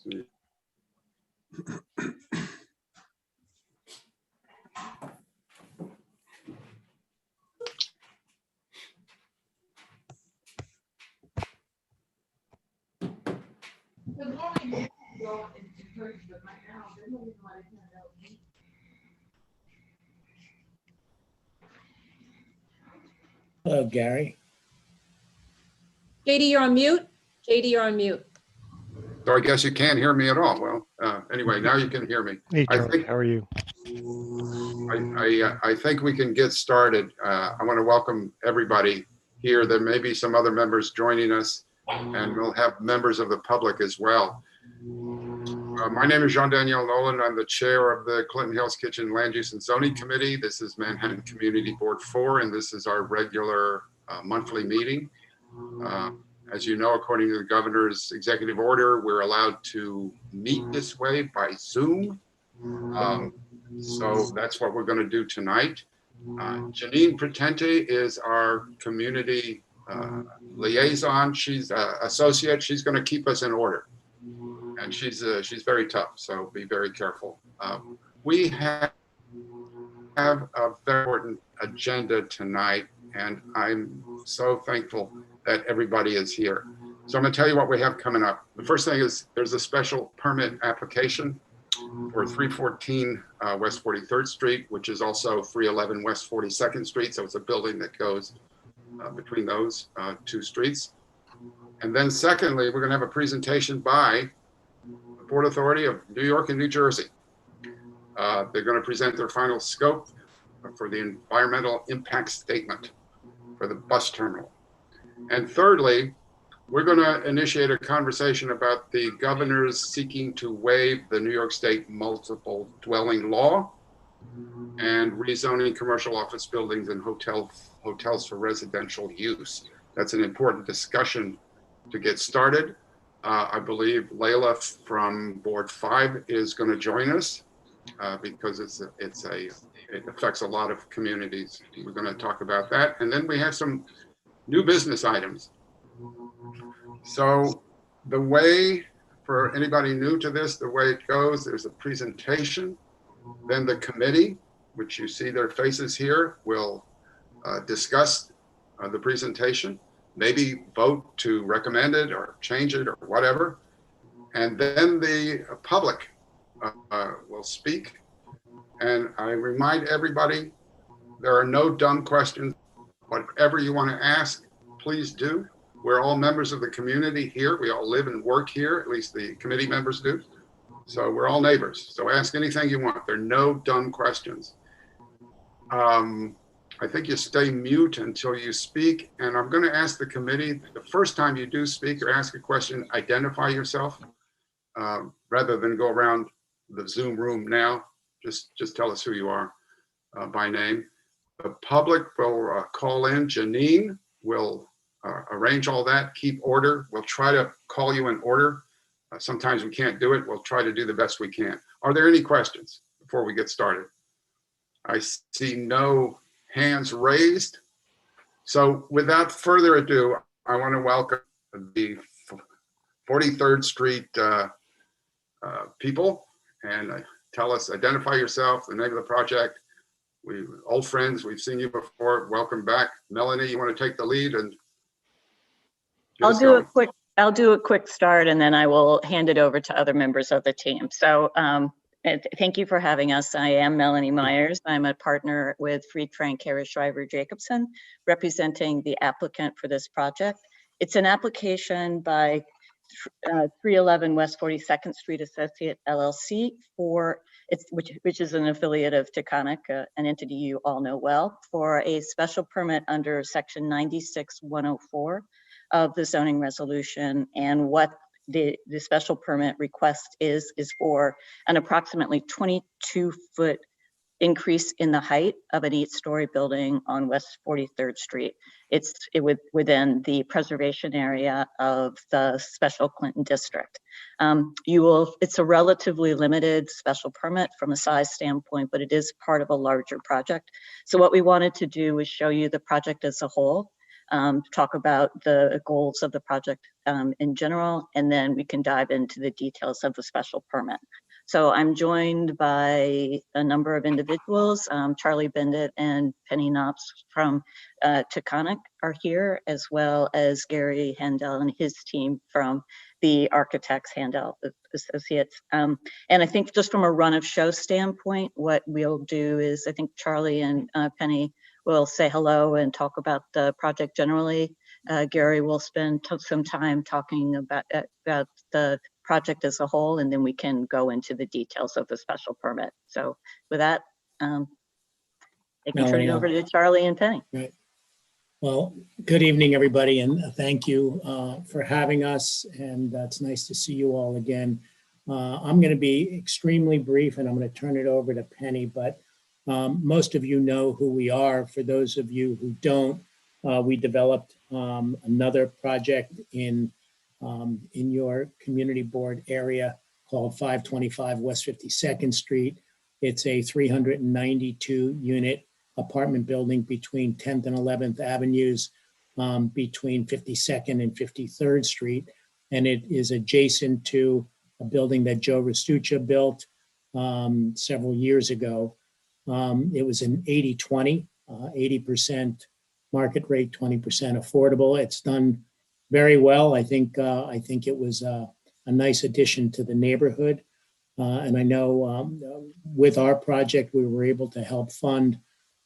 See. Hello, Gary. JD, you're on mute. JD, you're on mute. So I guess you can't hear me at all. Well, anyway, now you can hear me. Hey, Charlie, how are you? I think we can get started. I want to welcome everybody here. There may be some other members joining us, and we'll have members of the public as well. My name is Jean-Daniel Nolan. I'm the chair of the Clinton Hills Kitchen Land Use and Zoning Committee. This is Manhattan Community Board 4, and this is our regular monthly meeting. As you know, according to the governor's executive order, we're allowed to meet this way by Zoom. So that's what we're going to do tonight. Janine Pretente is our community liaison. She's associate. She's going to keep us in order. And she's very tough, so be very careful. We have a very important agenda tonight, and I'm so thankful that everybody is here. So I'm going to tell you what we have coming up. The first thing is there's a special permit application for 314 West 43rd Street, which is also 311 West 42nd Street. So it's a building that goes between those two streets. And then secondly, we're going to have a presentation by the Port Authority of New York and New Jersey. They're going to present their final scope for the environmental impact statement for the bus terminal. And thirdly, we're going to initiate a conversation about the governors seeking to waive the New York State multiple dwelling law and rezoning commercial office buildings and hotels for residential use. That's an important discussion to get started. I believe Layla from Board 5 is going to join us because it affects a lot of communities. We're going to talk about that. And then we have some new business items. So the way, for anybody new to this, the way it goes, there's a presentation, then the committee, which you see their faces here, will discuss the presentation, maybe vote to recommend it or change it or whatever. And then the public will speak. And I remind everybody, there are no dumb questions. Whatever you want to ask, please do. We're all members of the community here. We all live and work here, at least the committee members do. So we're all neighbors. So ask anything you want. There are no dumb questions. I think you stay mute until you speak. And I'm going to ask the committee, the first time you do speak or ask a question, identify yourself rather than go around the Zoom room now. Just tell us who you are by name. The public will call in. Janine will arrange all that, keep order. We'll try to call you in order. Sometimes we can't do it. We'll try to do the best we can. Are there any questions before we get started? I see no hands raised. So without further ado, I want to welcome the 43rd Street people and tell us, identify yourself, the name of the project. We old friends, we've seen you before. Welcome back. Melanie, you want to take the lead and I'll do a quick start and then I will hand it over to other members of the team. So thank you for having us. I am Melanie Myers. I'm a partner with Fried Frank Harris Shriver Jacobson, representing the applicant for this project. It's an application by 311 West 42nd Street Associate LLC which is an affiliate of Taconic, an entity you all know well, for a special permit under section 96104 of the zoning resolution. And what the special permit request is for an approximately 22-foot increase in the height of an 8-story building on West 43rd Street. It's within the preservation area of the special Clinton district. It's a relatively limited special permit from a size standpoint, but it is part of a larger project. So what we wanted to do is show you the project as a whole. talk about the goals of the project in general, and then we can dive into the details of the special permit. So I'm joined by a number of individuals. Charlie Bendit and Penny Knops from Taconic are here, as well as Gary Handel and his team from the Architects Handel Associates. And I think just from a run of show standpoint, what we'll do is I think Charlie and Penny will say hello and talk about the project generally. Gary will spend some time talking about the project as a whole, and then we can go into the details of the special permit. So with that, I can turn it over to Charlie and Penny. Right. Well, good evening, everybody, and thank you for having us. And it's nice to see you all again. I'm going to be extremely brief, and I'm going to turn it over to Penny. But most of you know who we are. For those of you who don't, we developed another project in your community board area called 525 West 52nd Street. It's a 392 unit apartment building between 10th and 11th Avenues, between 52nd and 53rd Street. And it is adjacent to a building that Joe Restuccia built several years ago. It was an 80-20, 80% market rate, 20% affordable. It's done very well. I think it was a nice addition to the neighborhood. And I know with our project, we were able to help fund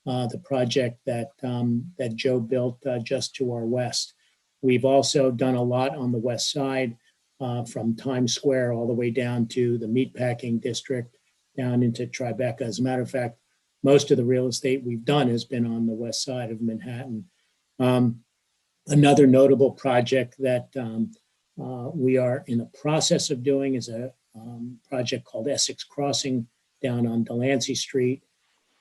the project that Joe built just to our west. We've also done a lot on the west side, from Times Square all the way down to the meatpacking district, down into Tribeca. As a matter of fact, most of the real estate we've done has been on the west side of Manhattan. Another notable project that we are in the process of doing is a project called Essex Crossing down on Delancey Street,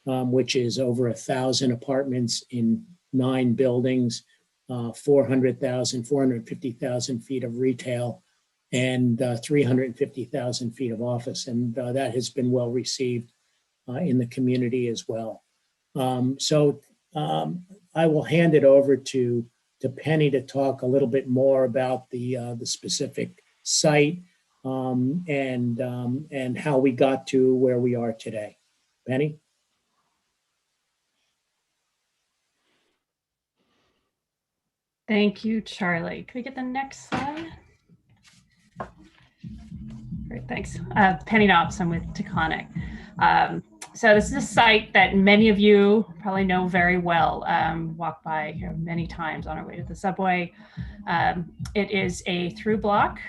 which is over 1,000 apartments in 9 buildings, 450,000 feet of retail, and 350,000 feet of office. And that has been well received in the community as well. So I will hand it over to Penny to talk a little bit more about the specific site and how we got to where we are today. Penny? Thank you, Charlie. Can we get the next slide? Great, thanks. Penny Knops, I'm with Taconic. So this is a site that many of you probably know very well, walked by here many times on our way to the subway. It is a through block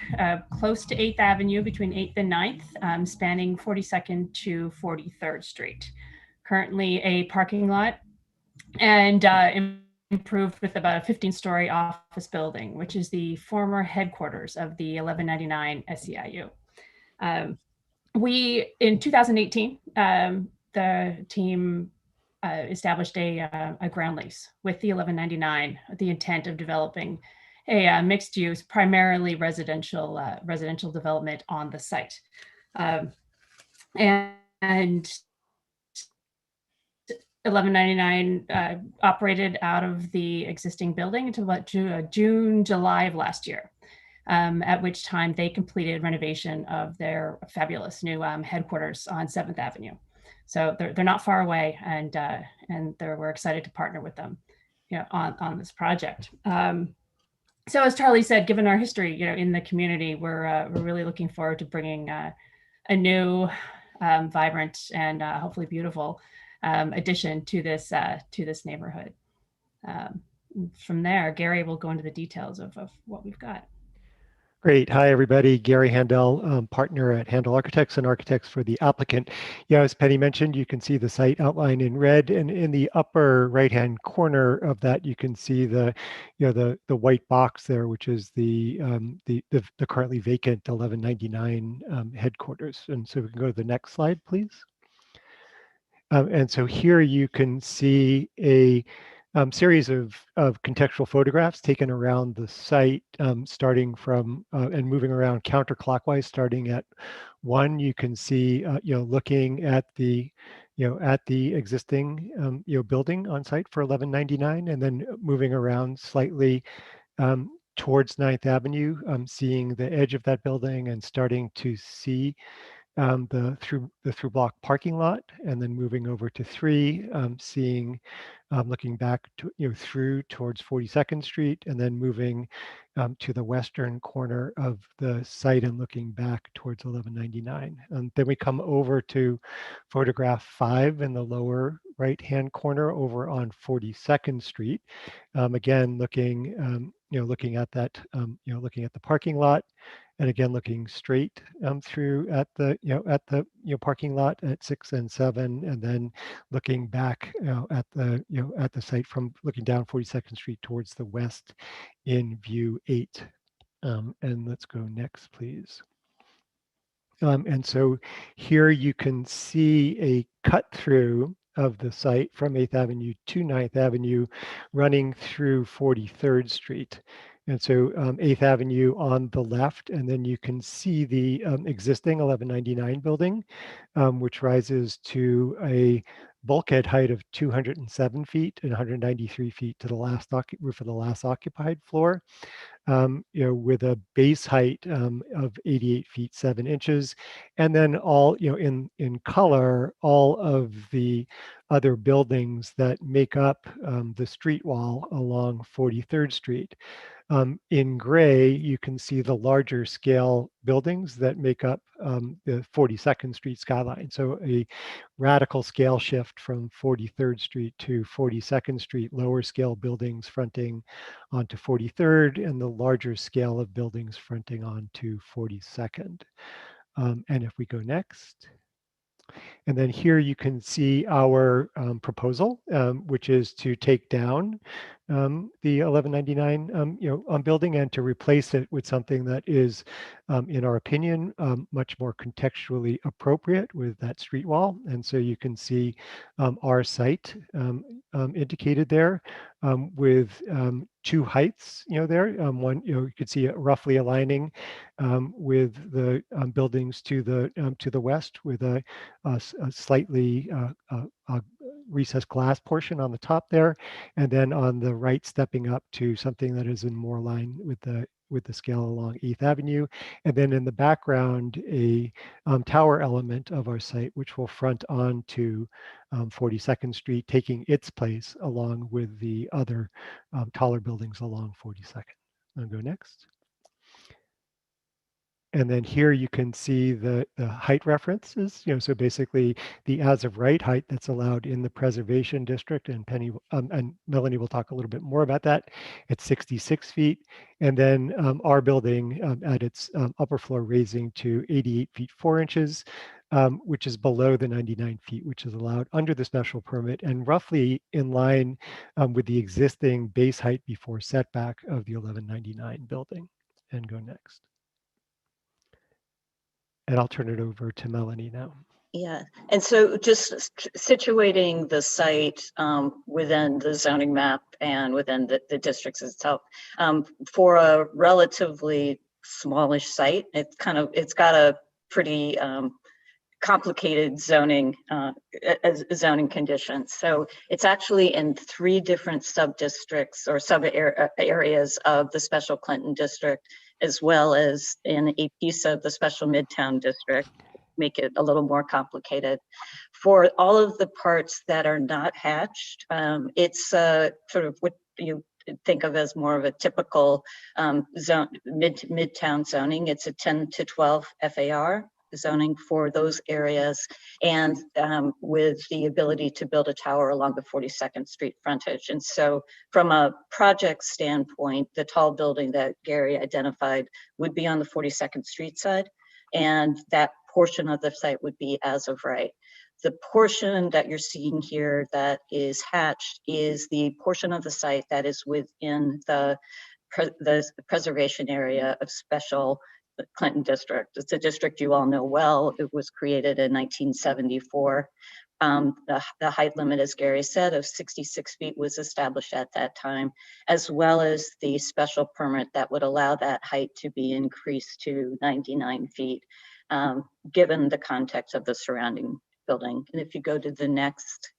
close to 8th Avenue between 8th and 9th, spanning 42nd to 43rd Street. Currently a parking lot and improved with about a 15-story office building, which is the former headquarters of the 1199 SEIU. In 2018, the team established a ground lease with the 1199, with the intent of developing a mixed use, primarily residential development on the site. And 1199 operated out of the existing building until about July of last year, at which time they completed renovation of their fabulous new headquarters on 7th Avenue. So they're not far away, and we're excited to partner with them, on this project. So as Charlie said, given our history, in the community, we're really looking forward to bringing a new, vibrant, and hopefully beautiful addition to this neighborhood. From there, Gary will go into the details of what we've got. Great. Hi, everybody. Gary Handel, partner at Handel Architects and Architects for the applicant. Yeah, as Penny mentioned, you can see the site outlined in red, and in the upper right-hand corner of that, you can see the white box there, which is the currently vacant 1199 headquarters. And so we can go to the next slide, please. And so here you can see a series of contextual photographs taken around the site, starting from and moving around counterclockwise. Starting at 1, you can see, looking at the at the existing, building on site for 1199, and then moving around slightly towards 9th Avenue, seeing the edge of that building and starting to see the through block parking lot, and then moving over to 3, seeing looking back to, through towards 42nd Street, and then moving to the western corner of the site and looking back towards 1199. And then we come over to photograph 5 in the lower right-hand corner over on 42nd Street. Again, looking, looking at that, looking at the parking lot, and again looking straight through at the parking lot at 6 and 7, and then looking back at the site from looking down 42nd Street towards the west in view 8. And let's go next, please. And so here you can see a cut through of the site from 8th Avenue to 9th Avenue running through 43rd Street. And so 8th Avenue on the left, and then you can see the existing 1199 building, which rises to a bulkhead height of 207 feet and 193 feet to the last roof of the last occupied floor. With a base height of 88 feet 7 inches, and then all in color all of the other buildings that make up the street wall along 43rd Street. In gray, you can see the larger scale buildings that make up the 42nd Street skyline. So a radical scale shift from 43rd Street to 42nd Street, lower scale buildings fronting onto 43rd, and the larger scale of buildings fronting onto 42nd. And if we go next. And then here you can see our proposal, which is to take down the 1199 building and to replace it with something that is, in our opinion, much more contextually appropriate with that street wall. And so you can see our site indicated there with 2 heights, there. One, you could see it roughly aligning with the buildings to the west, with a slightly recessed glass portion on the top there, and then on the right stepping up to something that is in more line with the scale along 8th Avenue. And then in the background, a tower element of our site, which will front onto 42nd Street, taking its place along with the other taller buildings along 42nd. I'll go next. And then here you can see the height references, so basically the as of right height that's allowed in the preservation district, and Penny and Melanie will talk a little bit more about that. It's 66 feet. And then our building at its upper floor raising to 88 feet 4 inches, which is below the 99 feet, which is allowed under the special permit, and roughly in line with the existing base height before setback of the 1199 building. And go next. And I'll turn it over to Melanie now. Yeah, and so just situating the site within the zoning map and within the districts itself, for a relatively smallish site, it's got a pretty complicated zoning conditions. So it's actually in 3 different sub-districts or sub-areas of the Special Clinton District, as well as in a piece of the Special Midtown District, make it a little more complicated. For all of the parts that are not hatched, it's sort of what you think of as more of a typical midtown zoning. It's a 10 to 12 FAR zoning for those areas, and with the ability to build a tower along the 42nd Street frontage. And so from a project standpoint, the tall building that Gary identified would be on the 42nd Street side, and that portion of the site would be as of right. The portion that you're seeing here that is hatched is the portion of the site that is within the preservation area of Special Clinton District. It's a district you all know well. It was created in 1974. The height limit, as Gary said, of 66 feet was established at that time, as well as the special permit that would allow that height to be increased to 99 feet, given the context of the surrounding building. And if you go to the next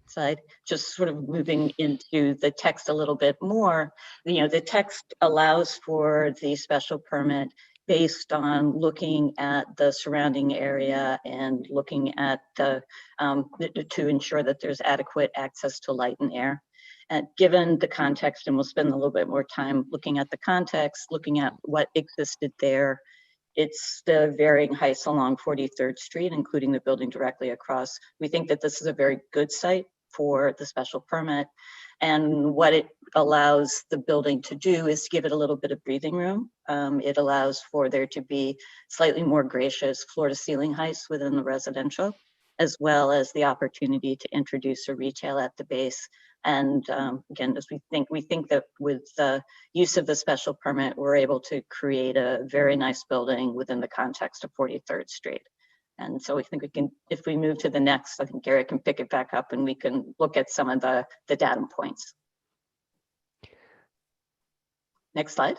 slide, just sort of moving into the text a little bit more, the text allows for the special permit based on looking at the surrounding area and looking at the, to ensure that there's adequate access to light and air. And given the context, and we'll spend a little bit more time looking at the context, looking at what existed there, it's the varying heights along 43rd Street, including the building directly across. We think that this is a very good site for the special permit. And what it allows the building to do is give it a little bit of breathing room. It allows for there to be slightly more gracious floor to ceiling heights within the residential, as well as the opportunity to introduce a retail at the base. And again, as we think that with the use of the special permit, we're able to create a very nice building within the context of 43rd Street. And so we think we can, if we move to the next, I think Gary can pick it back up and we can look at some of the data points. Next slide.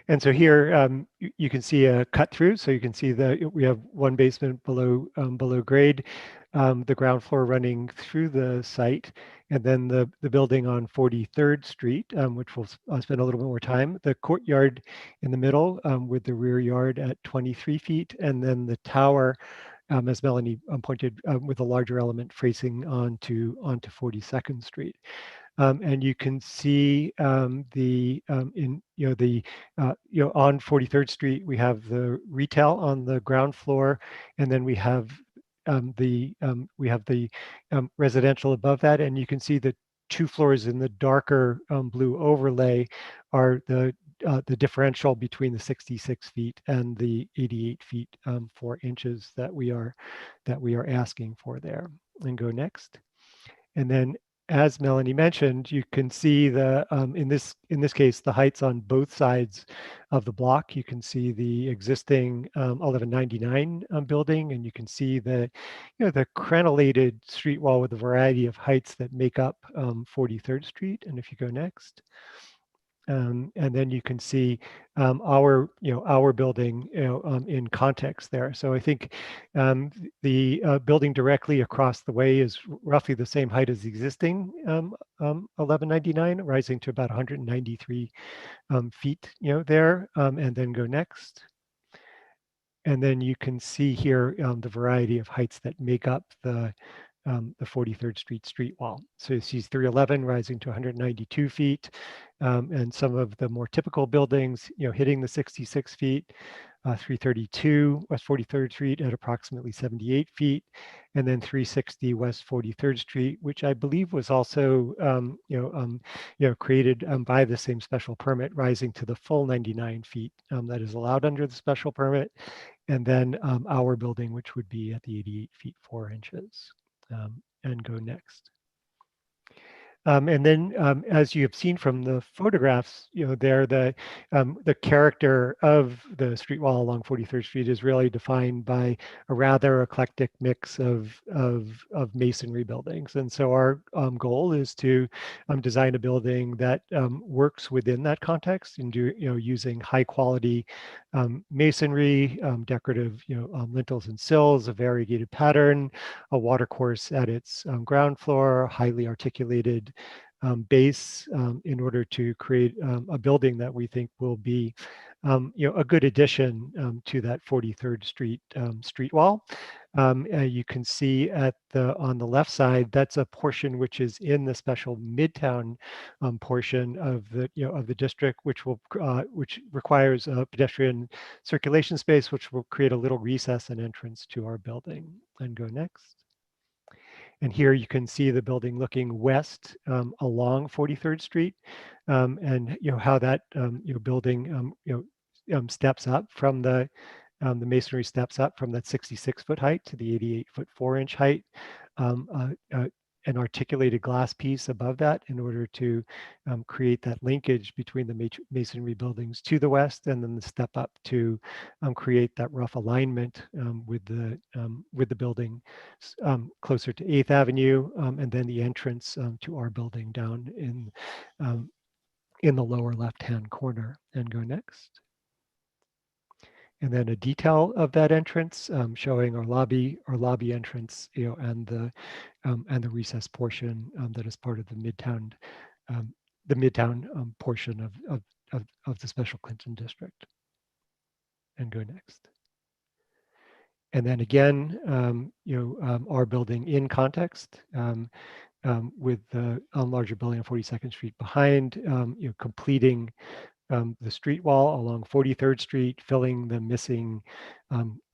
And so here you can see a cut through. So you can see that we have one basement below grade, the ground floor running through the site, and then the building on 43rd Street, which we'll spend a little bit more time. The courtyard in the middle with the rear yard at 23 feet, and then the tower, as Melanie pointed, with a larger element facing onto 42nd Street. And you can see on 43rd Street we have the retail on the ground floor, and then we have the residential above that, and you can see the 2 floors in the darker blue overlay are the differential between the 66 feet and the 88 feet 4 inches that we are asking for there. And go next. And then, as Melanie mentioned, you can see the in this case the heights on both sides of the block. You can see the existing 1199 building, and you can see the the crenellated street wall with a variety of heights that make up 43rd Street. And if you go next. And then you can see our building in context there. So I think the building directly across the way is roughly the same height as the existing 1199, rising to about 193 feet there. And then go next. And then you can see here the variety of heights that make up the 43rd Street street wall. So you see 311 rising to 192 feet, and some of the more typical buildings, hitting the 66 feet, 332 West 43rd Street at approximately 78 feet, and then 360 West 43rd Street, which I believe was also, created by the same special permit, rising to the full 99 feet that is allowed under the special permit, and then our building, which would be at the 88 feet 4 inches. And go next. And then, as you have seen from the photographs, there the character of the street wall along 43rd Street is really defined by a rather eclectic mix of masonry buildings. And so our goal is to design a building that works within that context and using high quality masonry, decorative lintels and sills, a variegated pattern, a watercourse at its ground floor, highly articulated base in order to create a building that we think will be a good addition to that 43rd Street street wall. You can see on the left side, that's a portion which is in the special Midtown portion of the district, which requires a pedestrian circulation space, which will create a little recess and entrance to our building. And go next. And here you can see the building looking west along 43rd Street, and how that building steps up from the masonry steps up from that 66-foot height to the 88-foot 4-inch height. An articulated glass piece above that in order to create that linkage between the masonry buildings to the west, and then the step up to create that rough alignment with the building closer to 8th Avenue, and then the entrance to our building down in the lower left-hand corner. And go next. and then a detail of that entrance showing our lobby entrance, and the recess portion that is part of the Midtown portion of the Special Clinton District. And go next. And then again, our building in context with the larger building on 42nd Street behind, completing the street wall along 43rd Street, filling the missing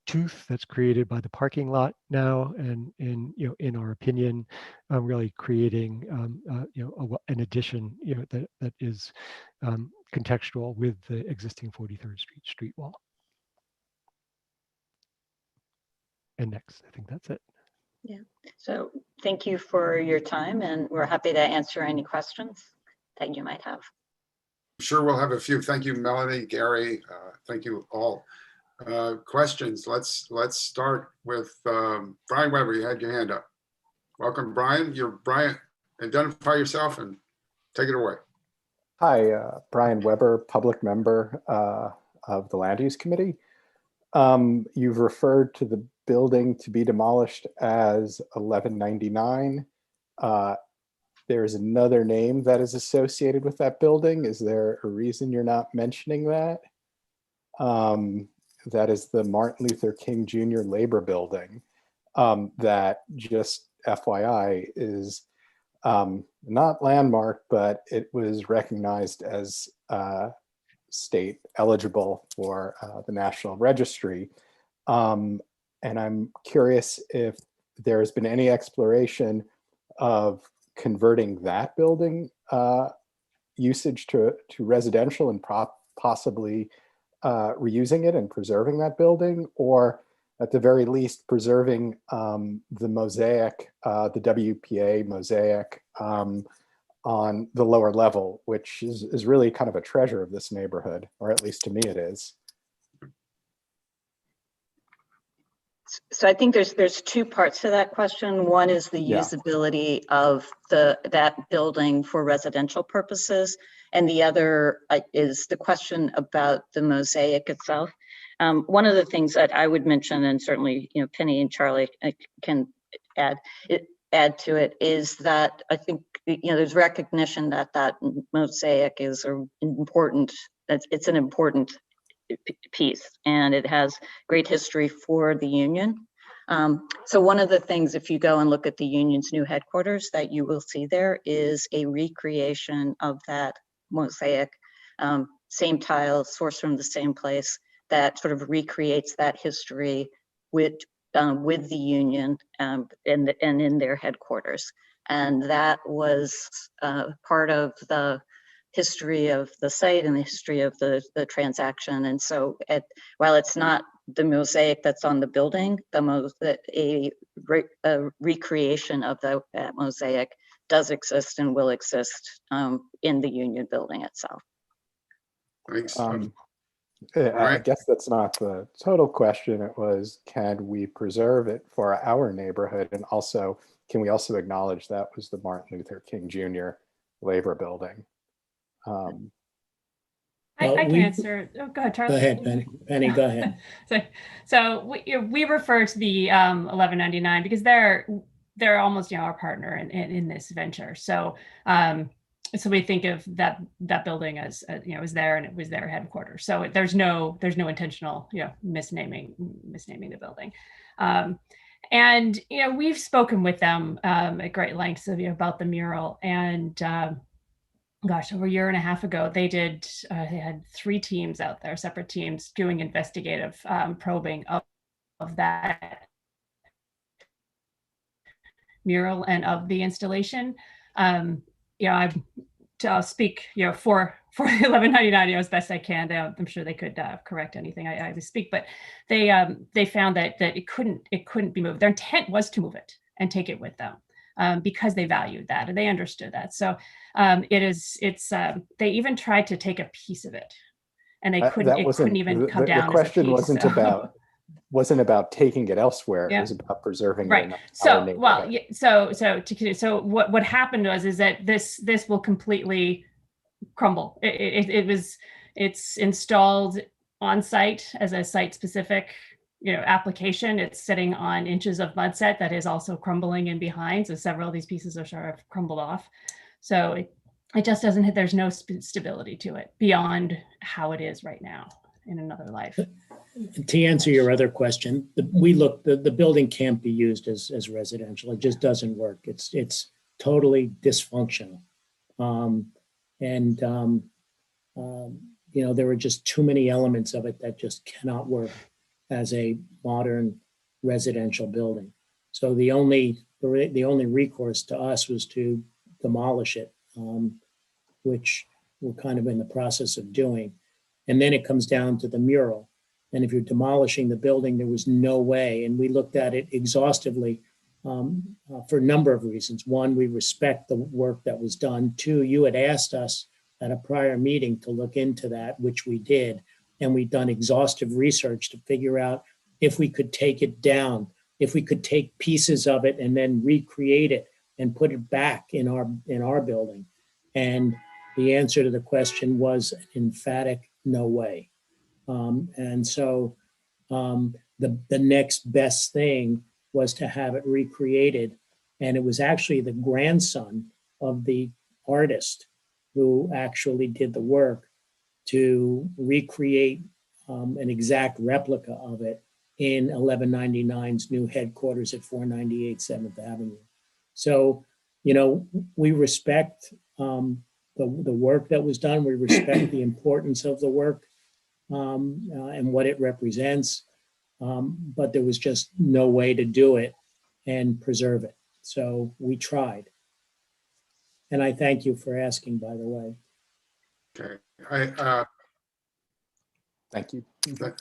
tooth that's created by the parking lot now, and in our opinion, really creating an addition that is contextual with the existing 43rd Street street wall. And next, I think that's it. Yeah. So thank you for your time, and we're happy to answer any questions that you might have. Sure, we'll have a few. Thank you, Melanie, Gary. Thank you all. Questions. Let's start with Brian Weber. You had your hand up. Welcome, Brian. You're Brian. Identify yourself and take it away. Hi, Brian Weber, public member of the Land Use Committee. You've referred to the building to be demolished as 1199. There's another name that is associated with that building. Is there a reason you're not mentioning that? That is the Martin Luther King Jr. Labor Building that, just FYI, is not landmarked, but it was recognized as state eligible for the National Registry. And I'm curious if there has been any exploration of converting that building usage to residential and possibly reusing it and preserving that building, or at the very least preserving the mosaic, the WPA mosaic on the lower level, which is really kind of a treasure of this neighborhood, or at least to me it is. So I think there's two parts to that question. One is the usability of that building for residential purposes, and the other is the question about the mosaic itself. One of the things that I would mention, and certainly Penny and Charlie can add to it, is that I think there's recognition that that mosaic is important. It's an important piece, and it has great history for the union. So one of the things, if you go and look at the union's new headquarters, that you will see there is a recreation of that mosaic, same tiles, sourced from the same place, that sort of recreates that history with the union and in their headquarters. And that was part of the history of the site and the history of the transaction. And so while it's not the mosaic that's on the building, a recreation of that mosaic does exist and will exist in the union building itself. Thanks. I guess that's not the total question. It was, can we preserve it for our neighborhood? And also, can we also acknowledge that was the Martin Luther King Jr. Labor Building? I can answer. Oh, go ahead, Charlie. Go ahead, Penny. Penny, go ahead. So we refer to the 1199 because they're almost our partner in this venture. So so we think of that building as was there, and it was their headquarters. So there's no intentional misnaming the building. And we've spoken with them at great lengths about the mural, and gosh, over a year and a half ago, they had 3 teams out there, separate teams, doing investigative probing of that mural and of the installation. I'll speak, for 1199, as best I can. I'm sure they could correct anything I speak, but they found that it couldn't be moved. Their intent was to move it and take it with them. Because they valued that and they understood that. So they even tried to take a piece of it, and they couldn't even come down. The question as a piece, wasn't about taking it elsewhere. It was about preserving right. it. So what happened is that this will completely crumble. It's installed on site as a site specific, application. It's sitting on inches of mud set that is also crumbling in behind. So several of these pieces are sort of crumbled off. So it just doesn't hit, there's no stability to it beyond how it is right now in another life. To answer your other question, the building can't be used as residential. It just doesn't work. It's totally dysfunctional. There were just too many elements of it that just cannot work as a modern residential building. So the only recourse to us was to demolish it, which we're kind of in the process of doing. And then it comes down to the mural. And if you're demolishing the building, there was no way. And we looked at it exhaustively for a number of reasons. One, we respect the work that was done. Two, you had asked us at a prior meeting to look into that, which we did. And we've done exhaustive research to figure out if we could take it down, if we could take pieces of it and then recreate it and put it back in our building. And the answer to the question was an emphatic no way. The next best thing was to have it recreated. And it was actually the grandson of the artist who actually did the work to recreate an exact replica of it in 1199's new headquarters at 498 7th Avenue. So, we respect the work that was done. We respect the importance of the work and what it represents. But there was just no way to do it and preserve it. So we tried. And I thank you for asking, by the way. Okay. Thank you.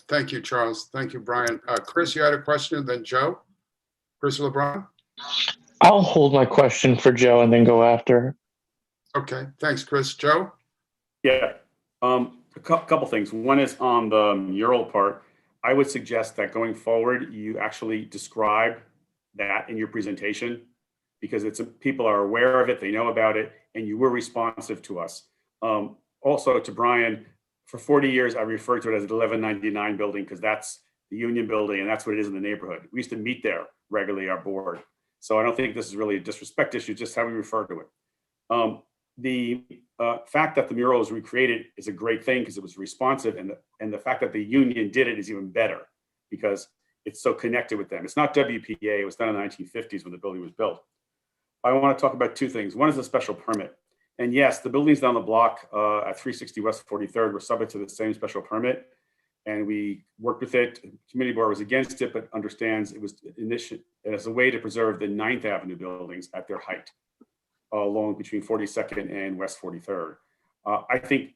Thank you, Charles. Thank you, Brian. Chris, you had a question, then Joe? Chris LeBron? I'll hold my question for Joe and then go after. Okay, thanks, Chris. Joe? Yeah, a couple things. One is on the mural part. I would suggest that going forward, you actually describe that in your presentation, because people are aware of it, they know about it, and you were responsive to us. Also to Brian, for 40 years, I referred to it as the 1199 building because that's the union building and that's what it is in the neighborhood. We used to meet there regularly, our board. So I don't think this is really a disrespect issue, just how we refer to it. The fact that the mural was recreated is a great thing because it was responsive, and the fact that the union did it is even better because it's so connected with them. It's not WPA, it was done in the 1950s when the building was built. I want to talk about two things. One is a special permit. And yes, the buildings down the block at 360 West 43rd were subject to the same special permit. And we worked with it. The committee board was against it, but understands it was initiated as a way to preserve the 9th Avenue buildings at their height, along between 42nd and West 43rd. I think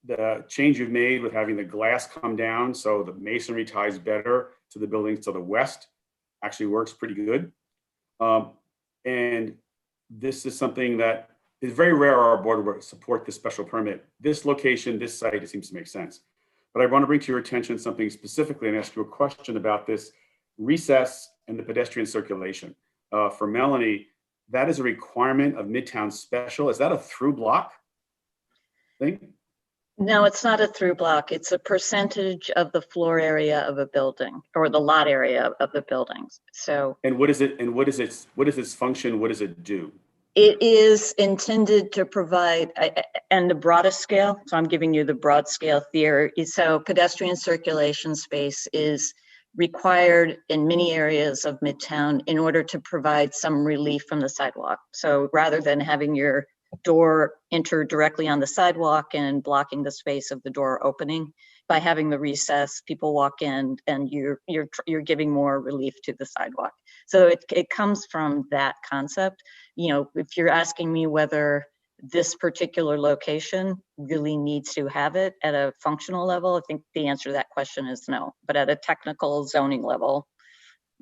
the change you've made with having the glass come down so the masonry ties better to the buildings to the west actually works pretty good. And this is something that is very rare our board would support this special permit. This location, this site, it seems to make sense. But I want to bring to your attention something specifically and ask you a question about this recess and the pedestrian circulation. For Melanie, that is a requirement of Midtown Special. Is that a through block thing? No, it's not a through block. It's a percentage of the floor area of a building or the lot area of the buildings. So. And what is it? And what is its function? What does it do? It is intended to provide, and the broadest scale, so I'm giving you the broad scale theory. So pedestrian circulation space is required in many areas of Midtown in order to provide some relief from the sidewalk. So rather than having your door enter directly on the sidewalk and blocking the space of the door opening, by having the recess, people walk in and you're giving more relief to the sidewalk. So it comes from that concept. If you're asking me whether this particular location really needs to have it at a functional level, I think the answer to that question is no. But at a technical zoning level,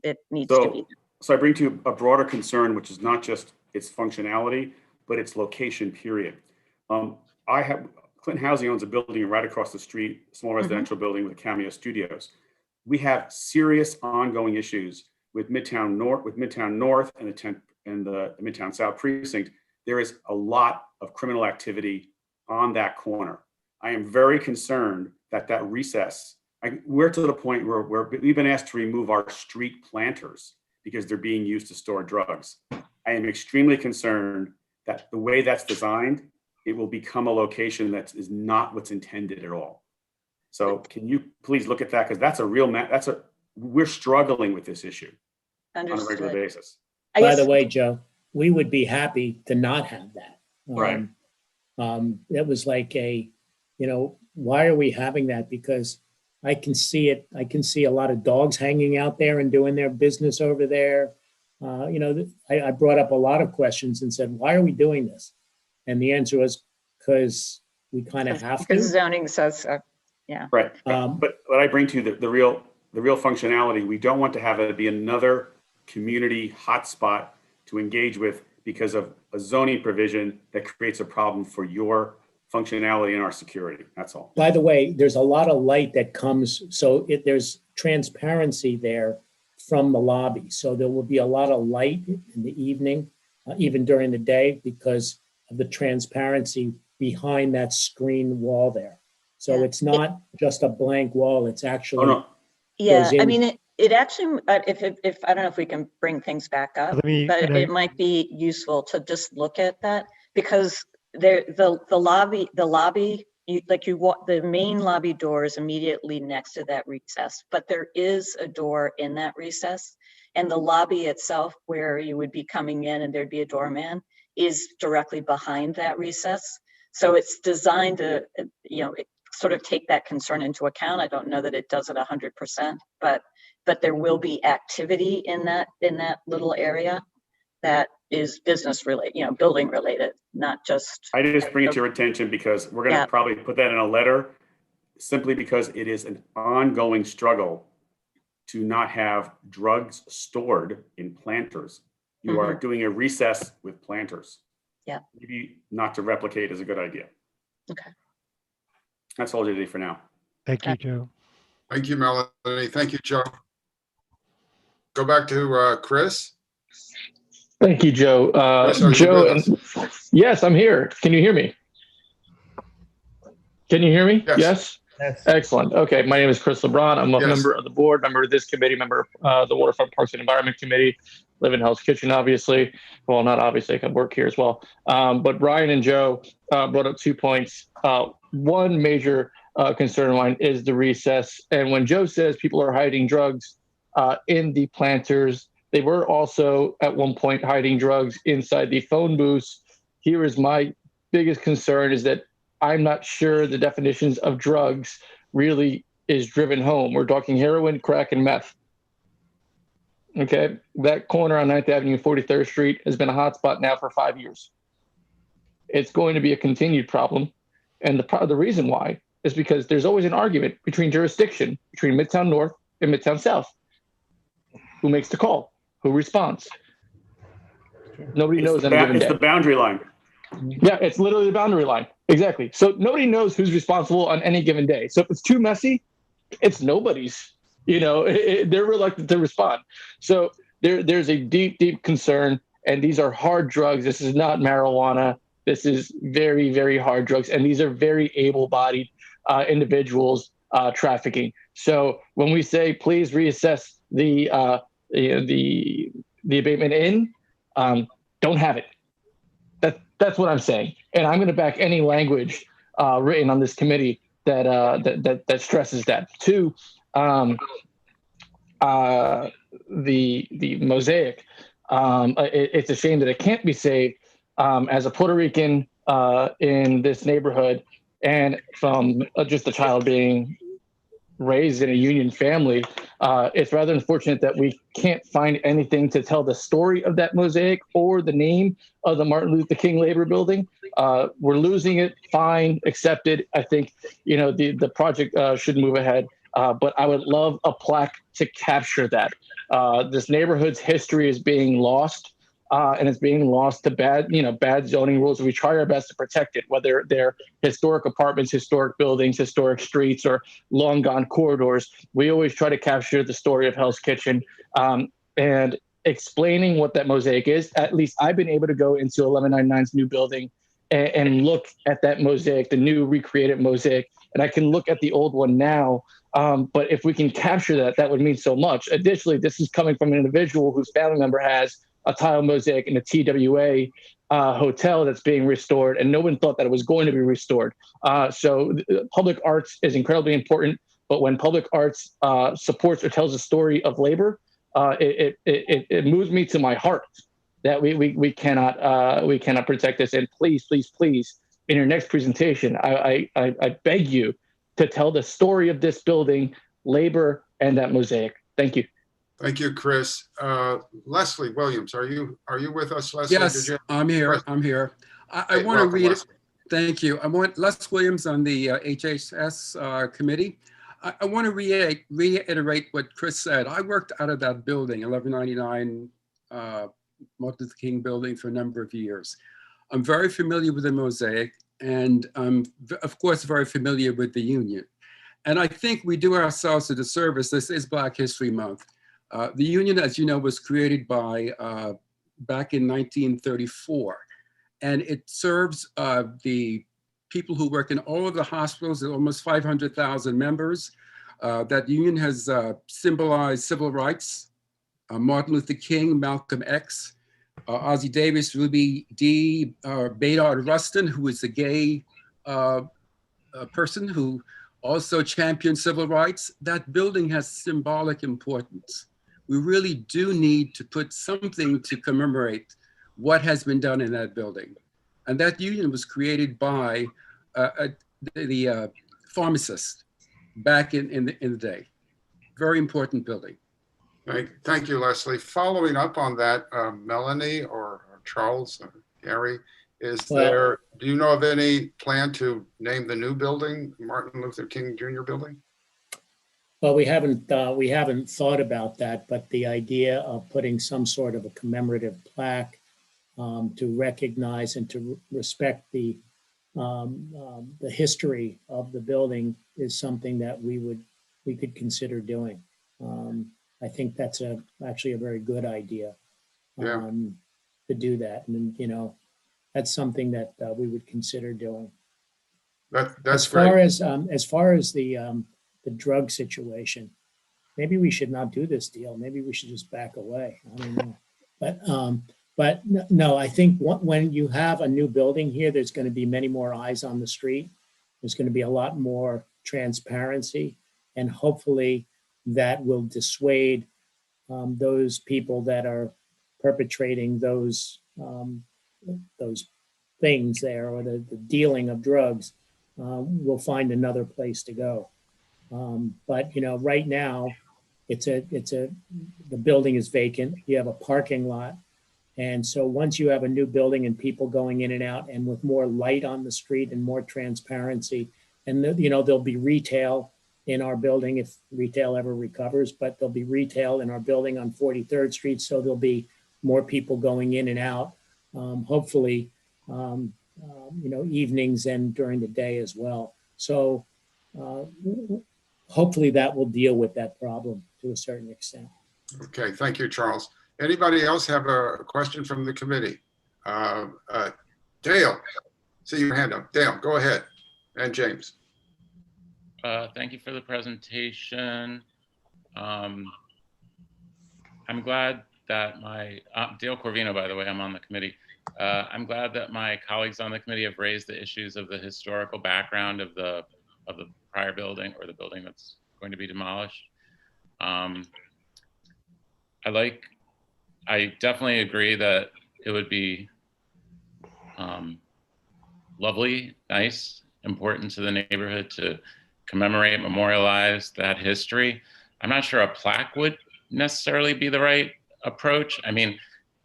it needs to be. So I bring to you a broader concern, which is not just its functionality, but its location, period. Clinton Housing owns a building right across the street, a small residential building with Cameo Studios. We have serious ongoing issues with Midtown North, and the Midtown South precinct. There is a lot of criminal activity on that corner. I am very concerned that recess we're to the point where we've been asked to remove our street planters because they're being used to store drugs. I am extremely concerned that the way that's designed, it will become a location that is not what's intended at all. So can you please look at that? Because that's a real, we're struggling with this issue on a regular Understood. basis. By the way, Joe, we would be happy to not have that. Right. It was like why are we having that? Because I can see it. I can see a lot of dogs hanging out there and doing their business over there. I brought up a lot of questions and said, why are we doing this? And the answer was because we kind of have Because to. zoning says so. Yeah. Right. But what I bring to you, the real functionality, we don't want to have it be another community hotspot to engage with because of a zoning provision that creates a problem for your functionality and our security. That's all. By the way, there's a lot of light that comes, so there's transparency there from the lobby. So there will be a lot of light in the evening, even during the day, because of the transparency behind that screen wall there. So it's not just a blank wall. It's actually Yeah, goes in. I mean, it actually, if I don't know if we can bring things back up, but it might be useful to just look at that because the lobby, the main lobby door is immediately next to that recess, but there is a door in that recess, and the lobby itself, where you would be coming in and there'd be a doorman, is directly behind that recess. So it's designed to, sort of take that concern into account. I don't know that it does it 100%, but there will be activity in that little area that is business related, building related, not just. I just bring it to your attention because we're going to probably put that in a letter simply because it is an ongoing struggle to not have drugs stored in planters. You are doing a recess with planters. Yeah. Maybe not to replicate is a good idea. Okay. That's all, JD, for now. Thank you, Joe. Thank you, Melanie. Thank you, Joe. Go back to Chris. Thank you, Joe. Chris, are you Joe, with us? yes, I'm here. Can you hear me? Can you hear me? Yes. Yes. Excellent. Okay, my name is Chris LeBron. I'm a member of the board, member of this committee, member of the Waterfront Parks and Environment Committee. Live in Hell's Kitchen, obviously. Well, not obviously, I can work here as well. But Brian and Joe brought up 2 points. One major concern of mine is the recess. And when Joe says people are hiding drugs in the planters, they were also at one point hiding drugs inside the phone booths. Here is my biggest concern is that I'm not sure the definitions of drugs really is driven home. We're talking heroin, crack, and meth. Okay, that corner on 9th Avenue and 43rd Street has been a hotspot now for 5 years. It's going to be a continued problem. And the reason why is because there's always an argument between jurisdiction, between Midtown North and Midtown South. Who makes the call? Who responds? Nobody knows on a given day. It's the boundary line. Yeah, it's literally the boundary line. Exactly. So nobody knows who's responsible on any given day. So if it's too messy, it's nobody's. They're reluctant to respond. So there's a deep, deep concern. And these are hard drugs. This is not marijuana. This is very, very hard drugs. And these are very able-bodied individuals trafficking. So when we say, please reassess the abatement in, don't have it. That's what I'm saying. And I'm going to back any language written on this committee that stresses that. Two, the mosaic. It's a shame that it can't be saved. As a Puerto Rican in this neighborhood, and from just a child being raised in a union family, it's rather unfortunate that we can't find anything to tell the story of that mosaic or the name of the Martin Luther King Labor Building. We're losing it. Fine, accepted. I think the project should move ahead, but I would love a plaque to capture that. This neighborhood's history is being lost. And it's being lost to bad zoning rules. We try our best to protect it, whether they're historic apartments, historic buildings, historic streets, or long gone corridors. We always try to capture the story of Hell's Kitchen and explaining what that mosaic is. At least I've been able to go into 1199's new building and look at that mosaic, the new recreated mosaic. And I can look at the old one now But if we can capture that, that would mean so much. Additionally, this is coming from an individual whose family member has a tile mosaic in a TWA hotel that's being restored, and no one thought that it was going to be restored. So public arts is incredibly important, but when public arts supports or tells a story of labor, it moves me to my heart that we cannot protect this. And please, please, please, in your next presentation, I beg you to tell the story of this building, labor, and that mosaic. Thank you. Thank you, Chris. Leslie Williams, are you with us, Leslie? Yes, I'm here. I'm here. I want to read it. Thank you. I want Les Williams on the HHS committee. I want to reiterate what Chris said. I worked out of that building, 1199 Martin Luther King building, for a number of years. I'm very familiar with the mosaic, and I'm, of course, very familiar with the Union. And I think we do ourselves a disservice. This is Black History Month. The Union, as you know, was created by back in 1934, and it serves the people who work in all of the hospitals, almost 500,000 members. That union has symbolized civil rights. Martin Luther King, Malcolm X, Ossie Davis, Ruby Dee, Bayard Rustin, who is a gay person who also championed civil rights. That building has symbolic importance. We really do need to put something to commemorate what has been done in that building. And that union was created by the pharmacist back in the day. Very important building. Thank you, Leslie. Following up on that, Melanie or Charles or Gary, do you know of any plan to name the new building Martin Luther King Jr. building? Well, we haven't thought about that, but the idea of putting some sort of a commemorative plaque to recognize and to respect the history of the building is something that we could consider doing. I think that's actually a very good idea to do that, and that's something that we would consider doing. That's as far as the drug situation, maybe we should not do this deal. Maybe we should just back away. I don't know, but no, I think when you have a new building here, there's going to be many more eyes on the street. There's going to be a lot more transparency, and hopefully that will dissuade those people that are perpetrating those things there, or the dealing of drugs, will find another place to go. But right now, the building is vacant. You have a parking lot, and so once you have a new building and people going in and out, and with more light on the street and more transparency, and there'll be retail in our building if retail ever recovers, but there'll be retail in our building on 43rd Street. So there'll be more people going in and out, hopefully, evenings and during the day as well. So hopefully that will deal with that problem to a certain extent. Okay, thank you, Charles. Anybody else have a question from the committee? Dale, see your hand up. Dale, go ahead. And James. Thank you for the presentation. I'm glad that Dale Corvino, by the way, I'm on the committee. I'm glad that my colleagues on the committee have raised the issues of the historical background of the prior building, or the building that's going to be demolished. I definitely agree that it would be lovely, nice, important to the neighborhood to commemorate, memorialize that history. I'm not sure a plaque would necessarily be the right approach. I mean,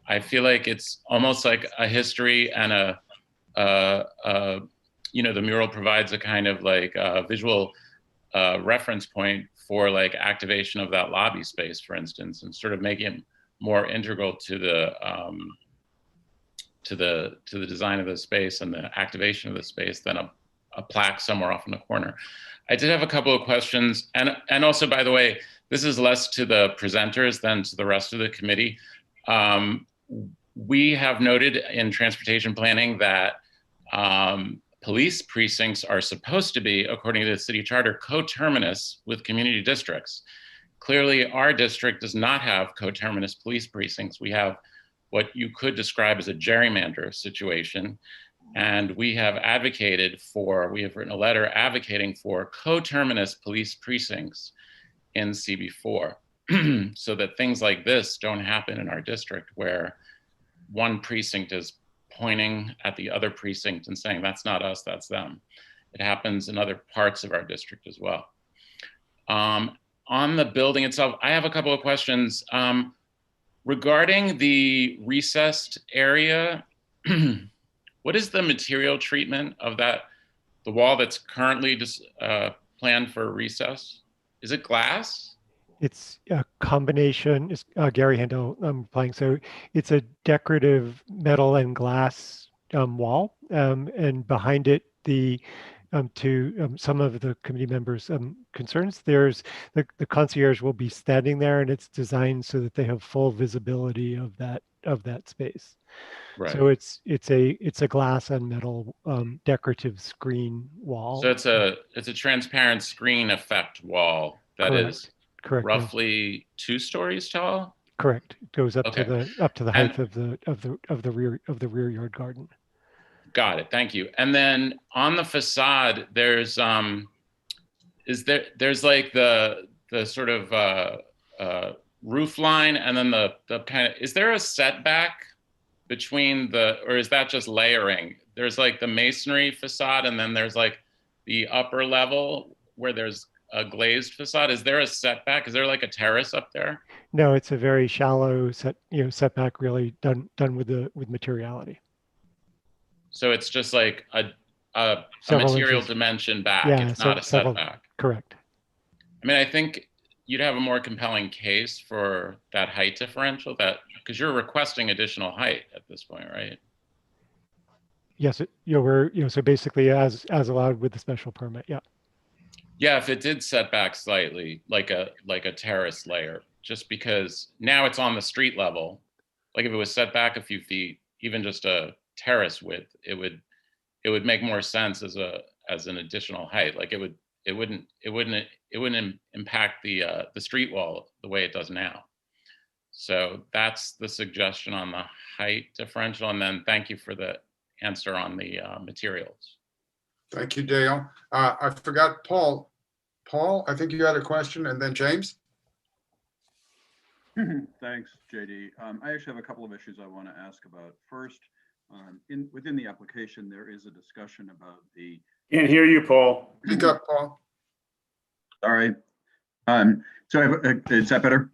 I feel like it's almost like a history and the mural provides a kind of like a visual reference point for like activation of that lobby space, for instance, and sort of making it more integral to the design of the space and the activation of the space than a plaque somewhere off in the corner. I did have a couple of questions, and also, by the way, this is less to the presenters than to the rest of the committee. We have noted in transportation planning that police precincts are supposed to be, according to the city charter, coterminous with community districts. Clearly, our district does not have coterminous police precincts. We have what you could describe as a gerrymander situation. And we have written a letter advocating for coterminous police precincts in CB4 so that things like this don't happen in our district, where one precinct is pointing at the other precinct and saying, that's not us, that's them. It happens in other parts of our district as well. On the building itself, I have a couple of questions. Regarding the recessed area, what is the material treatment of the wall that's currently just planned for recess? Is it glass? It's a combination, Gary Handel replying. So it's a decorative metal and glass wall, and behind it, to some of the committee members' concerns, there's the concierge will be standing there, and it's designed so that they have full visibility of that space. Right. So it's a glass and metal decorative screen wall. So it's a transparent screen effect wall that is roughly 2 stories tall. Correct. It goes up Okay. to the height of the rear yard garden. Got it. Thank you. And then on the facade, there's like the sort of roof line, and then the kind of, is there a setback between or is that just layering? There's like the masonry facade, and then there's like the upper level where there's a glazed facade. Is there a setback? Is there like a terrace up there? No, it's a very shallow setback, really done with materiality. So it's just like a material dimension back. Yeah, it's not a setback. Correct. I mean, I think you'd have a more compelling case for that height differential, because you're requesting additional height at this point, right? Yes, so basically as allowed with the special permit. Yeah. Yeah, if it did set back slightly, like a terrace layer, just because now it's on the street level. Like if it was set back a few feet, even just a terrace width, it would make more sense as an additional height. Like it wouldn't impact the street wall the way it does now. So that's the suggestion on the height differential. And then thank you for the answer on the materials. Thank you, Dale. I forgot Paul. Paul, I think you had a question, and then James. Thanks, JD. I actually have a couple of issues I want to ask about. First, within the application, there is a discussion about the. Can't hear you, Paul. Speak up, Paul. Sorry. Is that better?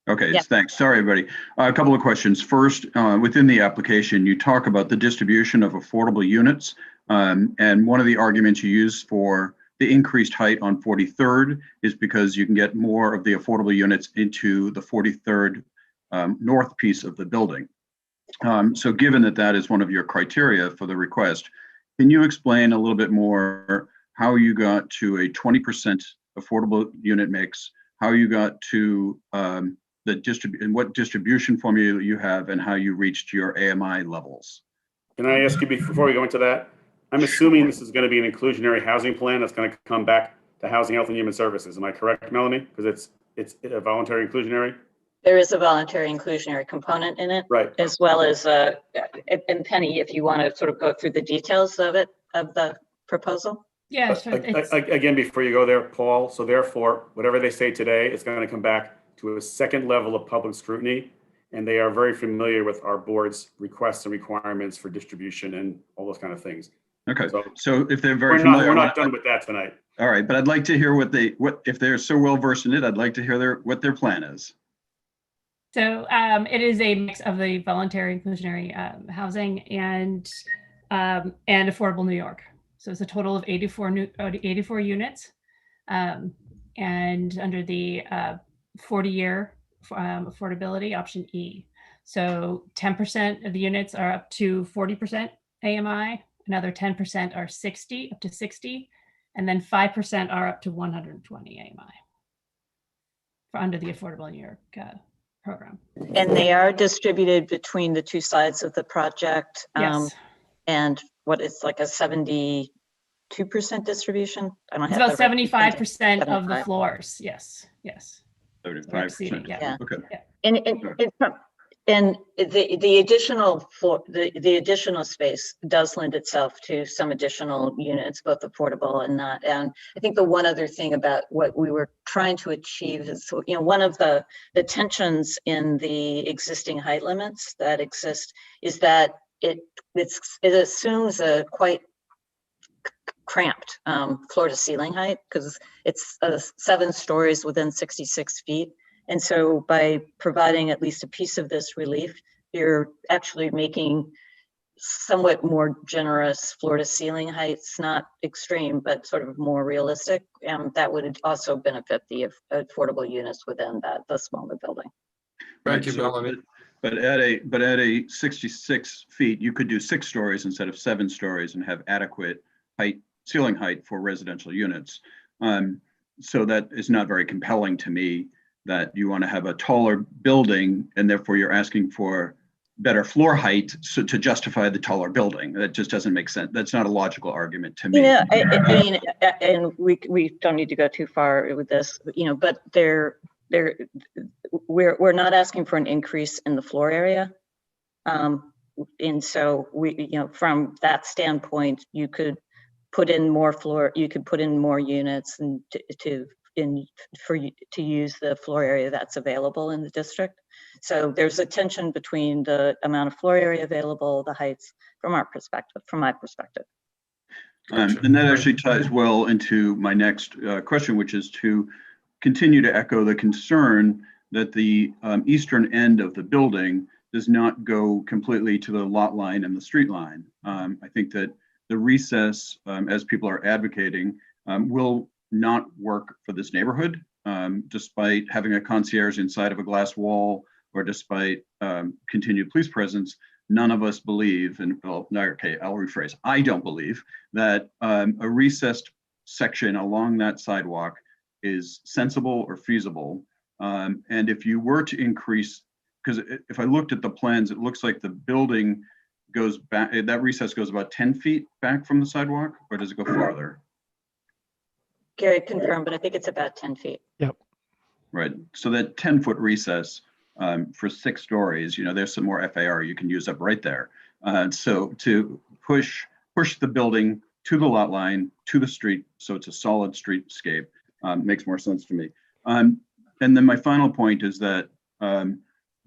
Okay, Yeah. Thanks. Sorry, everybody. A couple of questions. First, within the application, you talk about the distribution of affordable units. And one of the arguments you use for the increased height on 43rd is because you can get more of the affordable units into the 43rd north piece of the building. So given that that is one of your criteria for the request, can you explain a little bit more how you got to a 20% affordable unit mix, how you got to and what distribution formula you have, and how you reached your AMI levels? Can I ask you before we go into that? I'm assuming this is going to be an inclusionary housing plan that's going to come back to Housing, Health, and Human Services. Am I correct, Melanie? Because it's a voluntary inclusionary. There is a voluntary inclusionary component in it, Right. as well as, and Penny, if you want to sort of go through the details of the proposal. Yeah, sure. Again, before you go there, Paul, so therefore, whatever they say today is going to come back to a second level of public scrutiny, and they are very familiar with our board's requests and requirements for distribution and all those kind of things. Okay, so if they're very familiar, we're not done with that tonight. All right, but I'd like to hear what if they're so well versed in it, I'd like to hear what their plan is. So it is a mix of the voluntary inclusionary housing and affordable New York. So it's a total of 84 units, and under the 40-year affordability option E. So 10% of the units are up to 40% AMI, another 10% are up to 60, and then 5% are up to 120 AMI for under the affordable New York program. And they are distributed between the two sides of the project. Yes. and what is like a 72% distribution? I don't It's have about the right 75% of the 75. floors. Yes, yes. 75%. Yeah. Okay. And the additional floor, the additional space does lend itself to some additional units, both affordable and not. And I think the one other thing about what we were trying to achieve is, you know, one of the tensions in the existing height limits that exist is that it assumes a quite cramped floor to ceiling height, because it's 7 stories within 66 feet. And so by providing at least a piece of this relief, you're actually making somewhat more generous floor to ceiling heights, not extreme, but sort of more realistic. And that would also benefit the affordable units within the smaller building. Thank you, Melanie. But at a 66 feet, you could do 6 stories instead of 7 stories and have adequate ceiling height for residential units. So that is not very compelling to me, that you want to have a taller building and therefore you're asking for better floor height to justify the taller building. That just doesn't make sense. That's not a logical argument to me. Yeah, I mean, and we don't need to go too far with this, you know, but we're not asking for an increase in the floor area. And so we, you know, from that standpoint, you could put in more floor, you could put in more units and to use the floor area that's available in the district. So there's a tension between the amount of floor area available, the heights, from our perspective, from my perspective. And that actually ties well into my next question, which is to continue to echo the concern that the eastern end of the building does not go completely to the lot line and the street line. I think that the recess, as people are advocating, will not work for this neighborhood, despite having a concierge inside of a glass wall, or despite continued police presence. None of us believe, and well, okay, I'll rephrase. I don't believe that a recessed section along that sidewalk is sensible or feasible. And if you were to increase, because if I looked at the plans, it looks like the building goes back, that recess goes about 10 feet back from the sidewalk, or does it go farther? Gary, confirm, but I think it's about 10 feet. Yep. Right. So that 10-foot recess for 6 stories, you know, there's some more FAR you can use up right there. So to push the building to the lot line, to the street, so it's a solid streetscape, makes more sense to me. And then my final point is that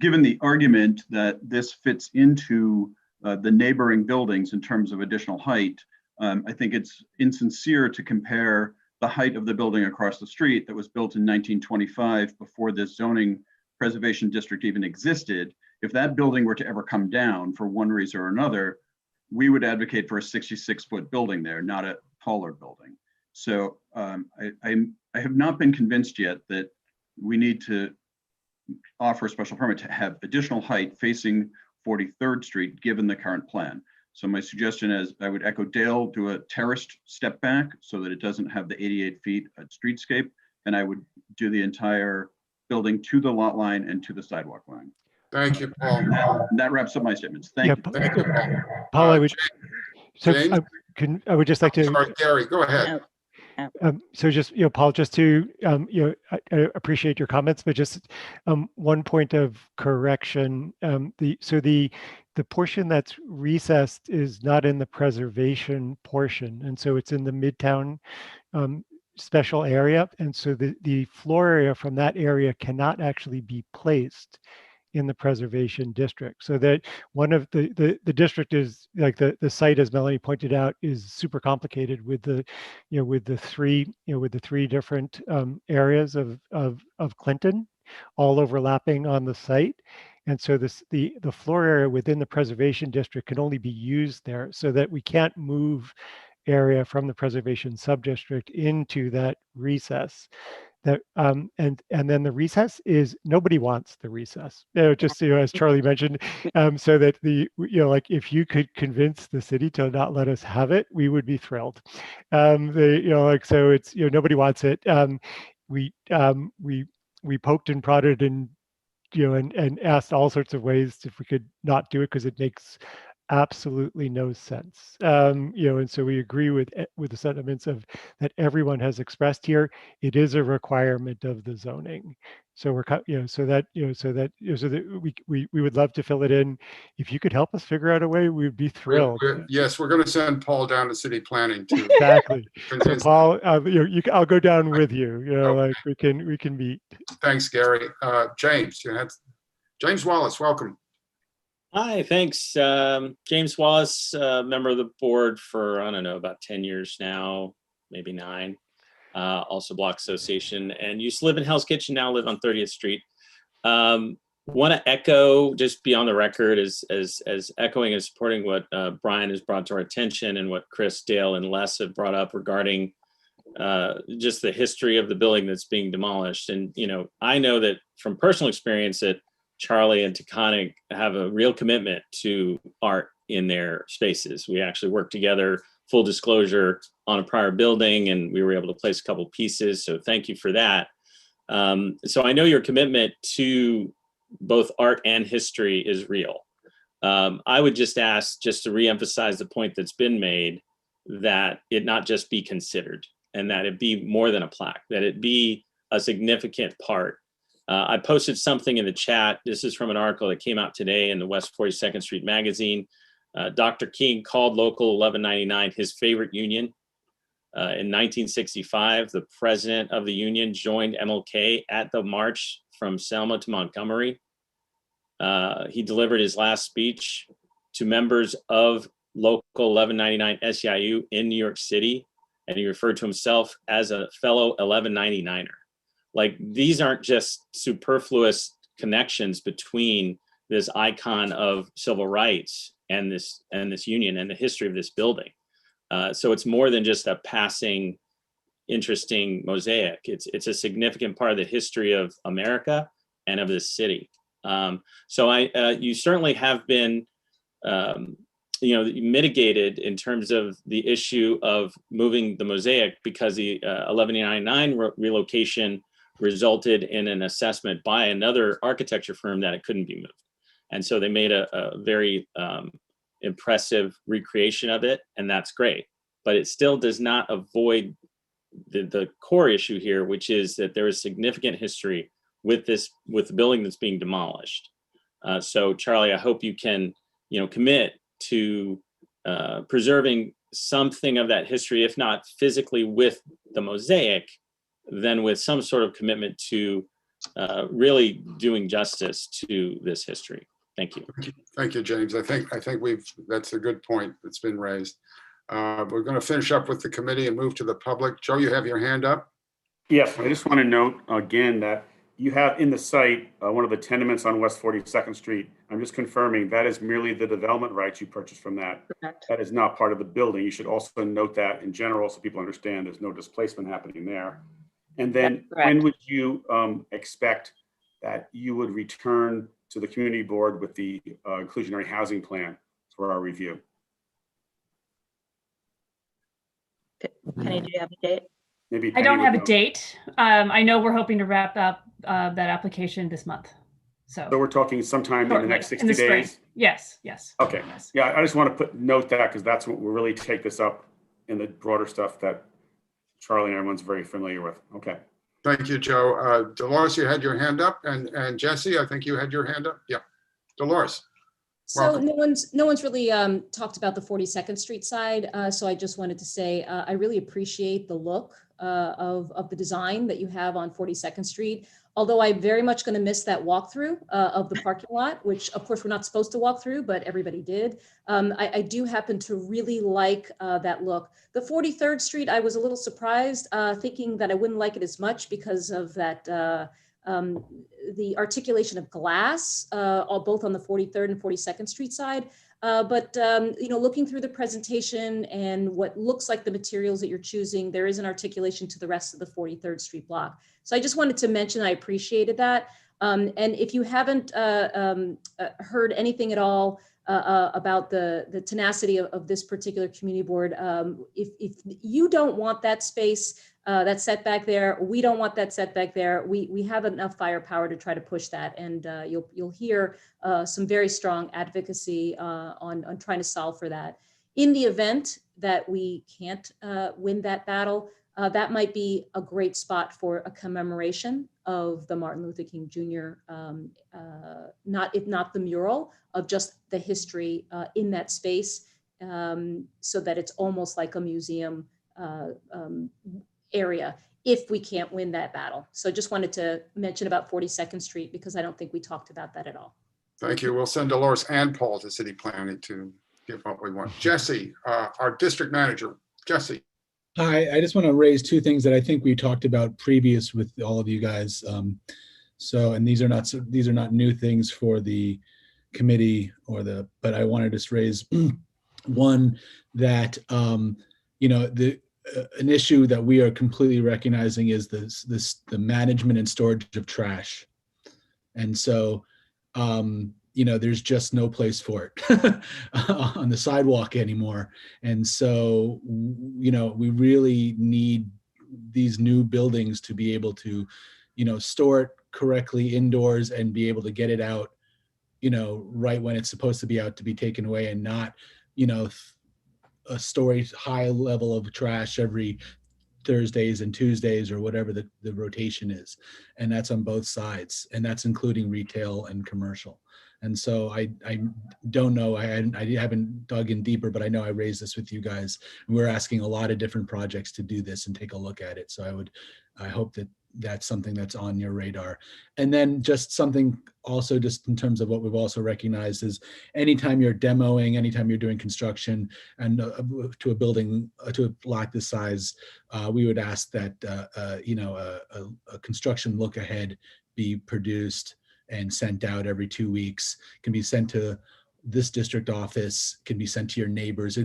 given the argument that this fits into the neighboring buildings in terms of additional height, I think it's insincere to compare the height of the building across the street that was built in 1925 before this zoning preservation district even existed. If that building were to ever come down for one reason or another, we would advocate for a 66-foot building there, not a taller building. So I have not been convinced yet that we need to offer a special permit to have additional height facing 43rd Street, given the current plan. So my suggestion is I would echo Dale, do a terraced step back so that it doesn't have the 88 feet at streetscape. And I would do the entire building to the lot line and to the sidewalk line. Thank you, Paul. And that wraps up my statements. Thank you. Thank you, Paul. Paul, I would, so James? I would just like to. Sorry, Gary, go ahead. So just, you know, Paul, just to, you know, I appreciate your comments, but just one point of correction. The portion that's recessed is not in the preservation portion. And so it's in the Midtown special area. And so the floor area from that area cannot actually be placed in the preservation district. So that one of the district is like the site, as Melanie pointed out, is super complicated with the, you know, with the three different areas of Clinton all overlapping on the site. And so the floor area within the preservation district can only be used there, so that we can't move area from the preservation subdistrict into that recess. That and then the recess is, nobody wants the recess. You know, just, you know, as Charlie mentioned, so that the, you know, like if you could convince the city to not let us have it, we would be thrilled. You know, like, so it's, you know, nobody wants it. We poked and prodded and, you know, and asked all sorts of ways if we could not do it, because it makes absolutely no sense. And so we agree with the sentiments of that everyone has expressed here. It is a requirement of the zoning. So we're, so that we would love to fill it in. If you could help us figure out a way, we'd be thrilled. Yes, we're going to send Paul down to city planning too. Exactly. So Paul, I'll go down with you. Okay. Like we can meet. Thanks, Gary. James, James Wallace, welcome. Hi, thanks. James Wallace, member of the board for, I don't know, about 10 years now, maybe 9. Also Block Association, and used to live in Hell's Kitchen, now live on 30th Street. Want to echo, just be on the record as echoing and supporting what Brian has brought to our attention and what Chris, Dale, and Les have brought up regarding just the history of the building that's being demolished. And, I know that from personal experience that Charlie and Taconic have a real commitment to art in their spaces. We actually worked together, full disclosure, on a prior building, and we were able to place a couple pieces. So thank you for that. So I know your commitment to both art and history is real. I would just ask, just to reemphasize the point that's been made, that it not just be considered and that it be more than a plaque, that it be a significant part. I posted something in the chat. This is from an article that came out today in the West 42nd Street magazine. Dr. King called Local 1199 his favorite union. In 1965, the president of the union joined MLK at the march from Selma to Montgomery. He delivered his last speech to members of Local 1199 SEIU in New York City, and he referred to himself as a fellow 1199er. Like, these aren't just superfluous connections between this icon of civil rights and this union and the history of this building. So it's more than just a passing, interesting mosaic. It's a significant part of the history of America and of this city. So you certainly have been, mitigated in terms of the issue of moving the mosaic, because the 1199 relocation resulted in an assessment by another architecture firm that it couldn't be moved. And so they made a very impressive recreation of it, and that's great. But it still does not avoid the core issue here, which is that there is significant history with the building that's being demolished. So Charlie, I hope you can, commit to preserving something of that history, if not physically with the mosaic, then with some sort of commitment to really doing justice to this history. Thank you. Thank you, James. I think that's a good point that's been raised. We're going to finish up with the committee and move to the public. Joe, you have your hand up. Yes, I just want to note again that you have in the site one of the tenements on West 42nd Street. I'm just confirming that is merely the development rights you purchased from that. Correct. That is not part of the building. You should also note that in general so people understand there's no displacement happening there. And then when would you expect that you would return to the community board with the inclusionary housing plan for our review? Penny, do you have a date? Maybe I don't have a date. I know we're hoping to wrap up that application this month. So we're talking sometime in the next 60 days? Yes. Okay. Yes. Yeah, I just want to note that because that's what we'll really take this up in the broader stuff that Charlie and everyone's very familiar with. Okay. Thank you, Joe. Dolores, you had your hand up, and Jesse, I think you had your hand up. Yeah, Dolores. So Welcome. no one's really talked about the 42nd Street side. So I just wanted to say I really appreciate the look of the design that you have on 42nd Street. Although I'm very much going to miss that walkthrough of the parking lot, which of course we're not supposed to walk through, but everybody did. I do happen to really like that look. The 43rd Street, I was a little surprised, thinking that I wouldn't like it as much because of that the articulation of glass, both on the 43rd and 42nd Street side. But looking through the presentation and what looks like the materials that you're choosing, there is an articulation to the rest of the 43rd Street block. So I just wanted to mention I appreciated that. And if you haven't heard anything at all about the tenacity of this particular community board, if you don't want that space, that setback there. We don't want that setback there. We have enough firepower to try to push that, and you'll hear some very strong advocacy on trying to solve for that. In the event that we can't win that battle, that might be a great spot for a commemoration of the Martin Luther King Jr., if not the mural, of just the history in that space, so that it's almost like a museum area if we can't win that battle. So just wanted to mention about 42nd Street because I don't think we talked about that at all. Thank you. We'll send Dolores and Paul to city planning to give what we want. Jesse, our district manager. Jesse. Hi, I just want to raise two things that I think we talked about previous with all of you guys. And these are not new things for the committee but I want to just raise one that an issue that we are completely recognizing is the management and storage of trash. And so there's just no place for it on the sidewalk anymore. And so, we really need these new buildings to be able to, store it correctly indoors and be able to get it out, right when it's supposed to be out to be taken away, and not, a story high level of trash every Thursdays and Tuesdays or whatever the rotation is. And that's on both sides. And that's including retail and commercial. And so I don't know, I haven't dug in deeper, but I know I raised this with you guys. We're asking a lot of different projects to do this and take a look at it. So I hope that that's something that's on your radar. And then just something also just in terms of what we've also recognized is anytime you're demoing, anytime you're doing construction and to a building, to a block this size, we would ask that, a construction look ahead be produced and sent out every 2 weeks. Can be sent to this district office, can be sent to your neighbors.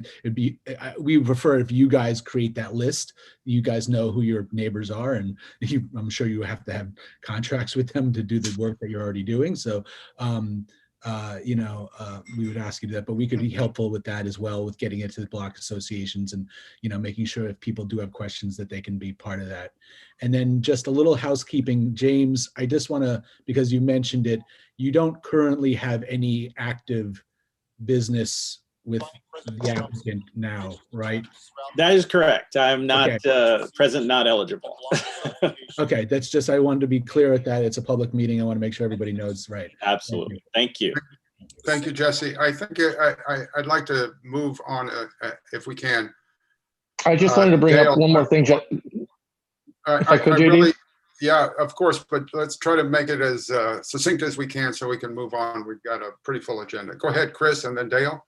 We prefer if you guys create that list, you guys know who your neighbors are, and I'm sure you have to have contracts with them to do the work that you're already doing. So, we would ask you to do that, but we could be helpful with that as well, with getting it to the block associations and, making sure if people do have questions that they can be part of that. And then just a little housekeeping, James, I just want to, because you mentioned it, you don't currently have any active business with the applicant now, right? That is correct. I'm not present, not eligible. Okay, that's just, I wanted to be clear at that. It's a public meeting. I want to make sure everybody knows, right? Absolutely. Thank you. Thank you, Jesse. I think I'd like to move on if we can. I just wanted to bring Dale, up one more thing. If I could, JD? really, yeah, of course, but let's try to make it as succinct as we can so we can move on. We've got a pretty full agenda. Go ahead, Chris, and then Dale.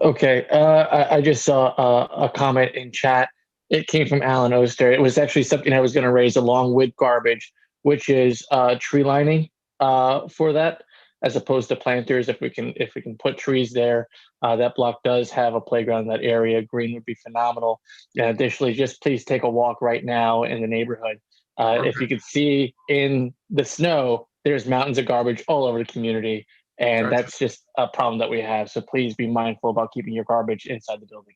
Okay, I just saw a comment in chat. It came from Alan Oster. It was actually something I was going to raise along with garbage, which is tree lining for that, as opposed to planters. If we can put trees there, that block does have a playground in that area. Green would be phenomenal. And additionally, just please take a walk right now in the neighborhood. If you could see in the snow, there's mountains of garbage all over the community. And Gotcha. That's just a problem that we have. So please be mindful about keeping your garbage inside the building.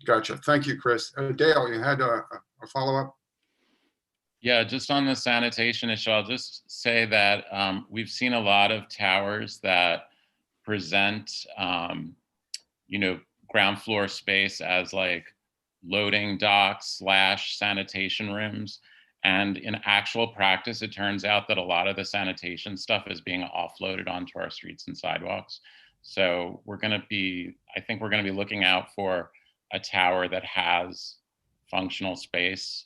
Gotcha. Thank you, Chris. Dale, you had a follow-up? Yeah, just on the sanitation issue, I'll just say that we've seen a lot of towers that present, ground floor space as like loading docks / sanitation rooms. And in actual practice, it turns out that a lot of the sanitation stuff is being offloaded onto our streets and sidewalks. So I think we're going to be looking out for a tower that has functional space,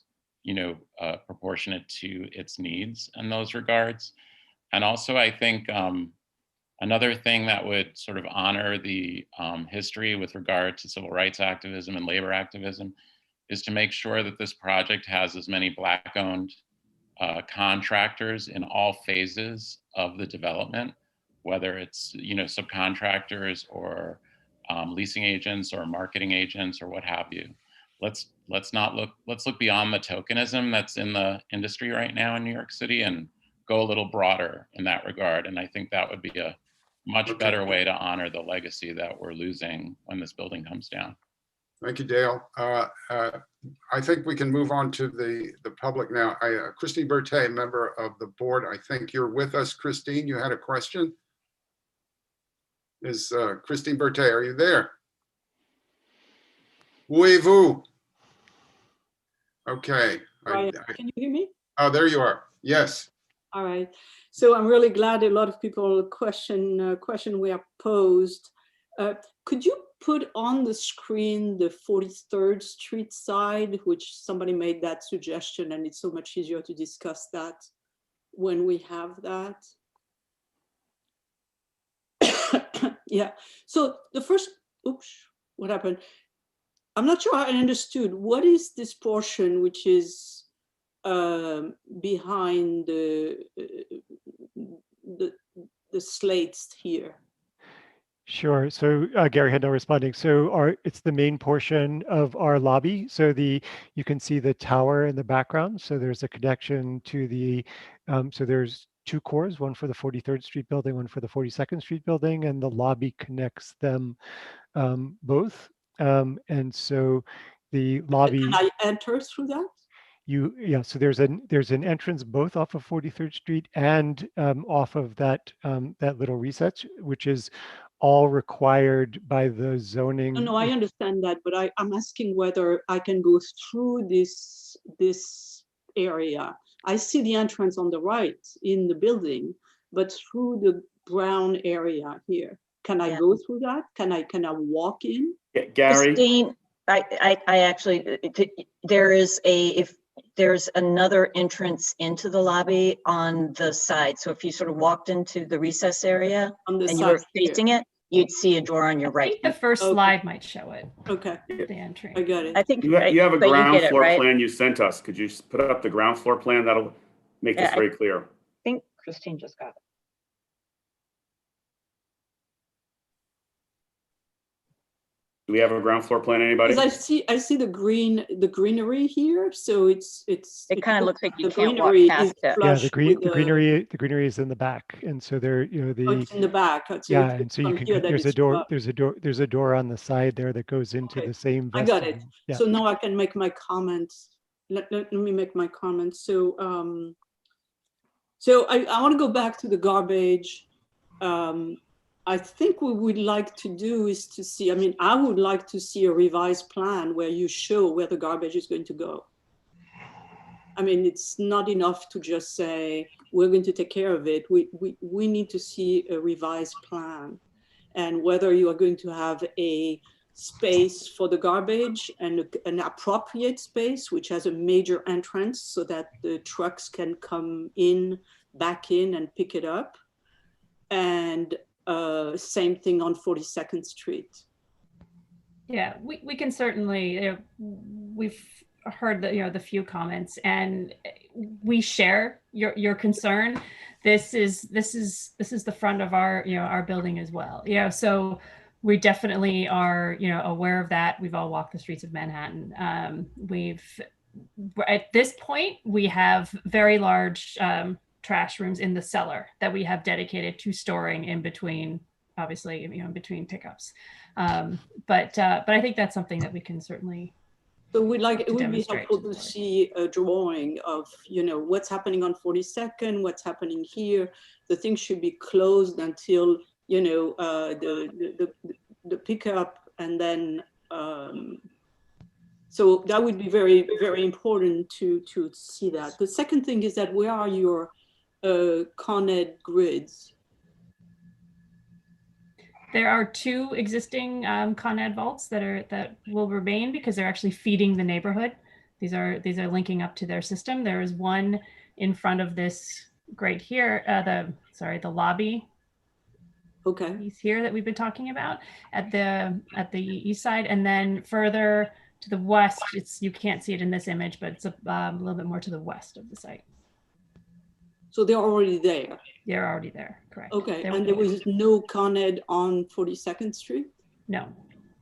proportionate to its needs in those regards. And also, I think another thing that would sort of honor the history with regard to civil rights activism and labor activism is to make sure that this project has as many Black-owned contractors in all phases of the development, whether it's subcontractors or leasing agents or marketing agents or what have you. Let's look beyond the tokenism that's in the industry right now in New York City and go a little broader in that regard. And I think that would be a much better way to honor the legacy that we're losing when this building comes down. Thank you, Dale. I think we can move on to the public now. Christine Berthet, member of the board. I think you're with us, Christine. You had a question? Is Christine Berthet, are you there? Waive. Okay. Right. Can you hear me? Oh, there you are. Yes. All right. So I'm really glad a lot of people question were posed. Could you put on the screen the 43rd Street side, which somebody made that suggestion, and it's so much easier to discuss that when we have that. Yeah. So the first, oops, what happened? I'm not sure I understood. What is this portion which is behind the slates here? Sure. So Gary Handel responding. So it's the main portion of our lobby. So you can see the tower in the background. So there's a connection to the, so there's two cores, one for the 43rd Street building, one for the 42nd Street building, and the lobby connects them both. And so the lobby. Can I enter through that? Yeah, so there's an entrance both off of 43rd Street and off of that little reset, which is all required by the zoning. No, I understand that, but I'm asking whether I can go through this area. I see the entrance on the right in the building, but through the brown area here, can I go through that? Can I walk in? Gary? Christine, I actually, there's another entrance into the lobby on the side. So if you sort of walked into the recess area and you were facing it, you'd see a door on your right. The first slide might show it. Okay. The entry. I got it. I think you have a ground floor right? plan you sent us. Could you put up the ground floor plan? That'll make this very clear. I think Christine just got it. Do we have a ground floor plan, anybody? Because I see the greenery here, so it kind of looks like you the can't walk greenery past is it. Yeah, flush the greenery is in the back, and so there, oh, it's in the back. So yeah, and so you from can here that there's a it's door flush. there's a door on the side there that goes into Okay. the same I got it. vestibule. Yeah. So now I can make my comments. Let me make my comments. So so I want to go back to the garbage. I think what we'd like to do is to see, I mean, I would like to see a revised plan where you show where the garbage is going to go. I mean, it's not enough to just say, we're going to take care of it. We need to see a revised plan, and whether you are going to have a space for the garbage and an appropriate space, which has a major entrance so that the trucks can come back in and pick it up. And same thing on 42nd Street. Yeah, we can certainly, we've heard the few comments, and we share your concern. This is the front of our building as well. Yeah, so we definitely are aware of that. We've all walked the streets of Manhattan. At this point we have very large trash rooms in the cellar that we have dedicated to storing in between, obviously, in between pickups. But I think that's something that we can certainly. So it would be helpful to see a drawing of, what's happening on 42nd, what's happening here. The thing should be closed until, the pickup, and then, so that would be very, very important to see that. The second thing is that where are your Con Ed grids? There are two existing Con Ed vaults that will remain because they're actually feeding the neighborhood. These are linking up to their system. There is one in front of this right here, the lobby. Okay. Piece here that we've been talking about at the east side, and then further to the west, you can't see it in this image, but it's a little bit more to the west of the site. So they're already there? They're already there, correct. Okay, and there was no Con Ed on 42nd Street? No,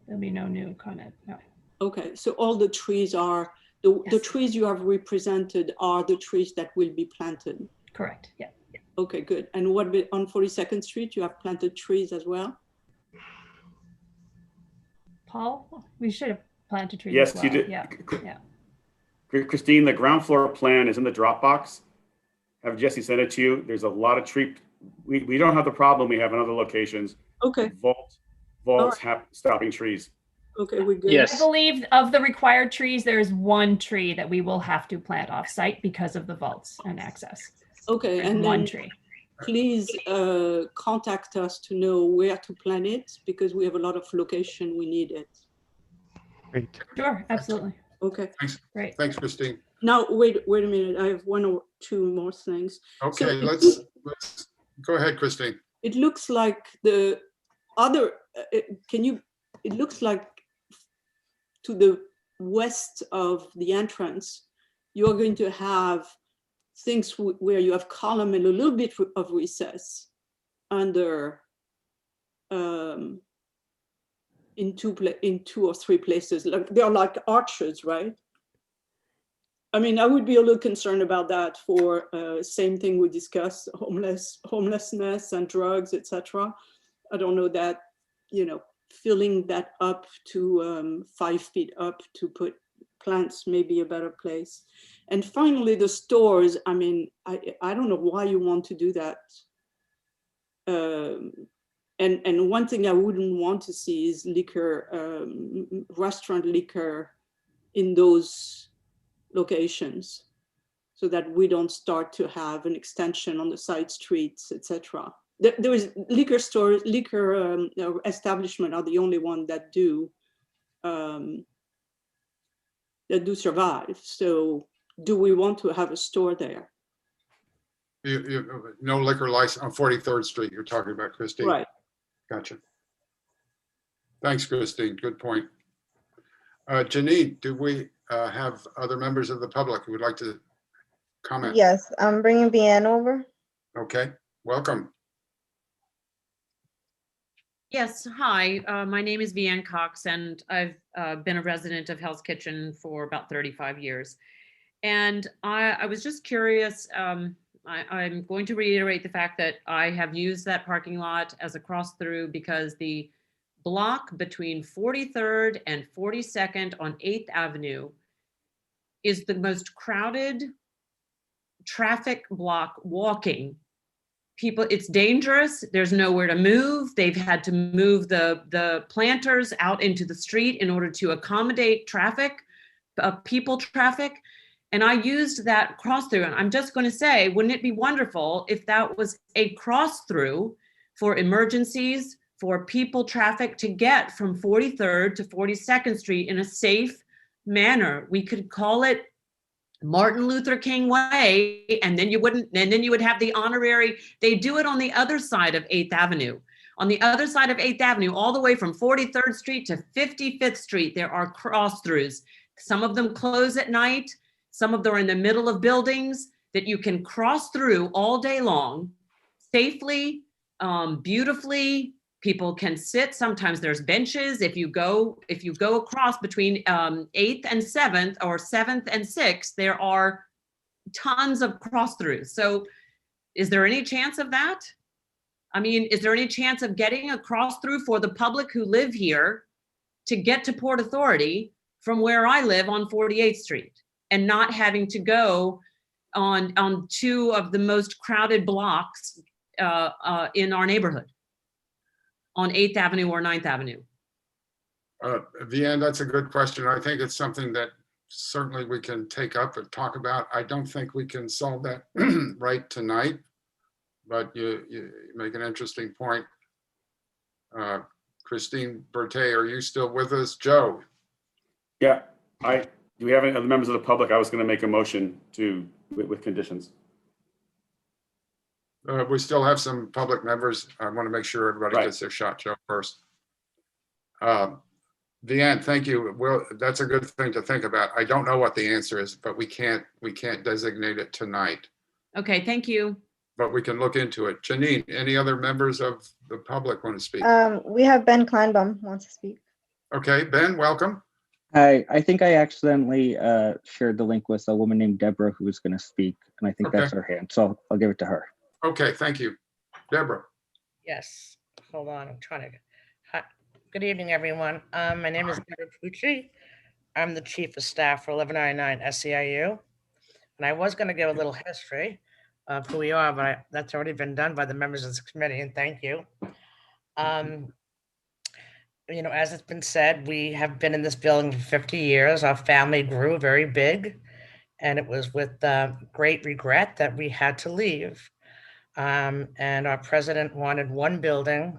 there'll be no new Con Ed, no. Okay, so all the trees are, the trees you have represented are the trees that will be planted? Correct, yeah. Okay, good. And what on 42nd Street, you have planted trees as well? Paul, we should have planted trees Yes, as well. you did. Yeah, yeah. Christine, the ground floor plan is in the Dropbox. Have Jesse send it to you. There's a lot of tree. We don't have the problem we have in other locations. Okay. Vaults have stopping trees. Okay, we're good. I believe of the required trees, there's one tree that we will have to plant off site because of the vaults and access. Okay, There's and one then tree. please contact us to know where to plant it, because we have a lot of location we need it. Great. Sure, absolutely. Okay. Thanks. Great. Thanks, Christine. Now, wait a minute. I have one or two more things. Okay, So let's go ahead, Christine. it looks like the other, it looks like to the west of the entrance, you're going to have things where you have column and a little bit of recess under, in two or three places. Like, they're like arches, right? I mean, I would be a little concerned about that for same thing we discussed, homelessness and drugs, etc. I don't know that, filling that up to 5 feet up to put plants may be a better place. And finally, the stores, I mean, I don't know why you want to do that. And one thing I wouldn't want to see is liquor, restaurant liquor in those locations, so that we don't start to have an extension on the side streets, etc. There is liquor stores, liquor establishment are the only one that do survive. So do we want to have a store there? No liquor license on 43rd Street you're talking about, Christine? Right. Gotcha. Thanks, Christine. Good point. Janine, do we have other members of the public who would like to comment? Yes, I'm bringing Vianne over. Okay, welcome. Yes, hi. My name is Vianne Cox, and I've been a resident of Hell's Kitchen for about 35 years. And I was just curious, I'm going to reiterate the fact that I have used that parking lot as a cross through because the block between 43rd and 42nd on 8th Avenue is the most crowded traffic block walking. People, it's dangerous. There's nowhere to move. They've had to move the planters out into the street in order to accommodate traffic, people traffic. And I used that cross through. And I'm just going to say, wouldn't it be wonderful if that was a cross through for emergencies, for people traffic to get from 43rd to 42nd Street in a safe manner? We could call it Martin Luther King Way, and then you would have the honorary. They do it on the other side of 8th Avenue. On the other side of 8th Avenue, all the way from 43rd Street to 55th Street, there are cross-throughs. Some of them close at night. Some of them are in the middle of buildings that you can cross through all day long, safely, beautifully. People can sit. Sometimes there's benches. If you go across between 8th and 7th or 7th and 6th, there are tons of cross-throughs. So is there any chance of that? I mean, is there any chance of getting a cross-through for the public who live here to get to Port Authority from where I live on 48th Street and not having to go on two of the most crowded blocks in our neighborhood? On 8th Avenue or 9th Avenue? Vianne, that's a good question. I think it's something that certainly we can take up and talk about. I don't think we can solve that right tonight, but you make an interesting point. Christine Berthet, are you still with us? Joe? Yeah, do we have any other members of the public? I was going to make a motion with conditions. We still have some public members. I want to make sure everybody gets their shot. Joe first. Vianne, thank you. Well, that's a good thing to think about. I don't know what the answer is, but we can't designate it tonight. Okay, thank you. But we can look into it. Janine, any other members of the public want to speak? We have Ben Kleinbaum wants to speak. Okay, Ben, welcome. Hi, I think I accidentally shared the link with a woman named Deborah who was going to speak, and I think that's her hand, so I'll give it to her. Okay, thank you. Deborah. Yes, hold on, I'm trying to. Hi. Good evening, everyone. My name is Deborah Pucci. I'm the Chief of Staff for 1199 SEIU. And I was going to give a little history of who we are, but that's already been done by the members of this committee, and thank you. As it's been said, we have been in this building for 50 years. Our family grew very big, and it was with great regret that we had to leave. And our president wanted one building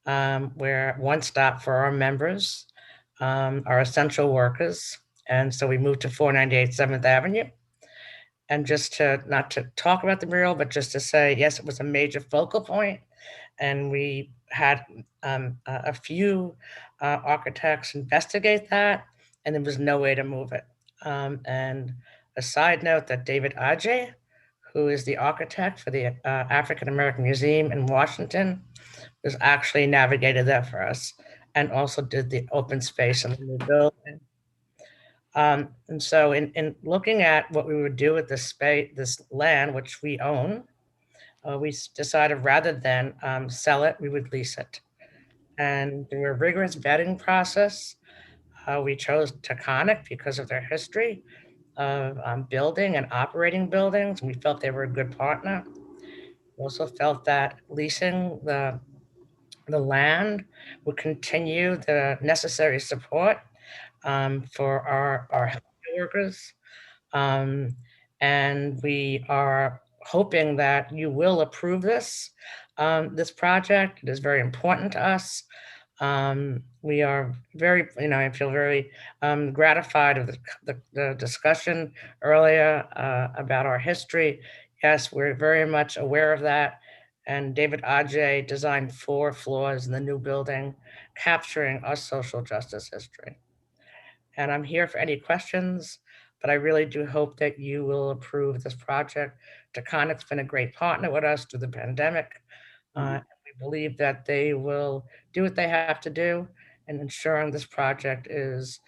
where one stop for our members, our essential workers. And so we moved to 498 7th Avenue. And just to, not to talk about the mural, but just to say, yes, it was a major focal point. And we had a few architects investigate that, and there was no way to move it. And a side note that David Ajay, who is the architect for the African American Museum in Washington, was actually navigated that for us and also did the open space in the new building. And so in looking at what we would do with this space, this land, which we own, we decided rather than sell it, we would lease it. And through a rigorous vetting process, we chose Taconic because of their history of building and operating buildings. We felt they were a good partner. We also felt that leasing the land would continue the necessary support for our health workers. And we are hoping that you will approve this project. It is very important to us. We are very, I feel very gratified of the discussion earlier about our history. Yes, we're very much aware of that. And David Ajay designed 4 floors in the new building, capturing our social justice history. And I'm here for any questions, but I really do hope that you will approve this project. Taconic's been a great partner with us through the pandemic. We believe that they will do what they have to do in ensuring this project is,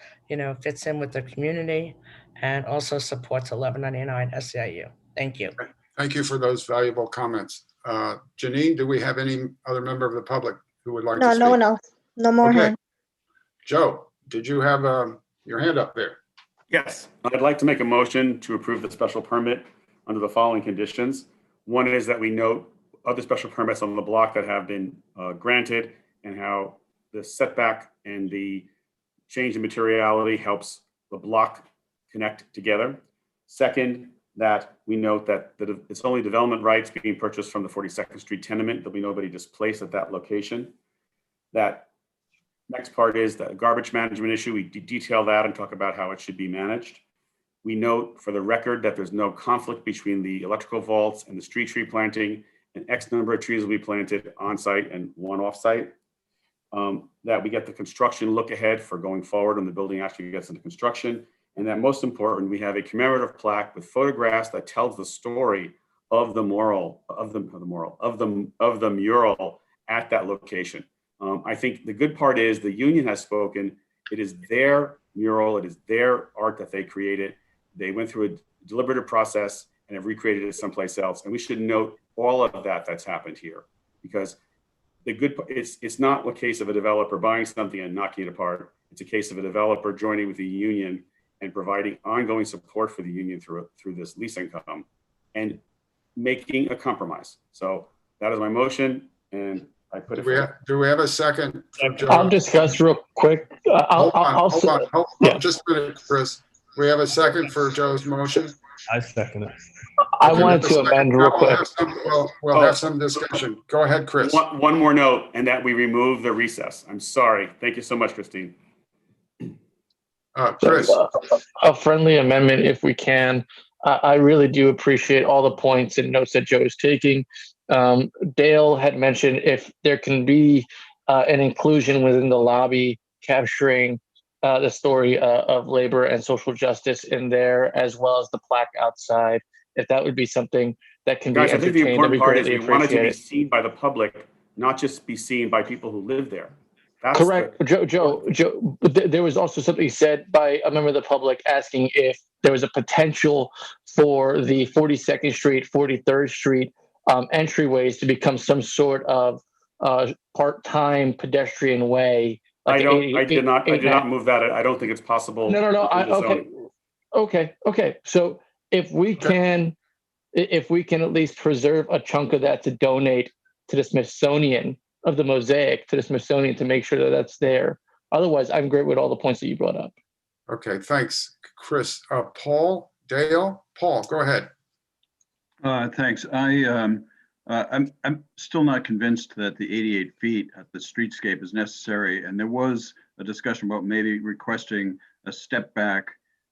fits in with the community and also supports 1199 SEIU. Thank you. Thank you for those valuable comments. Janine, do we have any other member of the public who would like to speak? No one else. No more hands. Joe, did you have your hand up there? Yes, I'd like to make a motion to approve the special permit under the following conditions. One is that we note other special permits on the block that have been granted and how the setback and the change in materiality helps the block connect together. Second, that we note that it's only development rights being purchased from the 42nd Street tenement. There'll be nobody displaced at that location. That next part is the garbage management issue. We detail that and talk about how it should be managed. We note for the record that there's no conflict between the electrical vaults and the street tree planting, and X number of trees will be planted on site and one off site. That we get the construction look ahead for going forward when the building actually gets into construction. And that most important, we have a commemorative plaque with photographs that tells the story of the mural, of the mural at that location. I think the good part is the union has spoken. It is their mural. It is their art that they created. They went through a deliberative process and have recreated it someplace else. And we should note all of that that's happened here, because it's not a case of a developer buying something and knocking it apart. It's a case of a developer joining with the union and providing ongoing support for the union through this lease income and making a compromise. So that is my motion, and I put it. Do we have a second? I'll discuss real quick. Hold on, just a minute, Chris. We have a second for Joe's motion. I second it. I wanted to amend real quick. We'll have some discussion. Go ahead, Chris. One more note, and that we remove the recess. I'm sorry. Thank you so much, Christine. Chris. A friendly amendment, if we can. I really do appreciate all the points and notes that Joe is taking. Dale had mentioned if there can be an inclusion within the lobby capturing the story of labor and social justice in there, as well as the plaque outside. If that would be something that can be entertained, I think the important part is we want it to be it. seen by the public, not just be seen by people who live there. That's correct. Joe, but there was also something said by a member of the public asking if there was a potential for the 42nd Street, 43rd Street entryways to become some sort of part-time pedestrian way I did eight not move that. I don't think it's possible. No. under the Okay. zoning. Okay. So if we can at least preserve a chunk of that to donate to the Smithsonian of the mosaic, to the Smithsonian, to make sure that that's there. Otherwise, I'm great with all the points that you brought up. Okay, thanks, Chris. Paul, Dale, Paul, go ahead. Thanks. I'm still not convinced that the 88 feet at the streetscape is necessary. And there was a discussion about maybe requesting a step back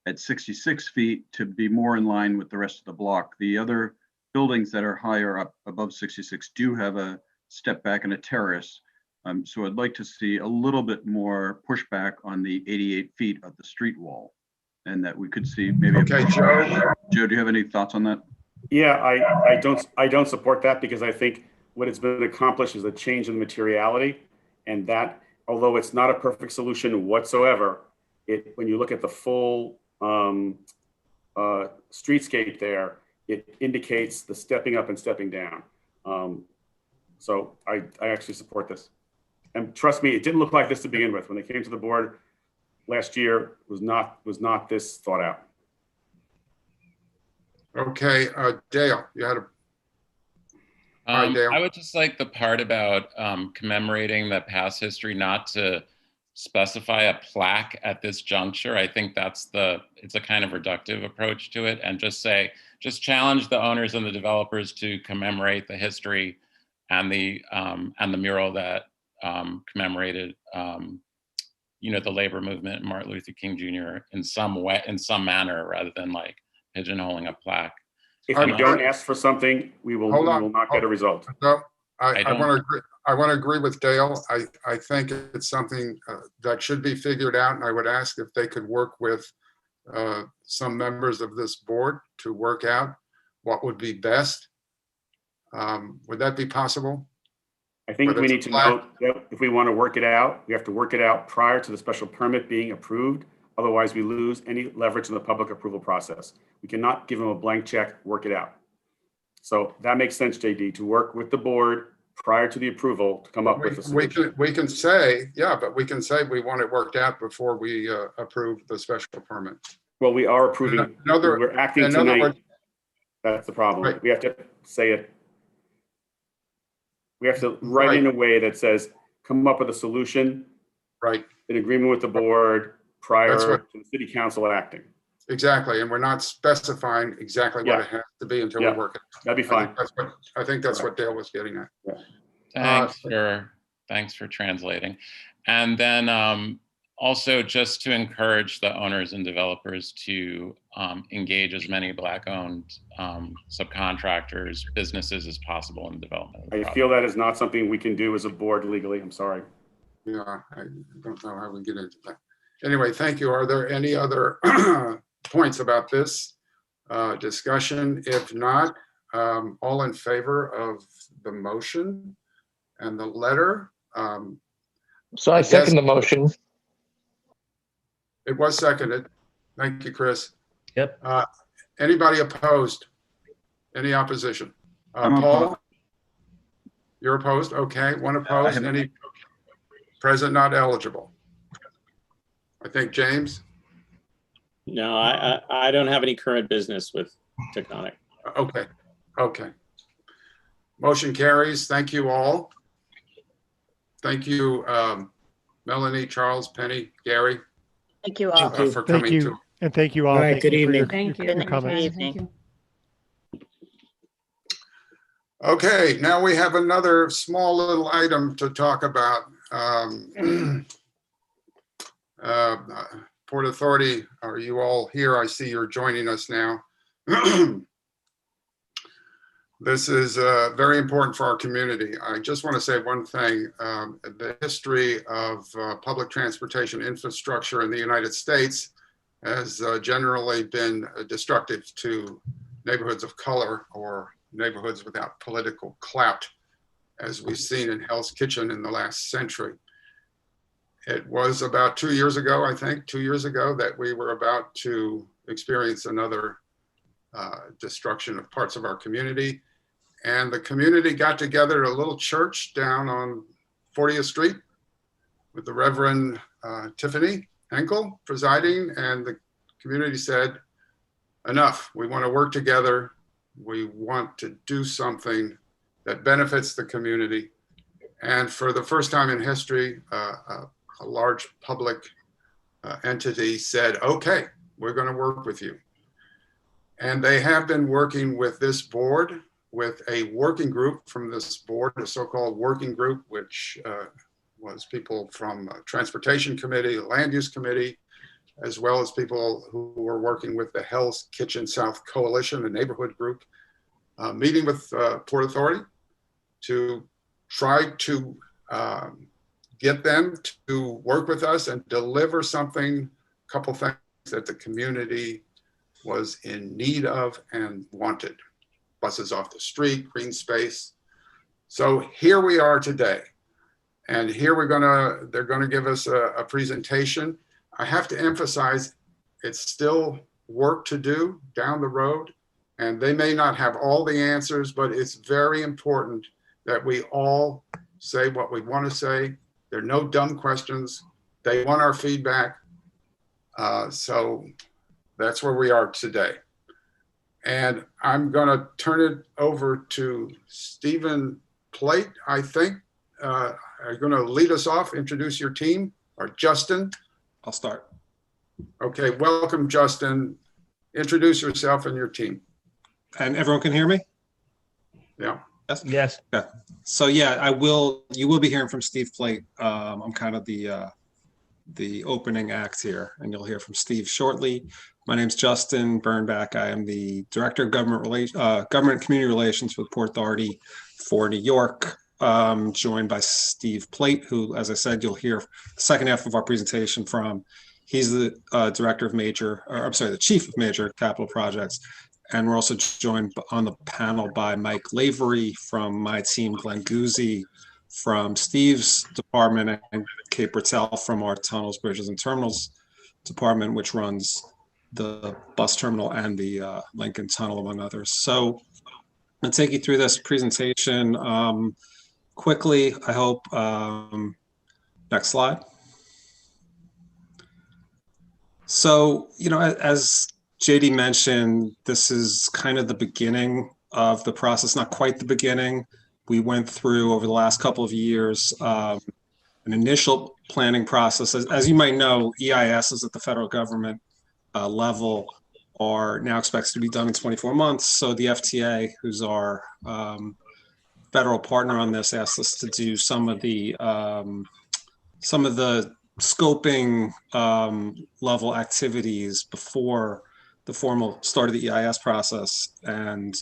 at 66 feet to be more in line with the rest of the block. The other buildings that are higher up above 66 do have a step back and a terrace. So I'd like to see a little bit more pushback on the 88 feet of the street wall, and that we could see maybe. Okay, Joe. Joe, do you have any thoughts on that? Yeah, I don't support that, because I think what has been accomplished is a change in materiality, and that, although it's not a perfect solution whatsoever, when you look at the full streetscape there, it indicates the stepping up and stepping down. So I actually support this. And trust me, it didn't look like this to begin with. When they came to the board last year, was not this thought out. Okay, Dale, you had a. Hi, Dale. I would just like the part about commemorating the past history, not to specify a plaque at this juncture. I think it's a kind of reductive approach to it, and just challenge the owners and the developers to commemorate the history and the mural that commemorated the labor movement and Martin Luther King Jr. in some way, in some manner, rather than like pigeonholing a plaque. If we don't ask for something, we will not get a result. No, I want to agree with Dale. I think it's something that should be figured out, and I would ask if they could work with some members of this board to work out what would be best. Would that be possible? I think we need to note that if we want to work it out, we have to work it out prior to the special permit being approved. Otherwise, we lose any leverage in the public approval process. We cannot give them a blank check, work it out. So that makes sense, JD, to work with the board prior to the approval to come up with a solution. We can say, yeah, but we can say we want it worked out before we approve the special permit. Well, we are approving. We're acting tonight. That's the problem. Right. We have to say it. We have to write in a way that says, come up with a solution. Right. In agreement with the board prior to the city council acting. Exactly. And we're not specifying exactly what it has to be until we work it. That'd be fine. I think that's what Dale was getting at. Yeah. Thanks for translating. And then also just to encourage the owners and developers to engage as many Black-owned subcontractors, businesses as possible in the development of the project. I feel that is not something we can do as a board legally. I'm sorry. Yeah, I don't know how we get into that. Anyway, thank you. Are there any other points about this discussion? If not, all in favor of the motion and the letter? So I second the motion. It was seconded. Thank you, Chris. Yep. Anybody opposed? Any opposition? Paul? You're opposed? Okay, one opposed. Any present not eligible? I think James? No, I don't have any current business with Tectonic. Okay. Motion carries. Thank you all. Thank you, Melanie, Charles, Penny, Gary. Thank you all. For coming to. And thank you all. All right, good evening. Thank you. Good comments. evening. Okay, now we have another small little item to talk about. Port Authority, are you all here? I see you're joining us now. This is very important for our community. I just want to say one thing. The history of public transportation infrastructure in the United States has generally been destructive to neighborhoods of color or neighborhoods without political clout, as we've seen in Hell's Kitchen in the last century. It was about 2 years ago, I think, 2 years ago, that we were about to experience another destruction of parts of our community. And the community got together at a little church down on 40th Street, with the Reverend Tiffany Henkel presiding, and the community said, enough, we want to work together. We want to do something that benefits the community. And for the first time in history, a large public entity said, okay, we're going to work with you. And they have been working with this board, with a working group from this board, a so-called working group, which was people from Transportation Committee, Land Use Committee, as well as people who were working with the Hell's Kitchen South Coalition, a neighborhood group, meeting with Port Authority to try to get them to work with us and deliver something, a couple things that the community was in need of and wanted. Buses off the street, green space. So here we are today. And here they're gonna give us a presentation. I have to emphasize, it's still work to do down the road, and they may not have all the answers, but it's very important that we all say what we want to say. There are no dumb questions. They want our feedback. So that's where we are today. And I'm going to turn it over to Stephen Plate, I think. Are you going to lead us off, introduce your team, or Justin? I'll start. Okay, welcome, Justin. Introduce yourself and your team. And everyone can hear me? Yeah. Yes. Yes. Yeah. So yeah, you will be hearing from Steve Plate. I'm kind of the opening act here, and you'll hear from Steve shortly. My name's Justin Bernbach. I am the Director of Government and Community Relations with Port Authority for New York. Joined by Steve Plate, who, as I said, you'll hear the second half of our presentation from. He's the the Chief of Major Capital Projects. And we're also joined on the panel by Mike Lavery from my team, Glenn Guzzi from Steve's department, and Kate Bertel from our Tunnels, Bridges, and Terminals department, which runs the bus terminal and the Lincoln Tunnel, among others. So I'll take you through this presentation quickly, I hope. Next slide. So, as JD mentioned, this is kind of the beginning of the process, not quite the beginning. We went through over the last couple of years an initial planning process. As you might know, EISs at the federal government level are now expected to be done in 24 months. So the FTA, who's our federal partner on this, asked us to do some of the scoping level activities before the formal start of the EIS process, and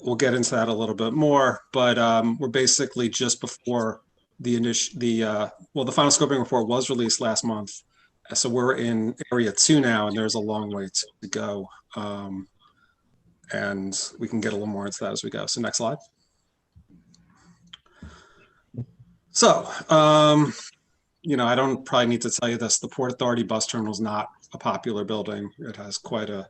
we'll get into that a little bit more. But we're basically just before the final scoping report was released last month, so we're in area 2 now, and there's a long way to go, and we can get a little more into that as we go. So next slide. So I don't probably need to tell you this. The Port Authority bus terminal is not a popular building. It has quite a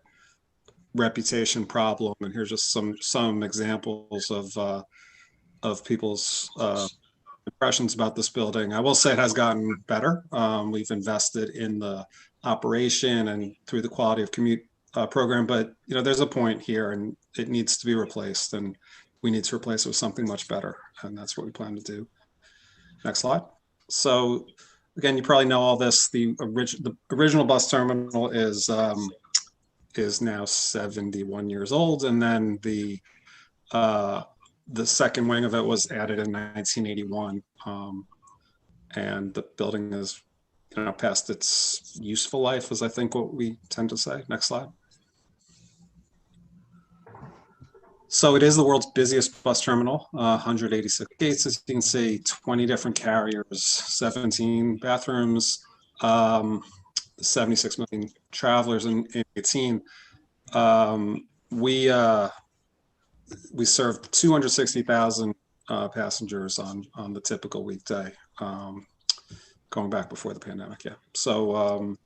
reputation problem, and here's just some examples of people's impressions about this building. I will say it has gotten better. We've invested in the operation and through the quality of commute program, but there's a point here, and it needs to be replaced, and we need to replace it with something much better, and that's what we plan to do. Next slide. So again, you probably know all this. The original bus terminal is now 71 years old, and then the second wing of it was added in 1981, and the building is past its useful life, is I think what we tend to say. Next slide. So it is the world's busiest bus terminal, 186 gates, as you can see, 20 different carriers, 17 bathrooms, 76 million travelers in 18. We served 260,000 passengers on the typical weekday, going back before the pandemic. Yeah. So,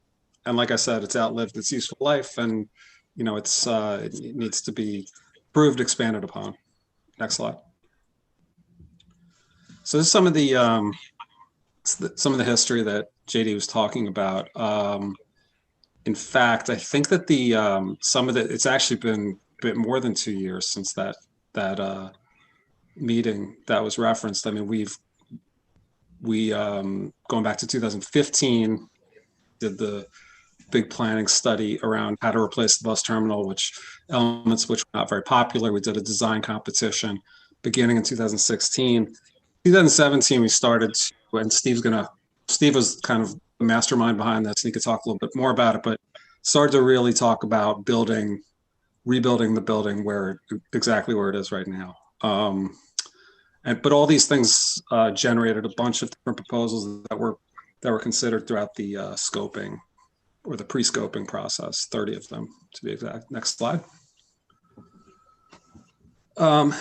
and like I said, it's outlived its useful life, and it needs to be improved, expanded upon. Next slide. So this is some of the some of the history that JD was talking about. In fact, I think that it's actually been a bit more than 2 years since that meeting that was referenced. I mean, we going back to 2015 did the big planning study around how to replace the bus terminal, which elements which were not very popular. We did a design competition beginning in 2016. 2017 we started to, and Steve was kind of the mastermind behind this, and he could talk a little bit more about it, but started to really talk about rebuilding the building exactly where it is right now. But all these things generated a bunch of different proposals that were considered throughout the scoping or the pre-scoping process, 30 of them to be exact. Next slide.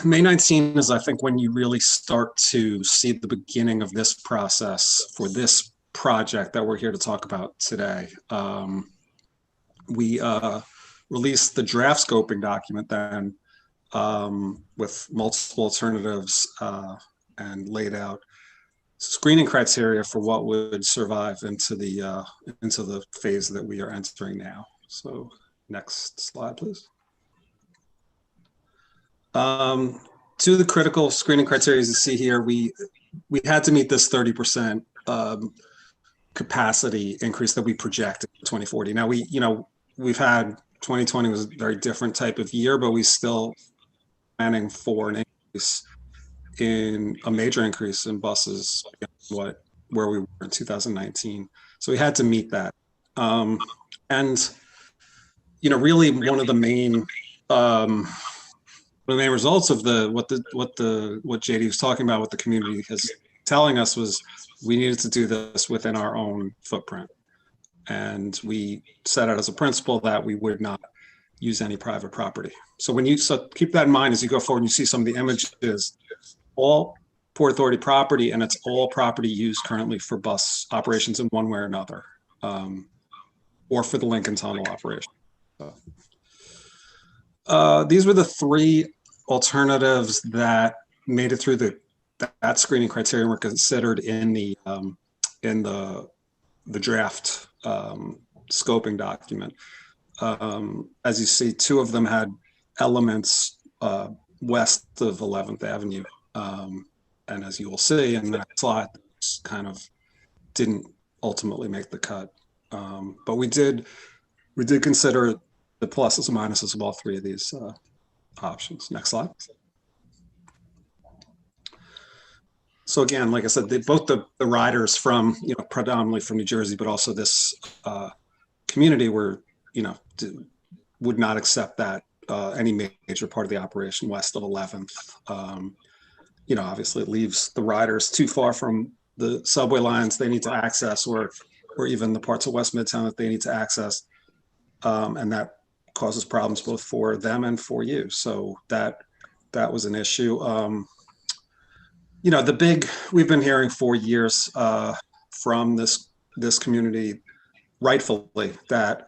May 19 is, I think, when you really start to see the beginning of this process for this project that we're here to talk about today. We released the draft scoping document then with multiple alternatives and laid out screening criteria for what would survive into the phase that we are entering now. So next slide, please. Two of the critical screening criteria you see here, we had to meet this 30% capacity increase that we projected in 2040. Now we've had 2020 was a very different type of year, but we still planning for an increase a major increase in buses where we were in 2019. So we had to meet that. And really one of the main results of what JD was talking about, what the community is telling us, was we needed to do this within our own footprint. And we set out as a principle that we would not use any private property. So keep that in mind as you go forward and you see some of the images, all Port Authority property, and it's all property used currently for bus operations in one way or another, or for the Lincoln Tunnel operation. These were the three alternatives that made it through that screening criteria and were considered in the draft scoping document. As you see, two of them had elements west of 11th Avenue. And as you will see in that slide, kind of didn't ultimately make the cut. But we did consider the pluses and minuses of all three of these options. Next slide. So again, like I said, both the riders from, predominantly from New Jersey, but also this community would not accept that any major part of the operation west of 11th. Obviously it leaves the riders too far from the subway lines they need to access, or even the parts of West Midtown that they need to access. And that causes problems both for them and for you. So that was an issue. We've been hearing for years from this community, rightfully, that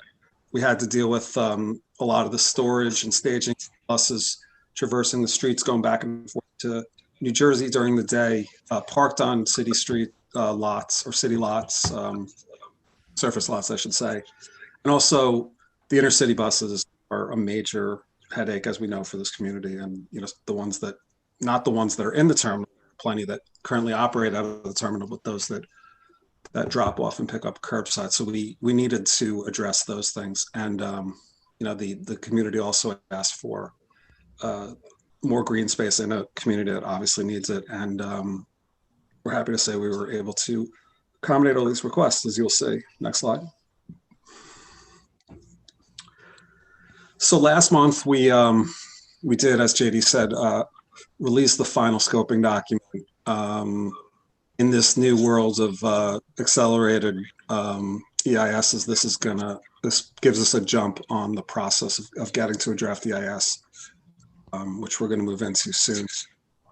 we had to deal with a lot of the storage and staging buses traversing the streets, going back and forth to New Jersey during the day, parked on city street lots or city lots, surface lots, I should say. And also the intercity buses are a major headache, as we know, for this community. And, not the ones that are in the terminal, plenty that currently operate out of the terminal, but those that drop off and pick up curbside. So we needed to address those things. And, the community also asked for more green space in a community that obviously needs it. And we're happy to say we were able to accommodate all these requests, as you'll see. Next slide. So last month we did, as JD said, release the final scoping document in this new world of accelerated EISs. This gives us a jump on the process of getting to a draft EIS, which we're going to move into soon.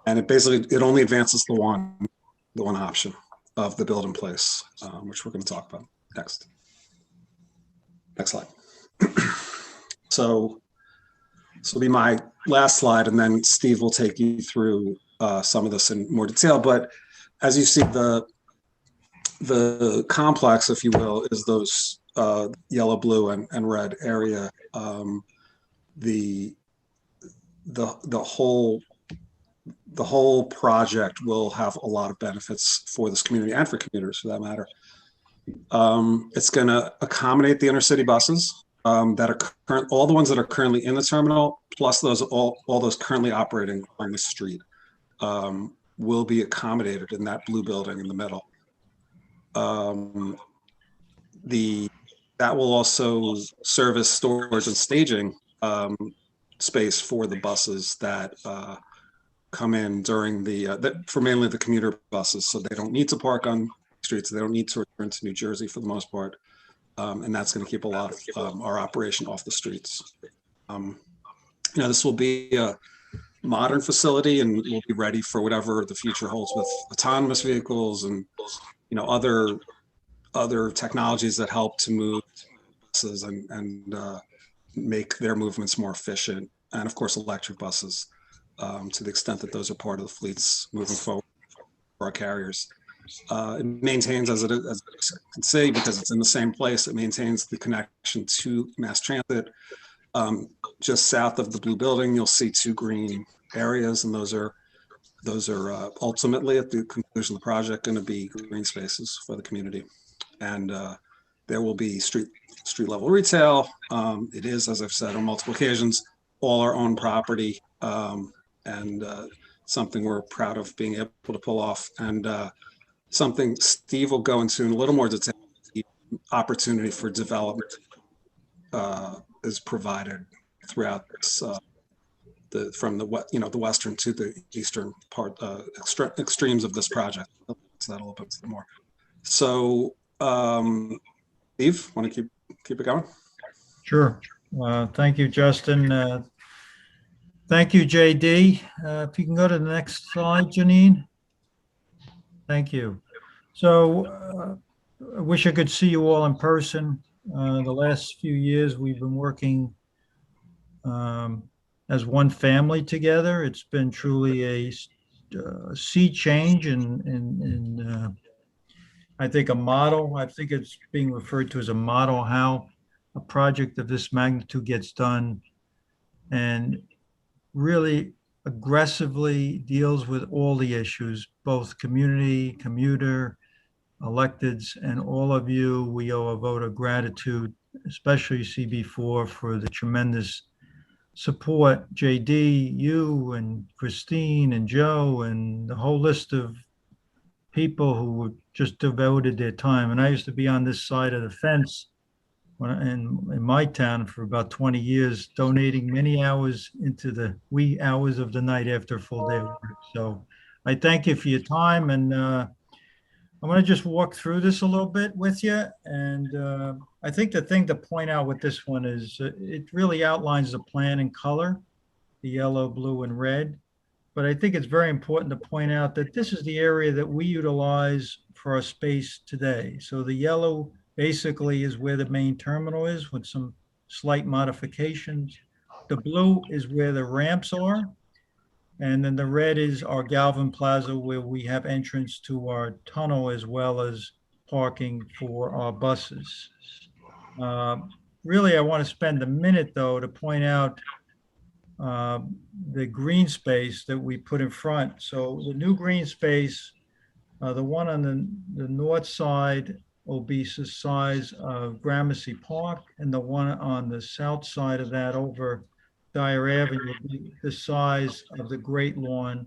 And it only advances the one option of the build in place, which we're going to talk about next. Next slide. So this will be my last slide, and then Steve will take you through some of this in more detail. But as you see, the complex, if you will, is those yellow, blue, and red area. The whole project will have a lot of benefits for this community and for commuters, for that matter. It's going to accommodate the intercity buses that are all the ones that are currently in the terminal, plus all those currently operating on the street, will be accommodated in that blue building in the middle. That will also serve as storage and staging space for the buses that come in during for mainly the commuter buses. So they don't need to park on streets. They don't need to return to New Jersey for the most part. And that's going to keep a lot of our operation off the streets. This will be a modern facility, and we'll be ready for whatever the future holds with autonomous vehicles and other technologies that help to move buses and make their movements more efficient. And of course, electric buses, to the extent that those are part of the fleets moving forward for our carriers. It maintains, as I can say, because it's in the same place, it maintains the connection to mass transit. Just south of the blue building, you'll see 2 green areas, and those are ultimately, at the conclusion of the project, going to be green spaces for the community. And there will be street level retail. It is, as I've said on multiple occasions, all our own property, and something we're proud of being able to pull off, and something Steve will go into in a little more detail. The opportunity for development is provided throughout this, from the western to the eastern part, extremes of this project. So that a little bit more. So, Steve, want to keep it going? Sure. Thank you, Justin. Thank you, JD. If you can go to the next slide, Janine. Thank you. So I wish I could see you all in person. The last few years, we've been working as one family together. It's been truly a sea change and I think a model. I think it's being referred to as a model how a project of this magnitude gets done, and really aggressively deals with all the issues, both community, commuter, electeds, and all of you. We owe a vote of gratitude, especially CB4, for the tremendous support. JD, you and Christine and Joe and the whole list of people who just devoted their time. And I used to be on this side of the fence in my town for about 20 years, donating many hours into the wee hours of the night after a full day of work. So I thank you for your time, and I'm going to just walk through this a little bit with you. And I think the thing to point out with this one is it really outlines the plan in color, the yellow, blue, and red. But I think it's very important to point out that this is the area that we utilize for our space today. So the yellow basically is where the main terminal is with some slight modifications. The blue is where the ramps are. And then the red is our Galvin Plaza, where we have entrance to our tunnel as well as parking for our buses. Really, I want to spend a minute, though, to point out the green space that we put in front. So the new green space, the one on the north side will be the size of Gramercy Park, and the one on the south side of that over Dyer Avenue will be the size of the Great Lawn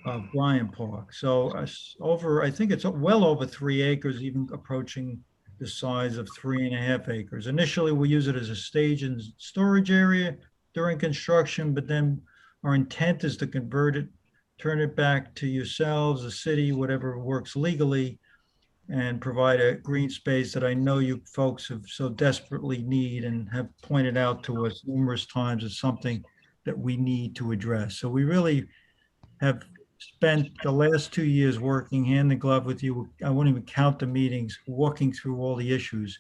of Bryant Park. So I think it's well over 3 acres, even approaching the size of 3.5 acres. Initially, we use it as a stage and storage area during construction, but then our intent is to convert it, turn it back to yourselves, the city, whatever works legally, and provide a green space that I know you folks have so desperately need and have pointed out to us numerous times as something that we need to address. So we really have spent the last 2 years working hand in glove with you. I won't even count the meetings, walking through all the issues.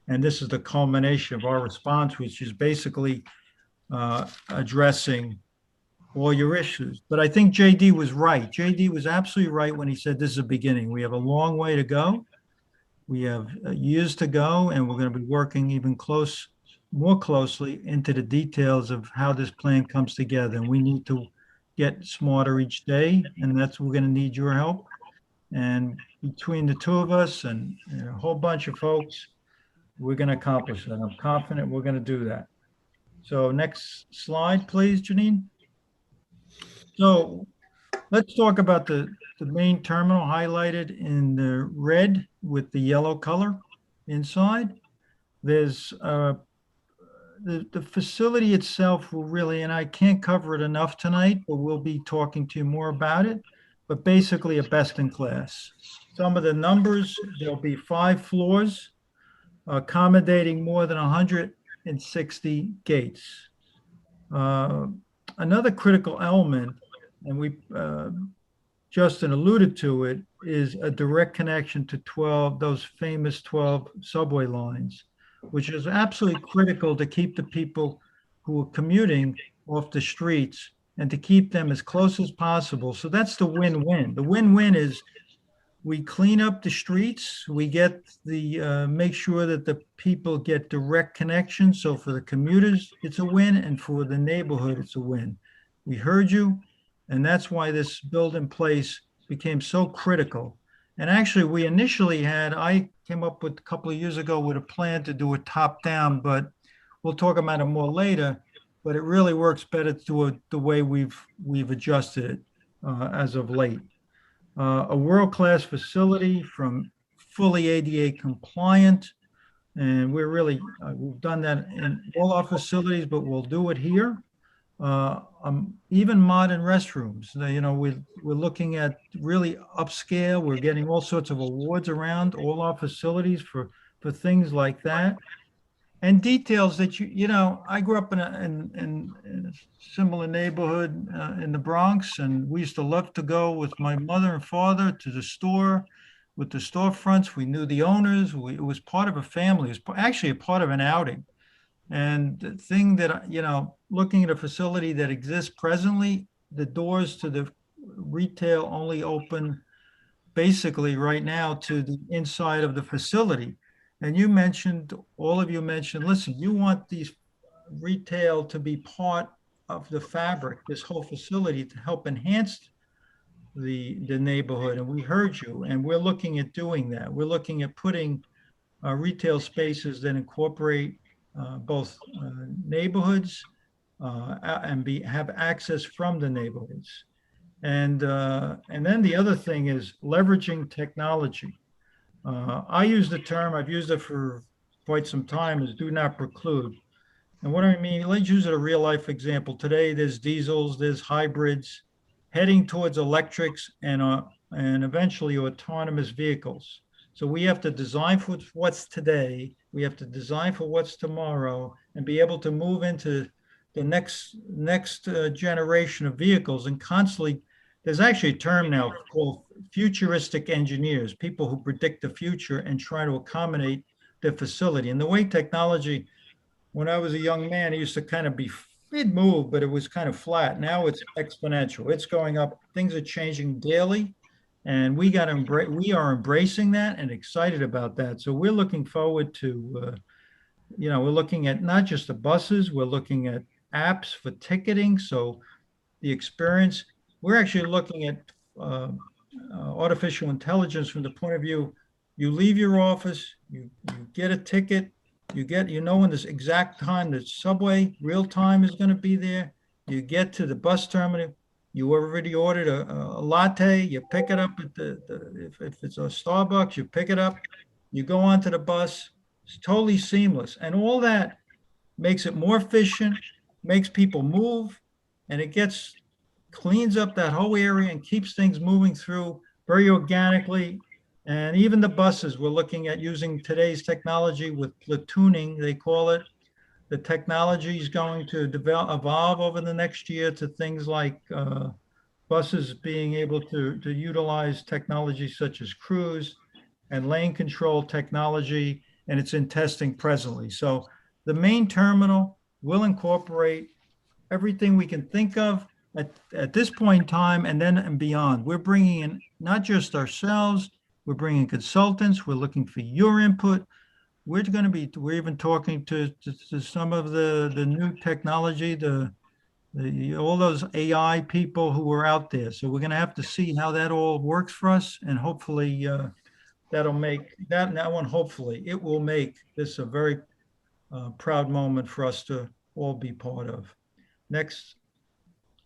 And this is the culmination of our response, which is basically addressing all your issues. But I think JD was right. JD was absolutely right when he said this is a beginning. We have a long way to go. We have years to go, and we're going to be working even more closely into the details of how this plan comes together. And we need to get smarter each day, and that's we're going to need your help. And between the two of us and a whole bunch of folks, we're going to accomplish that. I'm confident we're going to do that. So next slide, please, Janine. So let's talk about the main terminal highlighted in the red with the yellow color inside. There's the facility itself will really, and I can't cover it enough tonight, but we'll be talking to you more about it, but basically a best in class. Some of the numbers, there'll be 5 floors, accommodating more than 160 gates. Another critical element, and Justin alluded to it, is a direct connection to those famous 12 subway lines, which is absolutely critical to keep the people who are commuting off the streets and to keep them as close as possible. So that's the win-win. The win-win is we clean up the streets, we get make sure that the people get direct connection. So for the commuters, it's a win, and for the neighborhood, it's a win. We heard you, and that's why this build in place became so critical. And actually, we initially I came up with a couple of years ago with a plan to do it top down, but we'll talk about it more later. But it really works better to do it the way we've adjusted it as of late. A world-class facility from fully ADA compliant. And we've done that in all our facilities, but we'll do it here. Even modern restrooms, we're looking at really upscale. We're getting all sorts of awards around all our facilities for things like that. And details that I grew up in a similar neighborhood in the Bronx, and we used to love to go with my mother and father to the store with the storefronts. We knew the owners. It was part of a family. It was actually a part of an outing. And the thing that, looking at a facility that exists presently, the doors to the retail only open basically right now to the inside of the facility. And all of you mentioned, listen, you want these retail to be part of the fabric, this whole facility, to help enhance the neighborhood. And we heard you, and we're looking at doing that. We're looking at putting retail spaces that incorporate both neighborhoods and have access from the neighborhoods. And then the other thing is leveraging technology. I use the term, I've used it for quite some time, is do not preclude. And what I mean, let's use a real life example. Today, there's diesels, there's hybrids, heading towards electrics and eventually autonomous vehicles. So we have to design for what's today, we have to design for what's tomorrow, and be able to move into the next generation of vehicles. And constantly, there's actually a term now called Futuristic Engineers, people who predict the future and try to accommodate the facility. And the way technology, when I was a young man, it used to kind of it'd move, but it was kind of flat. Now it's exponential. It's going up. Things are changing daily. And we are embracing that and excited about that. So we're looking forward to, we're looking at not just the buses, we're looking at apps for ticketing. So the experience, we're actually looking at artificial intelligence from the point of view, you leave your office, you get a ticket, when this exact time the subway real time is going to be there, you get to the bus terminal, you already ordered a latte, you pick it up at if it's a Starbucks, you pick it up, you go onto the bus. It's totally seamless. And all that makes it more efficient, makes people move, and it cleans up that whole area and keeps things moving through very organically. And even the buses, we're looking at using today's technology with platooning, they call it. The technology is going to evolve over the next year to things like buses being able to utilize technology such as cruise and lane control technology, and it's in testing presently. So the main terminal will incorporate everything we can think of at this point in time and then and beyond. We're bringing in not just ourselves, we're bringing consultants, we're looking for your input. We're even talking to some of the new technology, all those AI people who are out there. So we're going to have to see how that all works for us, and hopefully that'll make that one. Hopefully, it will make this a very proud moment for us to all be part of. Next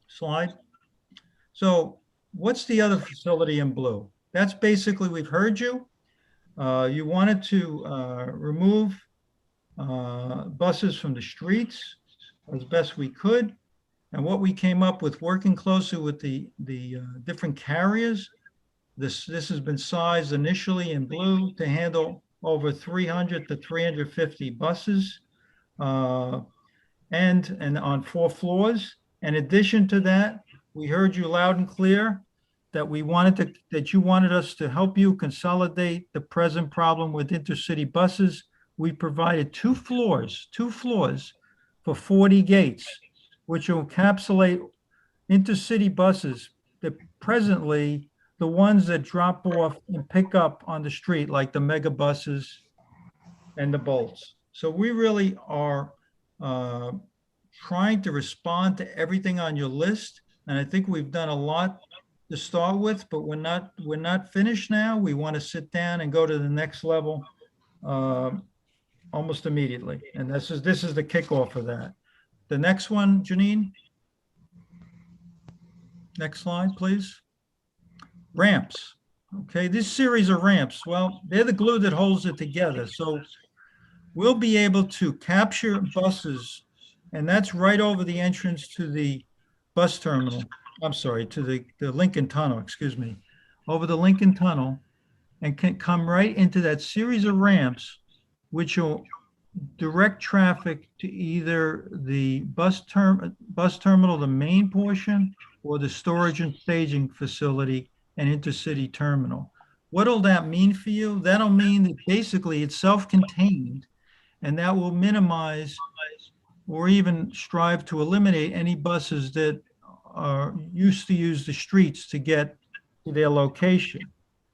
slide. So, what's the other facility in blue? That's basically, we've heard you. You wanted to remove buses from the streets as best we could. And what we came up with, working closely with the different carriers, this has been sized initially in blue to handle over 300 to 350 buses, and on 4 floors. In addition to that, we heard you loud and clear that you wanted us to help you consolidate the present problem with intercity buses. We provided 2 floors for 40 gates, which will encapsulate intercity buses that presently, the ones that drop off and pick up on the street, like the mega buses and the Bolts. So we really are trying to respond to everything on your list. And I think we've done a lot to start with, but we're not finished now. We want to sit down and go to the next level almost immediately. And this is the kickoff of that. The next one, Janine. Next slide, please. Ramps. Okay, this series of ramps, well, they're the glue that holds it together. So we'll be able to capture buses, and that's right over the entrance to the bus terminal. I'm sorry, to the Lincoln Tunnel, excuse me, over the Lincoln Tunnel, and can come right into that series of ramps, which will direct traffic to either the bus terminal, the main portion, or the storage and staging facility and intercity terminal. What'll that mean for you? That'll mean that basically it's self-contained, and that will minimize or even strive to eliminate any buses that are used to use the streets to get to their location.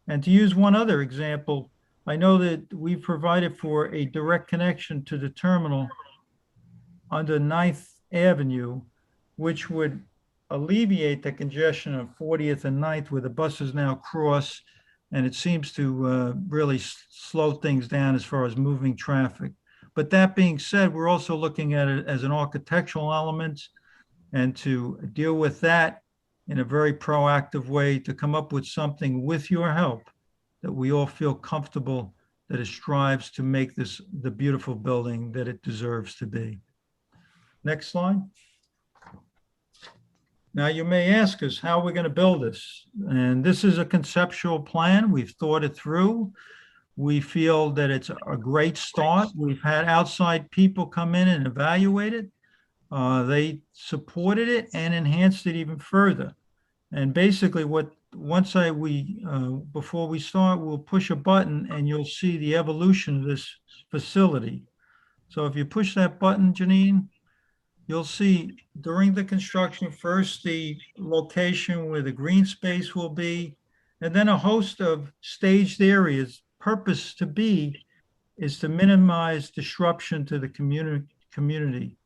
And to use one other example, I know that we've provided for a direct connection to the terminal under 9th Avenue, which would alleviate the congestion of 40th and 9th where the buses now cross, and it seems to really slow things down as far as moving traffic. But that being said, we're also looking at it as an architectural element, and to deal with that in a very proactive way to come up with something with your help that we all feel comfortable that it strives to make this the beautiful building that it deserves to be. Next slide. Now you may ask us how we're going to build this. And this is a conceptual plan. We've thought it through. We feel that it's a great start. We've had outside people come in and evaluate it. They supported it and enhanced it even further. And basically before we start, we'll push a button and you'll see the evolution of this facility. So if you push that button, Janine, you'll see during the construction, first the location where the green space will be, and then a host of staged areas. Purpose to be is to minimize disruption to the community,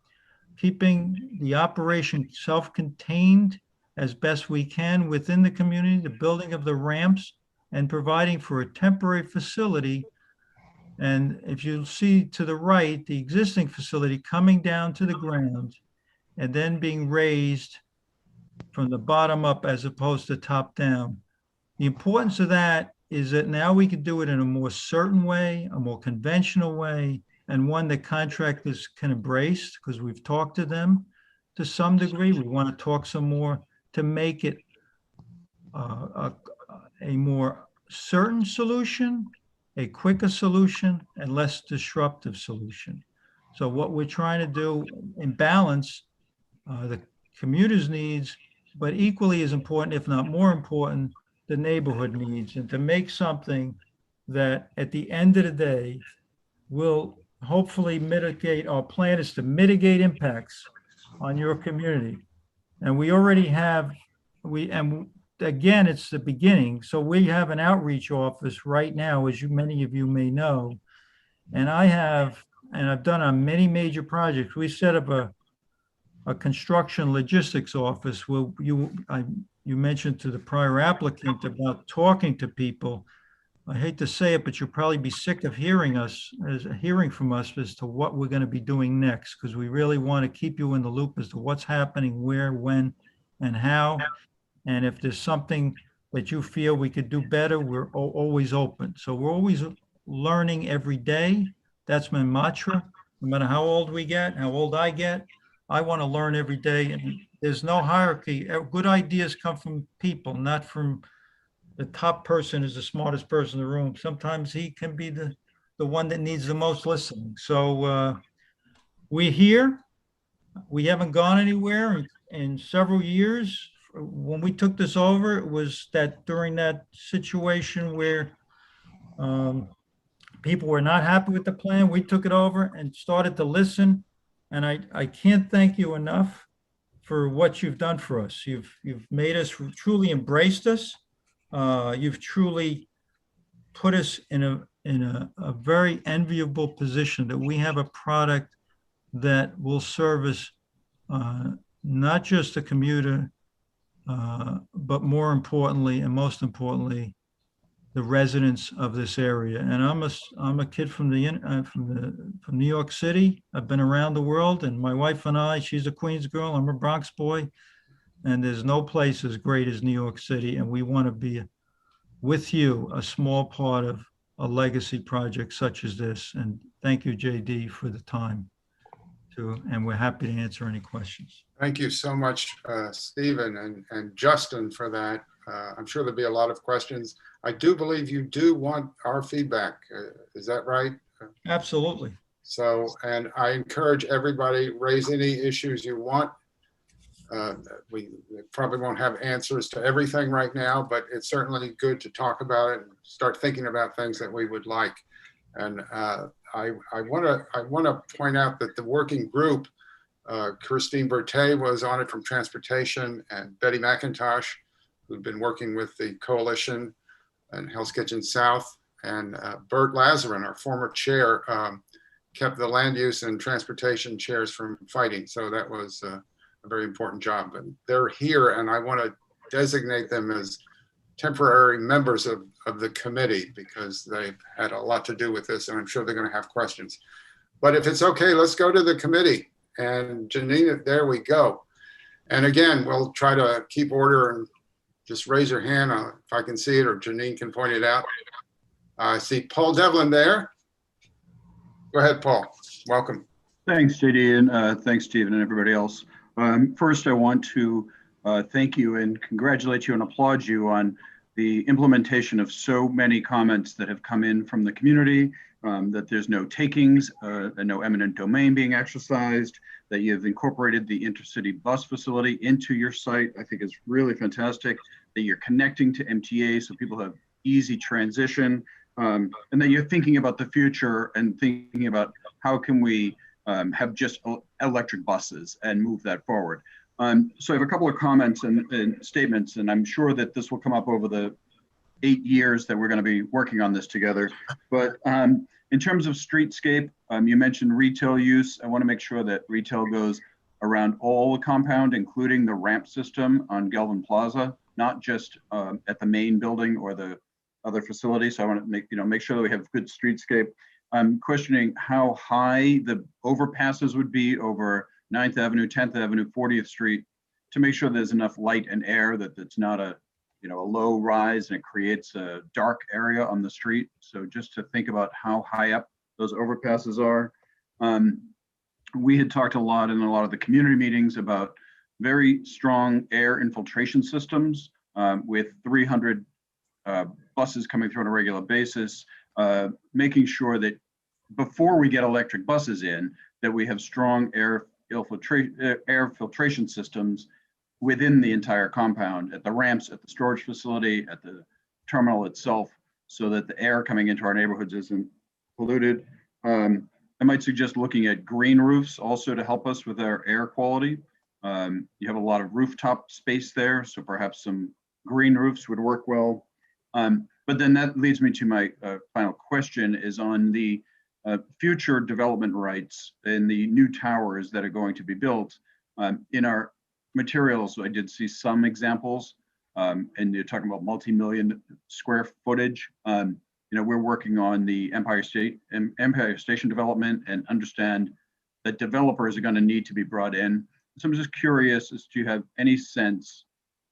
keeping the operation self-contained as best we can within the community, the building of the ramps, and providing for a temporary facility. And if you see to the right, the existing facility coming down to the ground and then being raised from the bottom up as opposed to top down. The importance of that is that now we can do it in a more certain way, a more conventional way, and one that contractors can embrace because we've talked to them to some degree. We want to talk some more to make it a more certain solution, a quicker solution, and less disruptive solution. So what we're trying to do in balance the commuter's needs, but equally as important, if not more important, the neighborhood needs, and to make something that at the end of the day will hopefully mitigate, our plan is to mitigate impacts on your community. And we already have, and again, it's the beginning. So we have an outreach office right now, as many of you may know. And I've done on many major projects. We set up a construction logistics office where you mentioned to the prior applicant about talking to people. I hate to say it, but you'll probably be sick of hearing from us as to what we're going to be doing next, because we really want to keep you in the loop as to what's happening, where, when, and how. And if there's something that you feel we could do better, we're always open. So we're always learning every day. That's my mantra. No matter how old we get, how old I get, I want to learn every day. And there's no hierarchy. Good ideas come from people, not from the top person is the smartest person in the room. Sometimes he can be the one that needs the most listening. So we're here. We haven't gone anywhere in several years. When we took this over, it was that during that situation where people were not happy with the plan, we took it over and started to listen. And I can't thank you enough for what you've done for us. You've made us, truly embraced us. You've truly put us in a very enviable position that we have a product that will service not just the commuter, but more importantly and most importantly, the residents of this area. And I'm a kid from New York City. I've been around the world, and my wife and I, she's a Queens girl, I'm a Bronx boy, and there's no place as great as New York City. And we want to be with you, a small part of a legacy project such as this. And thank you, JD, for the time and we're happy to answer any questions. Thank you so much, Stephen and Justin, for that. I'm sure there'll be a lot of questions. I do believe you do want our feedback. Is that right? Absolutely. So, and I encourage everybody, raise any issues you want. We probably won't have answers to everything right now, but it's certainly good to talk about it and start thinking about things that we would like. And I want to point out that the working group, Christine Berthet was on it from Transportation, and Betty McIntosh, who've been working with the coalition and Hell's Kitchen South, and Bert Lazarin, our former chair, kept the land use and transportation chairs from fighting. So that was a very important job. And they're here, and I want to designate them as temporary members of the committee because they've had a lot to do with this, and I'm sure they're going to have questions. But if it's okay, let's go to the committee. And Janine, there we go. And again, we'll try to keep order and just raise your hand if I can see it, or Janine can point it out. I see Paul Devlin there. Go ahead, Paul. Welcome. Thanks, JD, and thanks, Stephen, and everybody else. First, I want to thank you and congratulate you and applaud you on the implementation of so many comments that have come in from the community, that there's no takings, and no eminent domain being exercised, that you've incorporated the intercity bus facility into your site. I think is really fantastic, that you're connecting to MTA so people have easy transition, and that you're thinking about the future and thinking about how can we have just electric buses and move that forward. So I have a couple of comments and statements, and I'm sure that this will come up over the 8 years that we're going to be working on this together. But in terms of streetscape, you mentioned retail use. I want to make sure that retail goes around all the compound, including the ramp system on Galvin Plaza, not just at the main building or the other facilities. So I want to make sure that we have good streetscape. I'm questioning how high the overpasses would be over 9th Avenue, 10th Avenue, 40th Street to make sure there's enough light and air that it's not a low rise and it creates a dark area on the street. So just to think about how high up those overpasses are. We had talked a lot in a lot of the community meetings about very strong air infiltration systems with 300 buses coming through on a regular basis, making sure that before we get electric buses in, that we have strong air filtration systems within the entire compound, at the ramps, at the storage facility, at the terminal itself, so that the air coming into our neighborhoods isn't polluted. I might suggest looking at green roofs also to help us with our air quality. You have a lot of rooftop space there, so perhaps some green roofs would work well. But then that leads me to my final question is on the future development rights in the new towers that are going to be built. In our materials, I did see some examples, and you're talking about multi-million square footage. We're working on the Empire Station development and understand that developers are going to need to be brought in. So I'm just curious as to have any sense,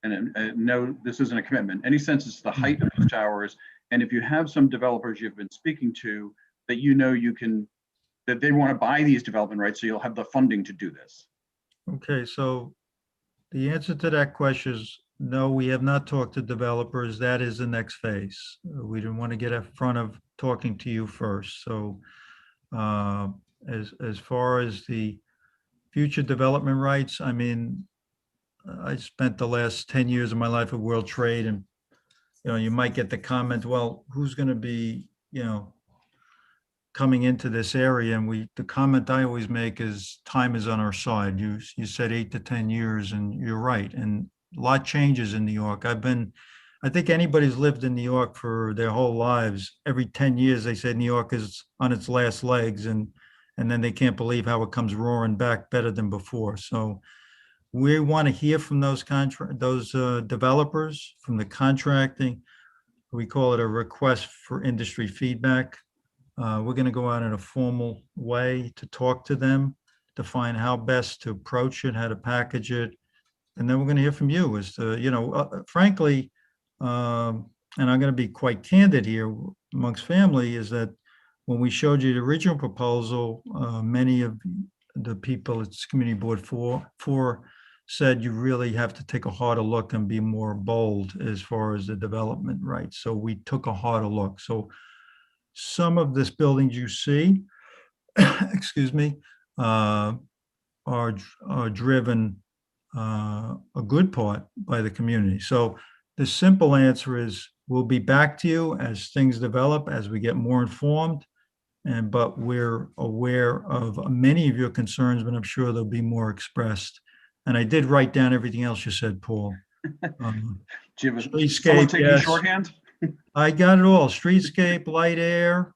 and no, this isn't a commitment, any sense as to the height of those towers, and if you have some developers you've been speaking to that that they want to buy these development rights, so you'll have the funding to do this. Okay, so the answer to that question is no, we have not talked to developers. That is the next phase. We didn't want to get in front of talking to you first. So as far as the future development rights, I mean, I spent the last 10 years of my life at World Trade, and you might get the comment, well, who's going to be, coming into this area? And the comment I always make is time is on our side. You said 8 to 10 years, and you're right. And a lot changes in New York. I think anybody who's lived in New York for their whole lives, every 10 years, they say New York is on its last legs, and then they can't believe how it comes roaring back better than before. So we want to hear from those developers, from the contracting. We call it a request for industry feedback. We're going to go out in a formal way to talk to them, to find how best to approach it, how to package it. And then we're going to hear from you as to, frankly, and I'm going to be quite candid here amongst family, is that when we showed you the original proposal, many of the people at Community Board 4 said you really have to take a harder look and be more bold as far as the development rights. So we took a harder look. So some of this buildings you see, excuse me, are driven a good part by the community. So the simple answer is we'll be back to you as things develop, as we get more informed. But we're aware of many of your concerns, but I'm sure there'll be more expressed. And I did write down everything else you said, Paul. Streetscape, yes. Shorthand? I got it all. Streetscape, light air,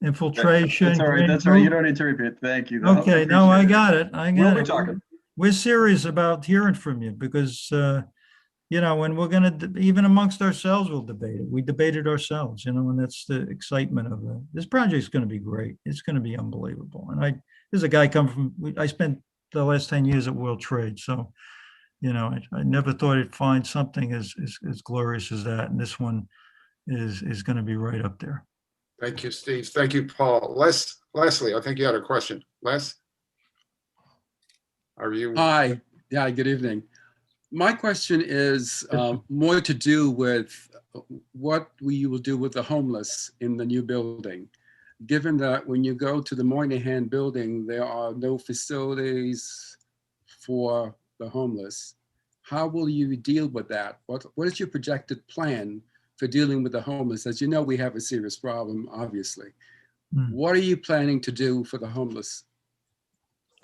infiltration. That's all right. That's all right. You don't need to repeat. Thank you. Okay, no, I got it. We'll be talking. We're serious about hearing from you because, and we're going to, even amongst ourselves, we'll debate it. We debated ourselves, and that's the excitement of it. This project's going to be great. It's going to be unbelievable. And there's a guy I spent the last 10 years at World Trade. So, I never thought I'd find something as glorious as that. And this one is going to be right up there. Thank you, Steve. Thank you, Paul. Leslie, I think you had a question. Les? Are you? Hi. Yeah, good evening. My question is more to do with what we will do with the homeless in the new building. Given that when you go to the Moynihan building, there are no facilities for the homeless, how will you deal with that? What is your projected plan for dealing with the homeless? As you know, we have a serious problem, obviously. What are you planning to do for the homeless?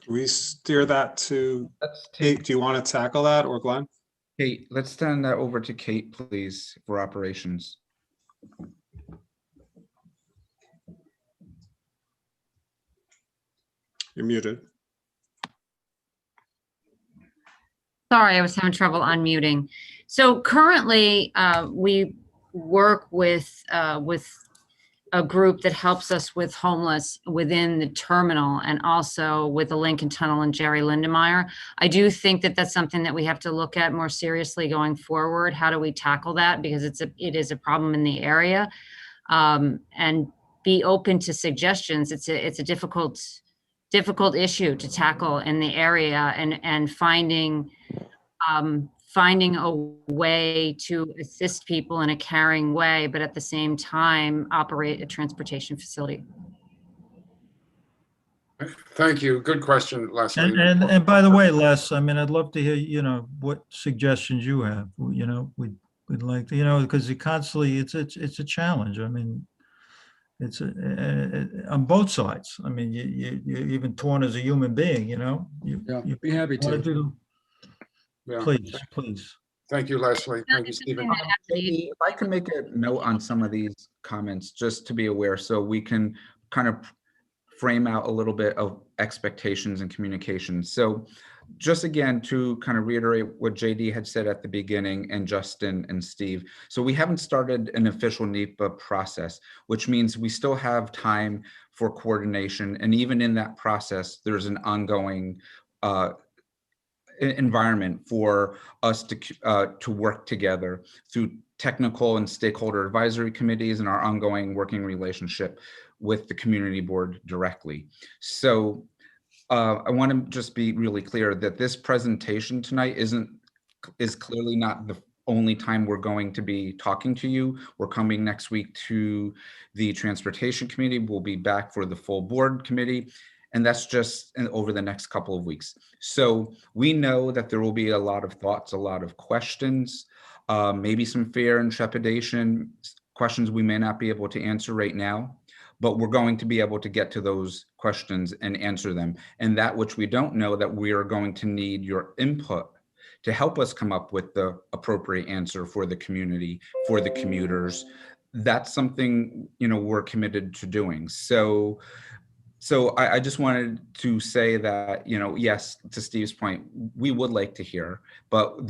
We steer that to Kate. Do you want to tackle that, or Glenn? Kate, let's turn that over to Kate, please, for operations. You're muted. Sorry, I was having trouble unmuting. So currently, we work with a group that helps us with homeless within the terminal, and also with the Lincoln Tunnel and Jerry Lindemeyer. I do think that that's something that we have to look at more seriously going forward. How do we tackle that? Because it is a problem in the area, and be open to suggestions. It's a difficult issue to tackle in the area, and finding a way to assist people in a caring way, but at the same time operate a transportation facility. Thank you. Good question, Leslie. And by the way, Les, I'd love to hear, what suggestions you have. We'd like to, because it constantly, it's a challenge. It's on both sides. I mean, you're even torn as a human being, you know? Yeah, You be happy wanna to. do- Yeah. Please, please. Thank you, Leslie. Thank you, Stephen. Maybe if I can make a note on some of these comments, just to be aware, so we can kind of frame out a little bit of expectations and communication. So just again, to kind of reiterate what JD had said at the beginning, and Justin and Steve. So we haven't started an official NEPA process, which means we still have time for coordination. And even in that process, there's an ongoing environment for us to work together through technical and stakeholder advisory committees and our ongoing working relationship with the community board directly. So I want to just be really clear that this presentation tonight is clearly not the only time we're going to be talking to you. We're coming next week to the Transportation Committee. We'll be back for the full board committee. And that's just over the next couple of weeks. So we know that there will be a lot of thoughts, a lot of questions, maybe some fear and trepidation, questions we may not be able to answer right now, but we're going to be able to get to those questions and answer them. And that which we don't know, that we are going to need your input to help us come up with the appropriate answer for the community, for the commuters. That's something, you know, we're committed to doing. So I just wanted to say that, you know, yes, to Steve's point, we would like to hear, but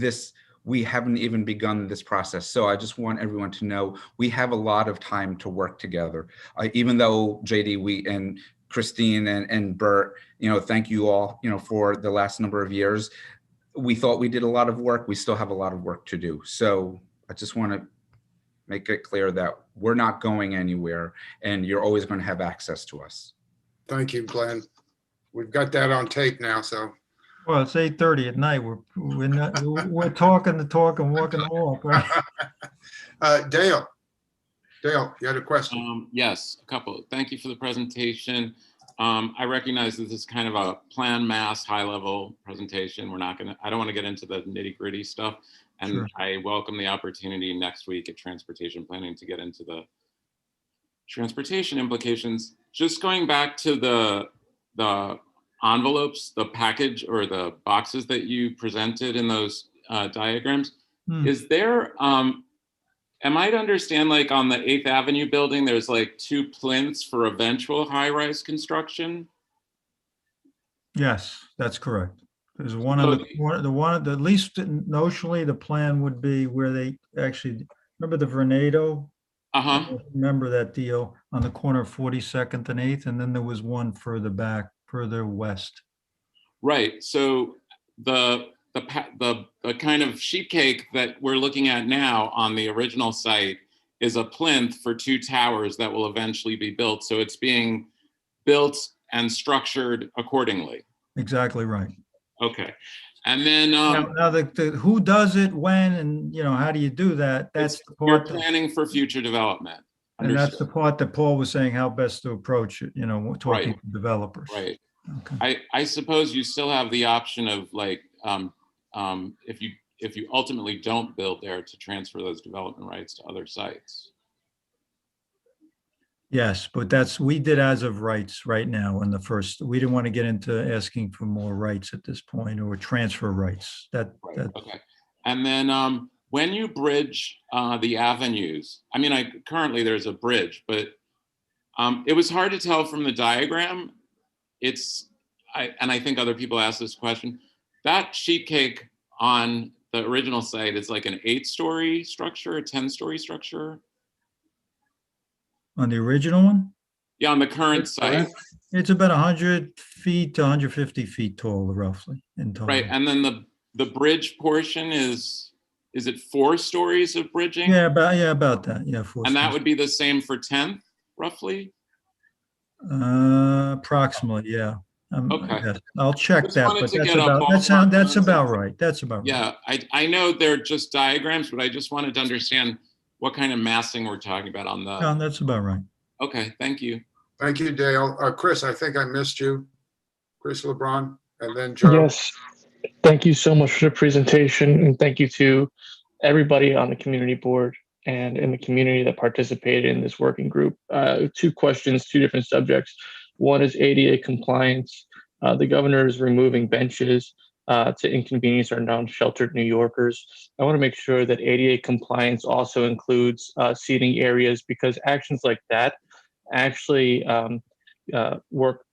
we haven't even begun this process. So I just want everyone to know we have a lot of time to work together. Even though JD, and Christine and Bert, you know, thank you all, you know, for the last number of years. We thought we did a lot of work. We still have a lot of work to do. So I just want to make it clear that we're not going anywhere and you're always going to have access to us. Thank you, Glenn. We've got that on tape now, so. Well, it's 8:30 at night. We're talking the talk and walking the walk, right? Dale, you had a question? Yes, a couple. Thank you for the presentation. I recognize this is kind of a plan mass, high level presentation. I don't want to get into the nitty gritty stuff. And Sure. I welcome the opportunity next week at transportation planning to get into the transportation implications. Just going back to the envelopes, the package or the boxes that you presented in those diagrams, is there, am I to understand, like on the 8th Avenue building, there's like 2 plinths for eventual high-rise construction? Yes, that's correct. There's one on the at least notionally, the plan would be where they actually, remember the Vernado? Remember that deal on the corner of 42nd and 8th, and then there was one further back, further west. Right. So the kind of sheet cake that we're looking at now on the original site is a plinth for 2 towers that will eventually be built. So it's being built and structured accordingly. Exactly right. Okay. And then now the who does it, when, and you know, how do you do that? That's the part you're planning for future development. And that's the part that Paul was saying, how best to approach it, you know, talking to developers. Right. Okay. I suppose you still have the option of like, if you ultimately don't build there, to transfer those development rights to other sites. Yes, but we did as of rights right now in the first. We didn't want to get into asking for more rights at this point or transfer rights. Okay. And then when you bridge the avenues, I mean, currently there's a bridge, but it was hard to tell from the diagram. And I think other people asked this question. That sheet cake on the original site is like an 8-story structure, a 10-story structure. On the original one? Yeah, on the current site. It's about 100 feet to 150 feet tall, roughly, in total. Right, and then the bridge portion is it 4 stories of bridging? Yeah, about that. Yeah, 4 And that stories. would be the same for 10th, roughly? Approximately, yeah. Okay. Yes, I'll check Just that, wanted but to that's get a about ballpark that's concept. about right. That's about right. Yeah, I know they're just diagrams, but I just wanted to understand what kind of massing we're talking about on the. No, that's about right. Okay, thank you. Thank you, Dale. Chris, I think I missed you. Chris LeBron, and then Joe. Yes, thank you so much for the presentation, and thank you to everybody on the community board and in the community that participated in this working group. 2 questions, 2 different subjects. One is ADA compliance. The governor is removing benches to inconvenience our non-sheltered New Yorkers. I want to make sure that ADA compliance also includes seating areas, because actions like that actually work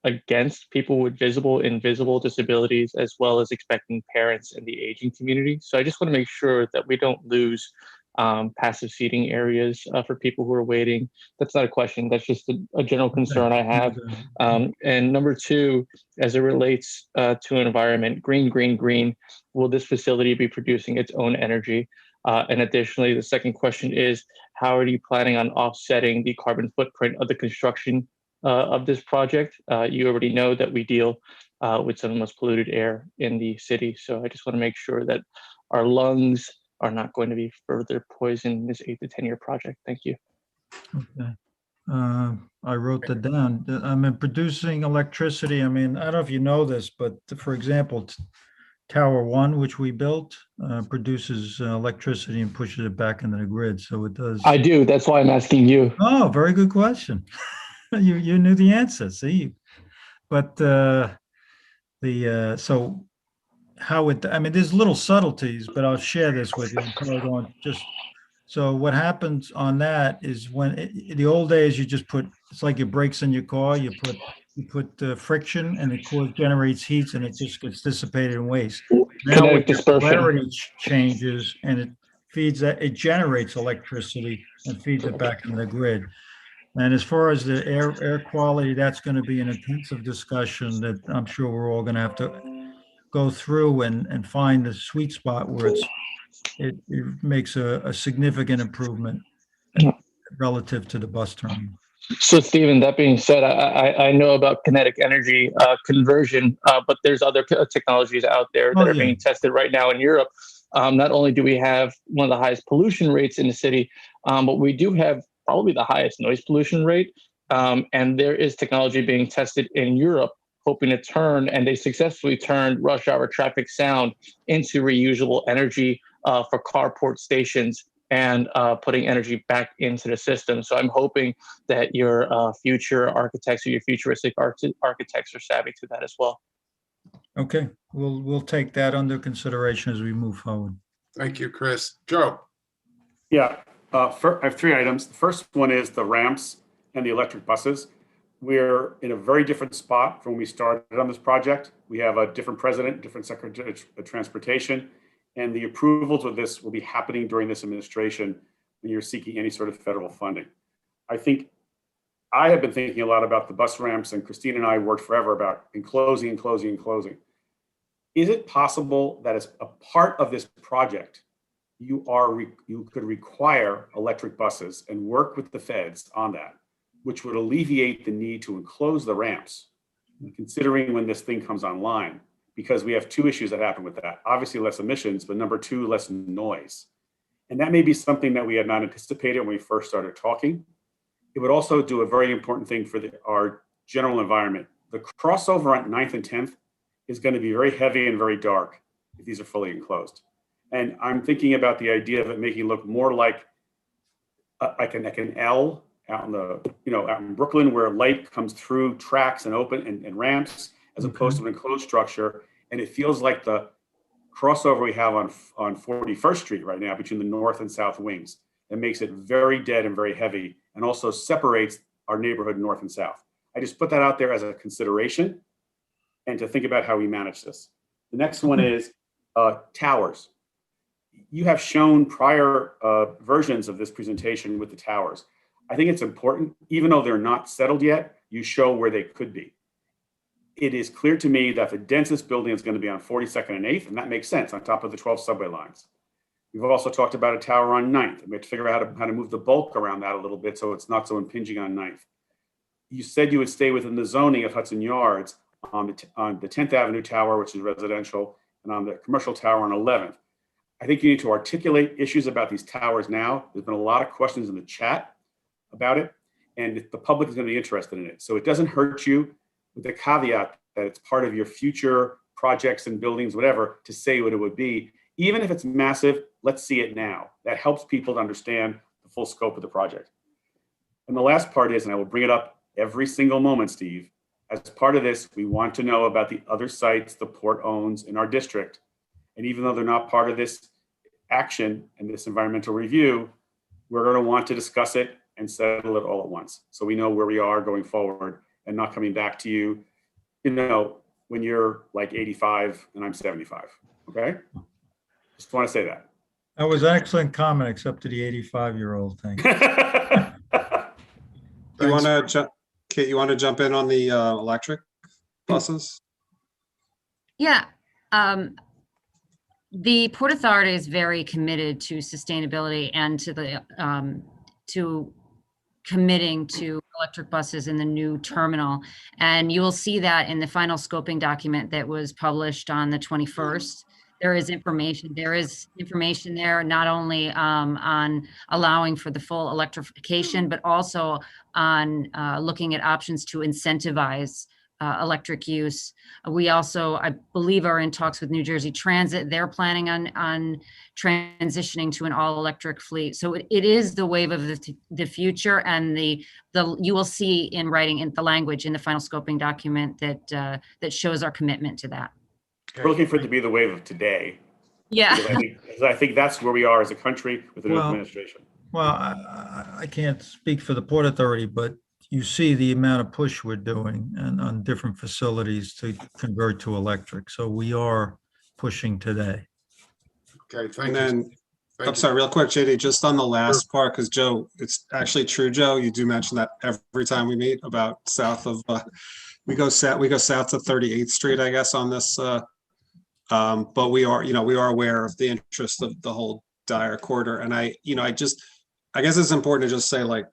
against people with visible, invisible disabilities, as well as expecting parents in the aging community. So I just want to make sure that we don't lose passive seating areas for people who are waiting. That's not a question. That's just a general concern I have. And number 2, as it relates to environment, green, will this facility be producing its own energy? And additionally, the second question is, how are you planning on offsetting the carbon footprint of the construction of this project? You already know that we deal with some of the most polluted air in the city. So I just want to make sure that our lungs are not going to be further poisoned in this 8 to 10 year project. Thank you. Okay. I wrote that down. I mean, producing electricity. I mean, I don't know if you know this, but for example, Tower 1, which we built, produces electricity and pushes it back into the grid. So it does. I do. That's why I'm asking you. Oh, very good question. You knew the answer. See, but so how it, I mean, there's little subtleties, but I'll share this with you. I'm probably going just, so what happens on that is when in the old days, you just put, it's like your brakes in your car, you put friction and it generates heat and it just gets dissipated in waste. Now with the polarity changes and it feeds that, it generates electricity and feeds it back into the grid. And as far as the air quality, that's going to be an intensive discussion that I'm sure we're all going to have to go through and find the sweet spot where it makes a significant improvement relative to the bus terminal. So, Stephen, that being said, I know about kinetic energy conversion, but there's other technologies out there that are being tested right now in Europe. Not only do we have one of the highest pollution rates in the city, but we do have probably the highest noise pollution rate. And there is technology being tested in Europe, hoping to turn, and they successfully turned rush hour traffic sound into reusable energy for carport stations and putting energy back into the system. So I'm hoping that your future architects or your futuristic architects are savvy to that as well. Okay, we'll take that under consideration as we move forward. Thank you, Chris. Joe. Yeah, I have 3 items. The first one is the ramps and the electric buses. We're in a very different spot from when we started on this project. We have a different president, different secretary of transportation, and the approvals of this will be happening during this administration when you're seeking any sort of federal funding. I have been thinking a lot about the bus ramps, and Christine and I worked forever about enclosing. Is it possible that as a part of this project, you could require electric buses and work with the feds on that, which would alleviate the need to enclose the ramps, considering when this thing comes online, because we have 2 issues that happen with that. Obviously less emissions, but number 2, less noise. And that may be something that we had not anticipated when we first started talking. It would also do a very important thing for our general environment. The crossover on 9th and 10th is going to be very heavy and very dark if these are fully enclosed. And I'm thinking about the idea of it making it look more like an L out in Brooklyn, where light comes through tracks and open and ramps, as opposed to an enclosed structure. And it feels like the crossover we have on 41st Street right now between the north and south wings. It makes it very dead and very heavy, and also separates our neighborhood north and south. I just put that out there as a consideration and to think about how we manage this. The next one is towers. You have shown prior versions of this presentation with the towers. I think it's important, even though they're not settled yet, you show where they could be. It is clear to me that the densest building is going to be on 42nd and 8th, and that makes sense, on top of the 12 subway lines. We've also talked about a tower on 9th, and we have to figure out how to move the bulk around that a little bit so it's not so impinging on 9th. You said you would stay within the zoning of Hudson Yards on the 10th Avenue tower, which is residential, and on the commercial tower on 11th. I think you need to articulate issues about these towers now. There's been a lot of questions in the chat about it, and the public is going to be interested in it. So it doesn't hurt you, with the caveat that it's part of your future projects and buildings, whatever, to say what it would be, Even if it's massive, let's see it now. That helps people to understand the full scope of the project. And the last part is, and I will bring it up every single moment, Steve, as part of this, we want to know about the other sites the port owns in our district. And even though they're not part of this action and this environmental review, we're going to want to discuss it and settle it all at once. So we know where we are going forward and not coming back to you, when you're like 85 and I'm 75, okay? Just want to say that. That was an excellent comment, except to the 85-year-old thing. You want to Kate, you want to jump in on the electric buses? Yeah. The Port Authority is very committed to sustainability and to the to committing to electric buses in the new terminal. And you will see that in the final scoping document that was published on the 21st. There is information there, not only on allowing for the full electrification, but also on looking at options to incentivize electric use. We also, I believe, are in talks with New Jersey Transit. They're planning on transitioning to an all-electric fleet. So it is the wave of the future, and you will see in writing in the language in the final scoping document that shows our commitment to that. We're looking for it to be the wave of today. Yeah. I think that's where we are as a country with the new administration. Well, I can't speak for the Port Authority, but you see the amount of push we're doing and on different facilities to convert to electric. So we are pushing today. Okay, thank you. I'm sorry, real quick, JD, just on the last part, because Joe, it's actually true, Joe. You do mention that every time we meet about south of, we go south to 38th Street, I guess, on this. But we are aware of the interest of the whole Dyer corridor, and I guess it's important to just say, like,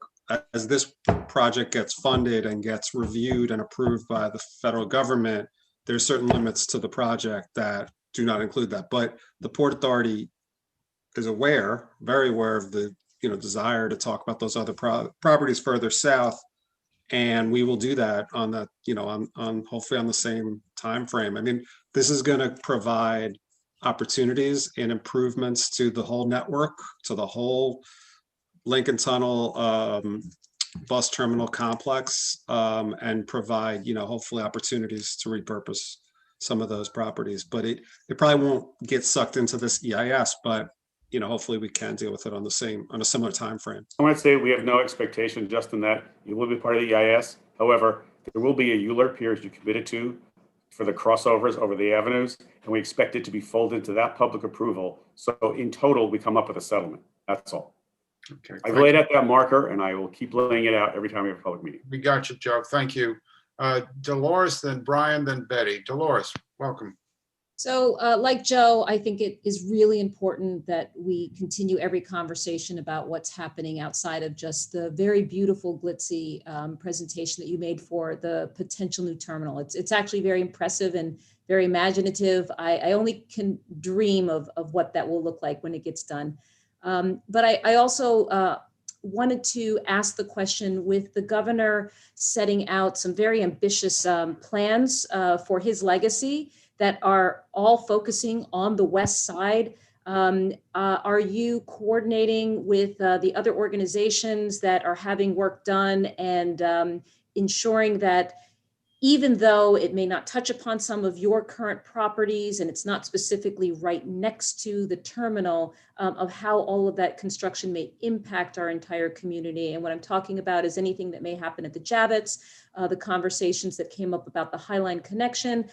as this project gets funded and gets reviewed and approved by the federal government, there's certain limits to the project that do not include that. But the Port Authority is very aware of the desire to talk about those other properties further south, and we will do that on that on hopefully on the same time frame. I mean, this is going to provide opportunities and improvements to the whole network, to the whole Lincoln Tunnel bus terminal complex, and provide, hopefully opportunities to repurpose some of those properties. But it probably won't get sucked into this EIS, but hopefully we can deal with it on a similar time frame. I want to say we have no expectation, Justin, that you will be part of the EIS. However, there will be a ULERP here as you committed to for the crossovers over the avenues, and we expect it to be folded into that public approval. So in total, we come up with a settlement. That's all. Okay. I've laid out that marker, and I will keep laying it out every time we have a public meeting. We got you, Joe. Thank you. Dolores, then Brian, then Betty. Dolores, welcome. So like Joe, I think it is really important that we continue every conversation about what's happening outside of just the very beautiful, glitzy presentation that you made for the potential new terminal. It's actually very impressive and very imaginative. I only can dream of what that will look like when it gets done. But I also wanted to ask the question, with the governor setting out some very ambitious plans for his legacy that are all focusing on the west side. Are you coordinating with the other organizations that are having work done and ensuring that even though it may not touch upon some of your current properties and it's not specifically right next to the terminal, of how all of that construction may impact our entire community? And what I'm talking about is anything that may happen at the Javits, the conversations that came up about the Highline connection,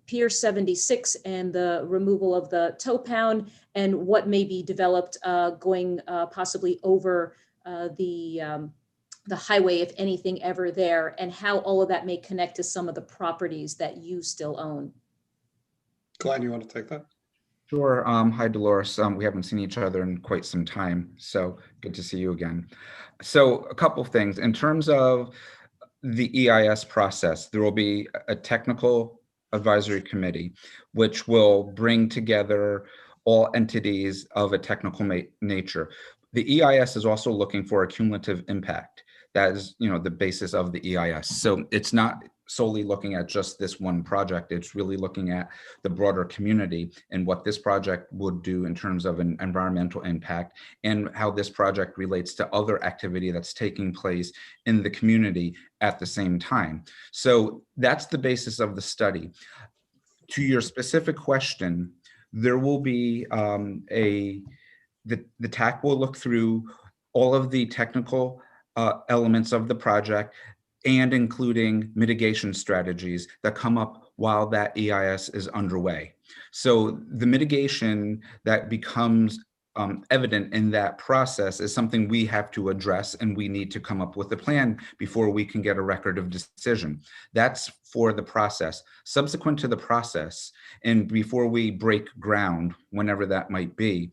Pier 76 and the removal of the tow pound, and what may be developed going possibly over the highway, if anything ever there, and how all of that may connect to some of the properties that you still own. Glenn, you want to take that? Sure. Hi, Dolores. We haven't seen each other in quite some time, so good to see you again. So a couple of things. In terms of the EIS process, there will be a technical advisory committee, which will bring together all entities of a technical nature. The EIS is also looking for a cumulative impact. That is, the basis of the EIS. So it's not solely looking at just this one project. It's really looking at the broader community and what this project would do in terms of an environmental impact and how this project relates to other activity that's taking place in the community at the same time. So that's the basis of the study. To your specific question, there will be the TAC will look through all of the technical elements of the project and including mitigation strategies that come up while that EIS is underway. So the mitigation that becomes evident in that process is something we have to address, and we need to come up with a plan before we can get a record of decision. That's for the process. Subsequent to the process, and before we break ground, whenever that might be,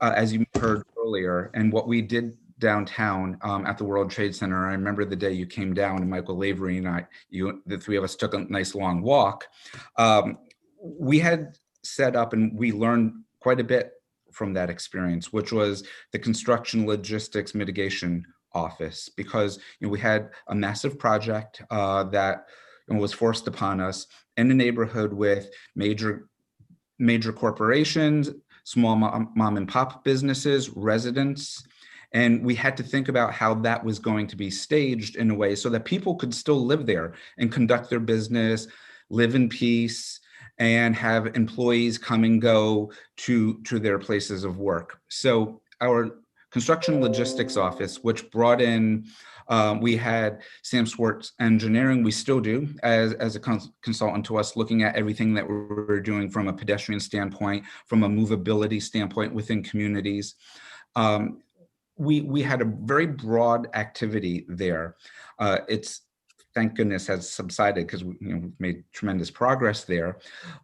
as you heard earlier, and what we did downtown at the World Trade Center. I remember the day you came down, and Michael Lavery and the three of us took a nice long walk. We had set up, and we learned quite a bit from that experience, which was the construction logistics mitigation office, because we had a massive project that was forced upon us in a neighborhood with major corporations, small mom and pop businesses, residents. And we had to think about how that was going to be staged in a way so that people could still live there and conduct their business, live in peace, and have employees come and go to their places of work. So our construction logistics office, which brought in, we had Sam Swartz Engineering, we still do, as a consultant to us, looking at everything that we're doing from a pedestrian standpoint, from a movability standpoint within communities. We had a very broad activity there. It's, thank goodness, has subsided because we've made tremendous progress there.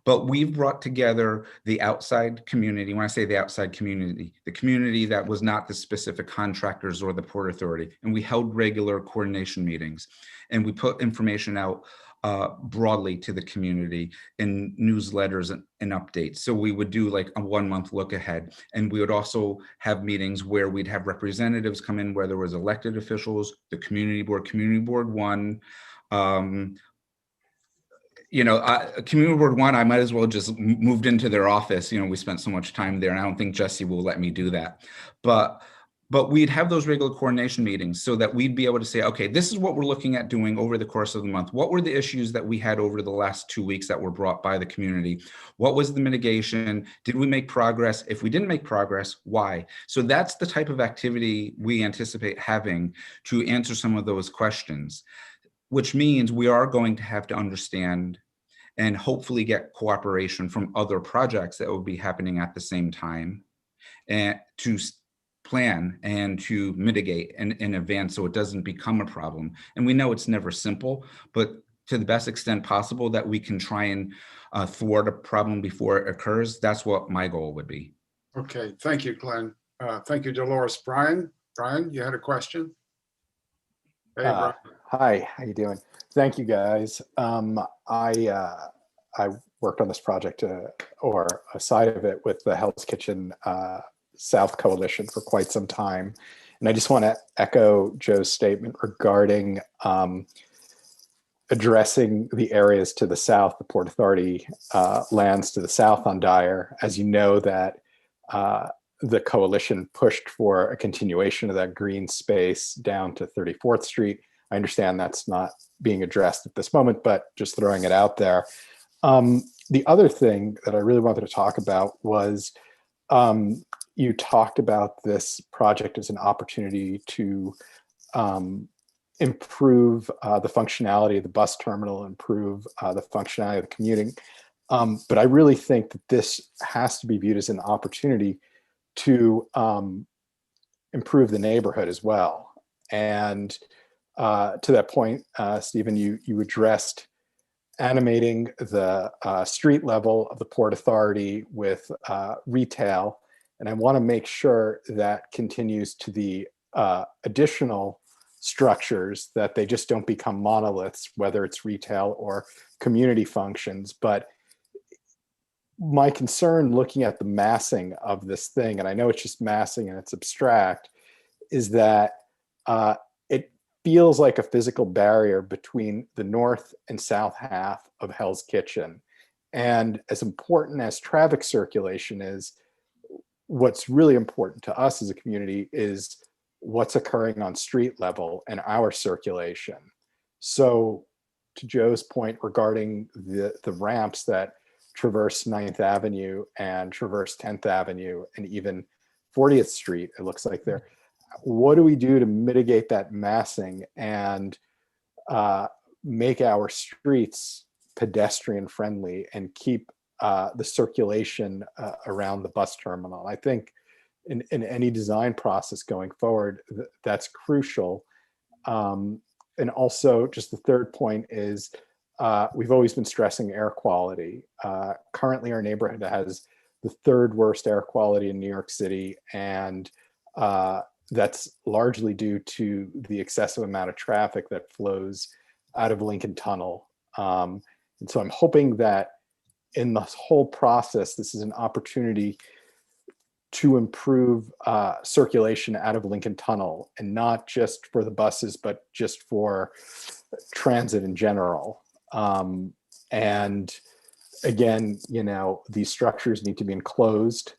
But we've brought together the outside community. When I say the outside community, the community that was not the specific contractors or the Port Authority. And we held regular coordination meetings, and we put information out broadly to the community in newsletters and updates. So we would do like a 1 month look ahead, and we would also have meetings where we'd have representatives come in, where there was elected officials, the community board 1, community board 1, I might as well just moved into their office. We spent so much time there, and I don't think Jesse will let me do that. But we'd have those regular coordination meetings so that we'd be able to say, okay, this is what we're looking at doing over the course of the month. What were the issues that we had over the last 2 weeks that were brought by the community? What was the mitigation? Did we make progress? If we didn't make progress, why? So that's the type of activity we anticipate having to answer some of those questions, which means we are going to have to understand and hopefully get cooperation from other projects that will be happening at the same time, and to plan and to mitigate in advance so it doesn't become a problem. And we know it's never simple, but to the best extent possible that we can try and thwart a problem before it occurs, that's what my goal would be. Okay, thank you, Glenn. Thank you, Dolores. Brian, you had a question? Hey, Brian. Hi, how you doing? Thank you, guys. I worked on this project or a side of it with the Hell's Kitchen South Coalition for quite some time. And I just want to echo Joe's statement regarding addressing the areas to the south, the Port Authority lands to the south on Dyer. As you know, that the coalition pushed for a continuation of that green space down to 34th Street. I understand that's not being addressed at this moment, but just throwing it out there. The other thing that I really wanted to talk about was you talked about this project as an opportunity to improve the functionality of the bus terminal, improve the functionality of the commuting. But I really think that this has to be viewed as an opportunity to improve the neighborhood as well. And to that point, Stephen, you addressed animating the street level of the Port Authority with retail. And I want to make sure that continues to the additional structures, that they just don't become monoliths, whether it's retail or community functions. But my concern looking at the massing of this thing, and I know it's just massing and it's abstract, is that feels like a physical barrier between the north and south half of Hell's Kitchen. And as important as traffic circulation is, what's really important to us as a community is what's occurring on street level and our circulation. So to Joe's point regarding the ramps that traverse 9th Avenue and traverse 10th Avenue and even 40th Street, it looks like they're, what do we do to mitigate that massing and make our streets pedestrian friendly and keep the circulation around the bus terminal? I think in any design process going forward, that's crucial. And also just the third point is we've always been stressing air quality. Currently our neighborhood has the third worst air quality in New York City, and that's largely due to the excessive amount of traffic that flows out of Lincoln Tunnel. And so I'm hoping that in this whole process, this is an opportunity to improve circulation out of Lincoln Tunnel, and not just for the buses, but just for transit in general. And again, you know, these structures need to be enclosed.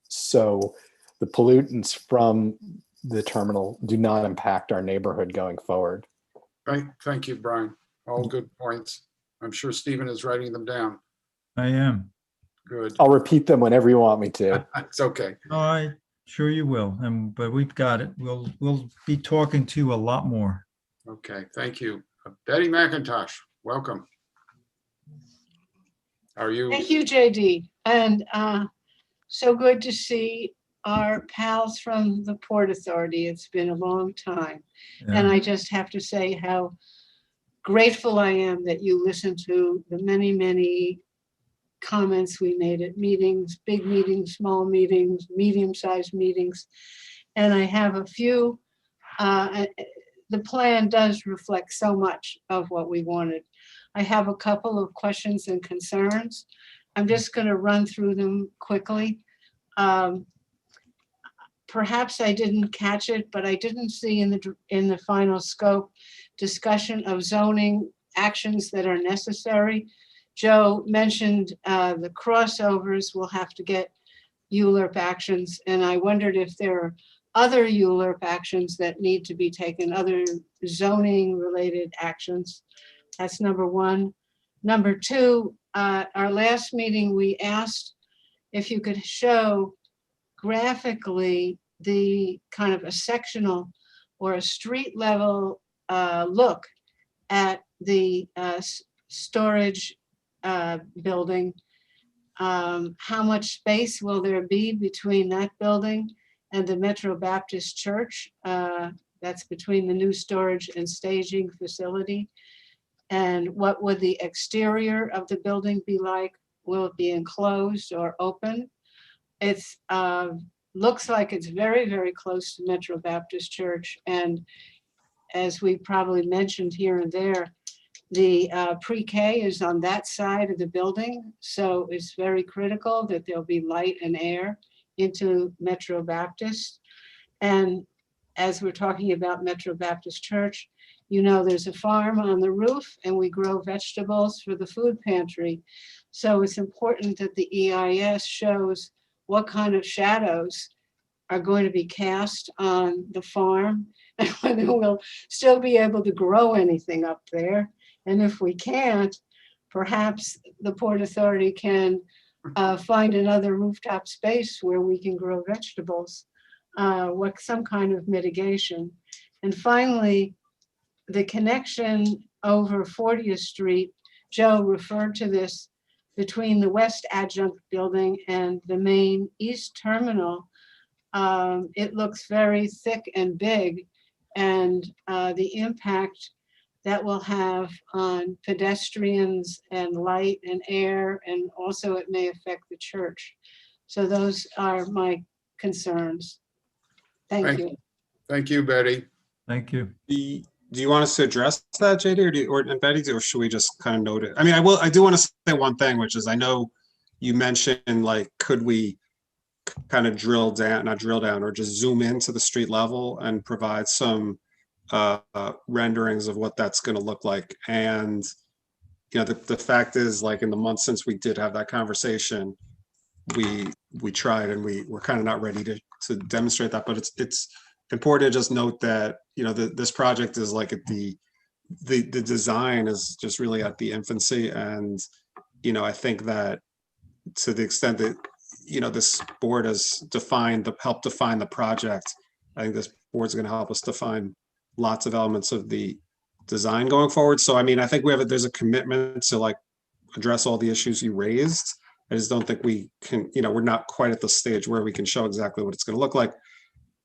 So the pollutants from the terminal do not impact our neighborhood going forward. Thank you, Brian. All good points. I'm sure Stephen is writing them down. I am. Good. I'll repeat them whenever you want me to. It's okay. I sure you will. But we've got it. We'll be talking to you a lot more. Okay, thank you. Betty McIntosh, welcome. How are you? Thank you, JD. And so good to see our pals from the Port Authority. It's been a long time. Yeah. And I just have to say how grateful I am that you listened to the many, many comments we made at meetings, big meetings, small meetings, medium-sized meetings. And I have a few, the plan does reflect so much of what we wanted. I have a couple of questions and concerns. I'm just going to run through them quickly. Perhaps I didn't catch it, but I didn't see in the final scope discussion of zoning actions that are necessary. Joe mentioned the crossovers will have to get ULURP actions, and I wondered if there are other ULURP actions that need to be taken, other zoning related actions. That's number one. Number two, our last meeting, we asked if you could show graphically the kind of a sectional or a street level look at the storage building. How much space will there be between that building and the Metro Baptist Church? That's between the new storage and staging facility. And what would the exterior of the building be like? Will it be enclosed or open? It's looks like it's very, very close to Metro Baptist Church. And as we probably mentioned here and there, the pre-K is on that side of the building. So it's very critical that there'll be light and air into Metro Baptist. And as we're talking about Metro Baptist Church, you know, there's a farm on the roof and we grow vegetables for the food pantry. So it's important that the EIS shows what kind of shadows are going to be cast on the farm and whether we'll still be able to grow anything up there. And if we can't, perhaps the Port Authority can find another rooftop space where we can grow vegetables, with some kind of mitigation. And finally, the connection over 40th Street, Joe referred to this, between the West Adjunct building and the main East Terminal. It looks very thick and big, and the impact that will have on pedestrians and light and air, and also it may affect the church. So those are my concerns. Thank you. Thank you, Betty. Thank you. Do you want us to address that, JD, and Betty, or should we just kind of note it? I mean, I do want to say one thing, which is I know you mentioned, like, could we kind of drill down, not drill down, or just zoom into the street level and provide some renderings of what that's going to look like. And, you know, the fact is, like, in the months since we did have that conversation, we tried, and we're kind of not ready to demonstrate that. But it's important to just note that, you know, this project is like at the design is just really at the infancy. And, you know, I think that to the extent that, you know, this board has helped define the project, I think this board's going to help us define lots of elements of the design going forward. So, I mean, I think there's a commitment to, like, address all the issues you raised. I just don't think we can, you know, we're not quite at the stage where we can show exactly what it's going to look like.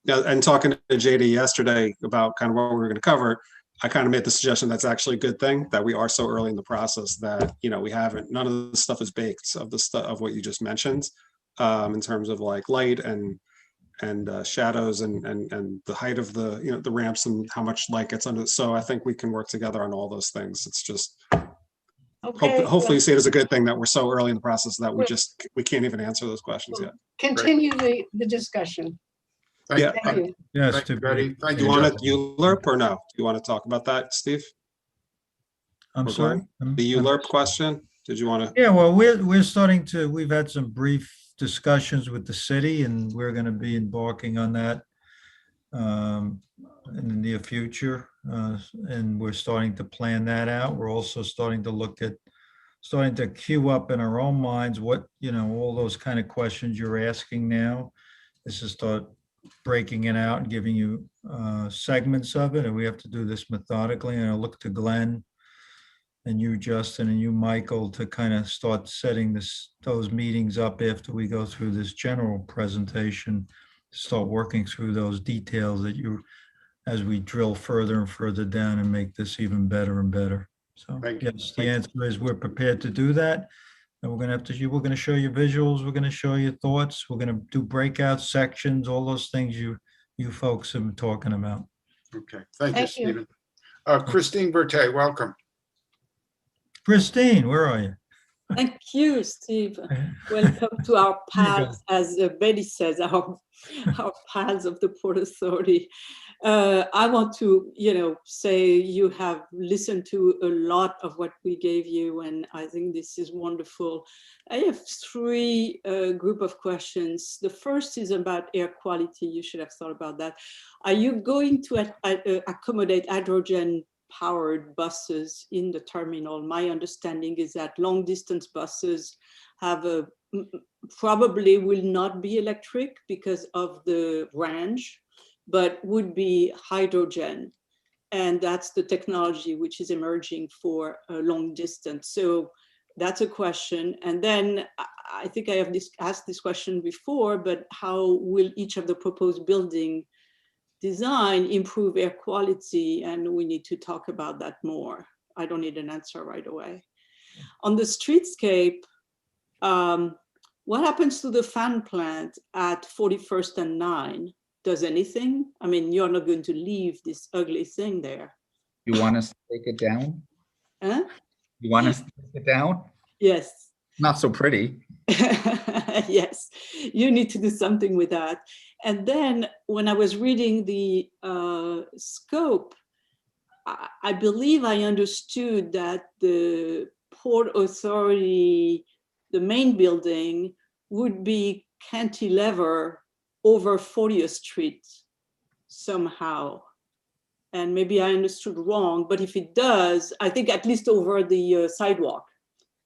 Now, and talking to JD yesterday about kind of what we were going to cover, I kind of made the suggestion that's actually a good thing that we are so early in the process that, you know, none of the stuff is baked of the stuff of what you just mentioned, in terms of like light and shadows and the height of the, you know, the ramps and how much light gets under. So I think we can work together on all those things. It's just, Okay. hopefully you see it as a good thing that we're so early in the process that we can't even answer those questions yet. Continue the discussion. Yeah. Thank you. Yes, Thank you, to Betty. be. Thank Do you, you want Justin. to ULERP or no? Do you want to talk about that, Steve? I'm Or sorry. Glenn? The ULERP question? Did you want to? Yeah, well, we're starting to, we've had some brief discussions with the city, and we're going to be embarking on that in the near future. And we're starting to plan that out. We're also starting to queue up in our own minds what, you know, all those kind of questions you're asking now. Is to start breaking it out and giving you segments of it. And we have to do this methodically. And I look to Glenn and you, Justin, and you, Michael, to kind of start setting those meetings up after we go through this general presentation, start working through those details as we drill further and further down and make this even better and better. So yes, the answer is we're prepared to do that. And we're going to show you visuals. We're going to show you thoughts. We're going to do breakout sections, all those things you folks have been talking about. Okay. Thank you, Thank you. Stephen. Christine Berthet, welcome. Christine, where are you? Thank you, Steve. Welcome to our pals, as Betty says, our pals of the Port Authority. I want to, you know, say you have listened to a lot of what we gave you, and I think this is wonderful. I have three group of questions. The first is about air quality. You should have thought about that. Are you going to accommodate hydrogen powered buses in the terminal? My understanding is that long distance buses have probably will not be electric because of the range, but would be hydrogen. And that's the technology which is emerging for a long distance. So that's a question. And then I think I have asked this question before, but how will each of the proposed building design improve air quality? And we need to talk about that more. I don't need an answer right away. On the streetscape, what happens to the fan plant at 41st and 9? Does anything? I mean, you're not going to leave this ugly thing there. You want us to take it down? Huh? You want us to take it down? Yes. Not so pretty. Yes, you need to do something with that. And then when I was reading the scope, I believe I understood that the Port Authority, the main building, would be cantilever over 40th Street somehow. And maybe I understood wrong, but if it does, I think at least over the sidewalk.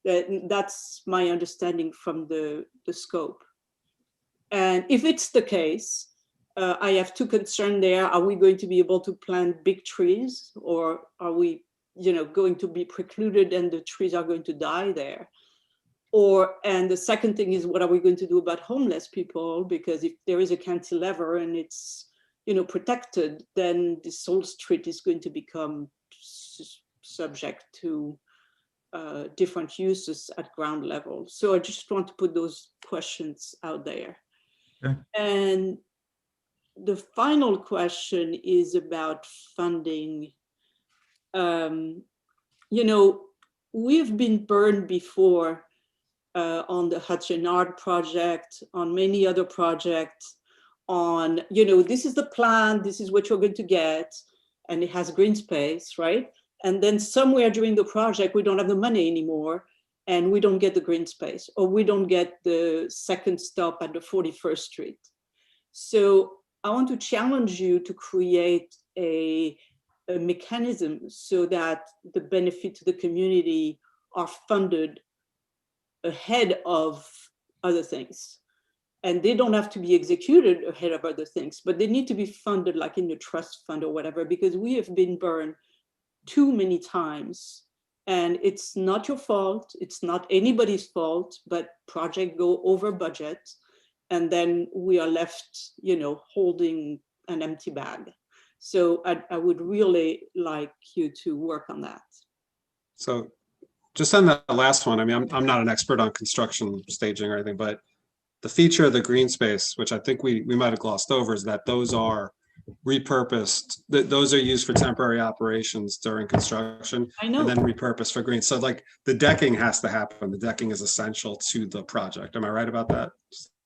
That's my understanding from the scope. And if it's the case, I have two concerns there. Are we going to be able to plant big trees, or are we, you know, going to be precluded and the trees are going to die there? And the second thing is, what are we going to do about homeless people? Because if there is a cantilever and it's, you know, protected, then this whole street is going to become subject to different uses at ground level. So I just want to put those questions out there. Okay. And the final question is about funding. You know, we've been burned before on the Hudson Yard project, on many other projects, on, you know, this is the plan, this is what you're going to get. and it has green space, right? And then somewhere during the project, we don't have the money anymore, and we don't get the green space, or we don't get the second stop at the 41st Street. So I want to challenge you to create a mechanism so that the benefit to the community are funded ahead of other things. And they don't have to be executed ahead of other things, but they need to be funded like in the trust fund or whatever, because we have been burned too many times. And it's not your fault, it's not anybody's fault, but projects go over budget. And then we are left, you know, holding an empty bag. So I would really like you to work on that. So just on that last one, I mean, I'm not an expert on construction staging or anything, but the feature of the green space, which I think we might have glossed over, is that those are repurposed, those are used for temporary operations during construction. I know. And then repurposed for green. So like the decking has to happen. The decking is essential to the project. Am I right about that?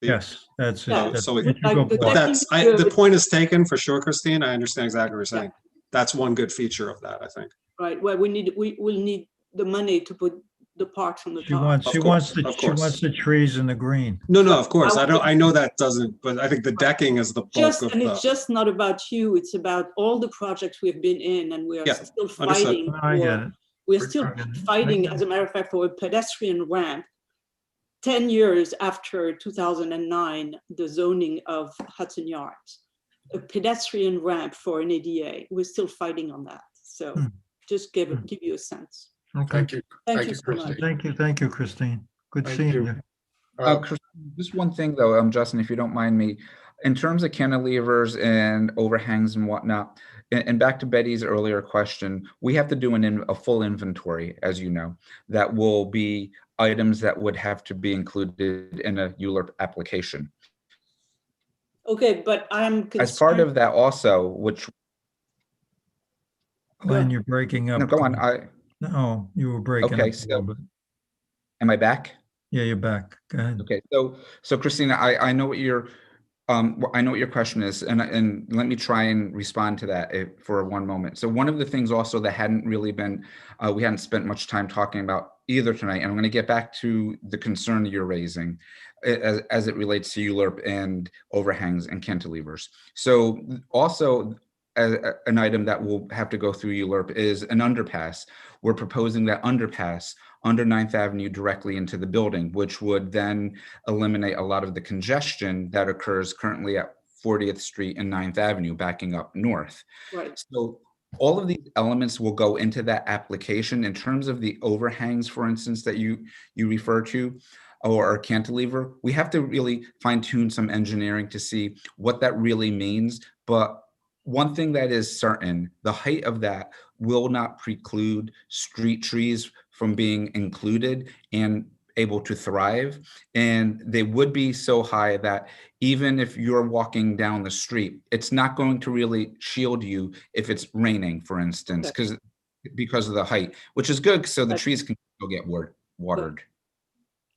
Yes, that's it. So, That's- so if you go but back- the point is taken for sure, Christine. I understand exactly what you're saying. That's one good feature of that, I think. Right, well, we will need the money to put the parks on the She top. wants the trees and the green. No, of course. I know that doesn't, but I think the decking is the bulk of And the. it's just not about you, it's about all the projects we've been in, and we are still fighting. I get it. We're still fighting, as a matter of fact, for a pedestrian ramp 10 years after 2009, the zoning of Hudson Yards. A pedestrian ramp for an ADA. We're still fighting on that. So just give you a sense. Okay. Thank you. Thank you so much. Thank you, Christine. Good Thank seeing you. you. Christine, just one thing though, Justin, if you don't mind me, in terms of cantilevers and overhangs and whatnot, and back to Betty's earlier question, we have to do a full inventory, as you know, that will be items that would have to be included in a ULURP application. Okay, but I'm concerned. As part of that also, which. Glenn, you're breaking up. No, go on. No, you were breaking up. Okay, a little bit. Am I back? Yeah, you're back. Go ahead. Okay, so Christina, I know what your question is, and let me try and respond to that for one moment. So one of the things also that hadn't really been, we hadn't spent much time talking about either tonight, and I'm going to get back to the concern that you're raising as it relates to ULURP and overhangs and cantilevers. So also an item that will have to go through ULURP is an underpass. We're proposing that underpass under 9th Avenue directly into the building, which would then eliminate a lot of the congestion that occurs currently at 40th Street and 9th Avenue backing up north. Right. So all of these elements will go into that application. In terms of the overhangs, for instance, that you refer to, or cantilever, we have to really fine tune some engineering to see what that really means. But one thing that is certain, the height of that will not preclude street trees from being included and able to thrive. And they would be so high that even if you're walking down the street, it's not going to really shield you if it's raining, for instance, because of the height, which is good, so the trees can still get watered.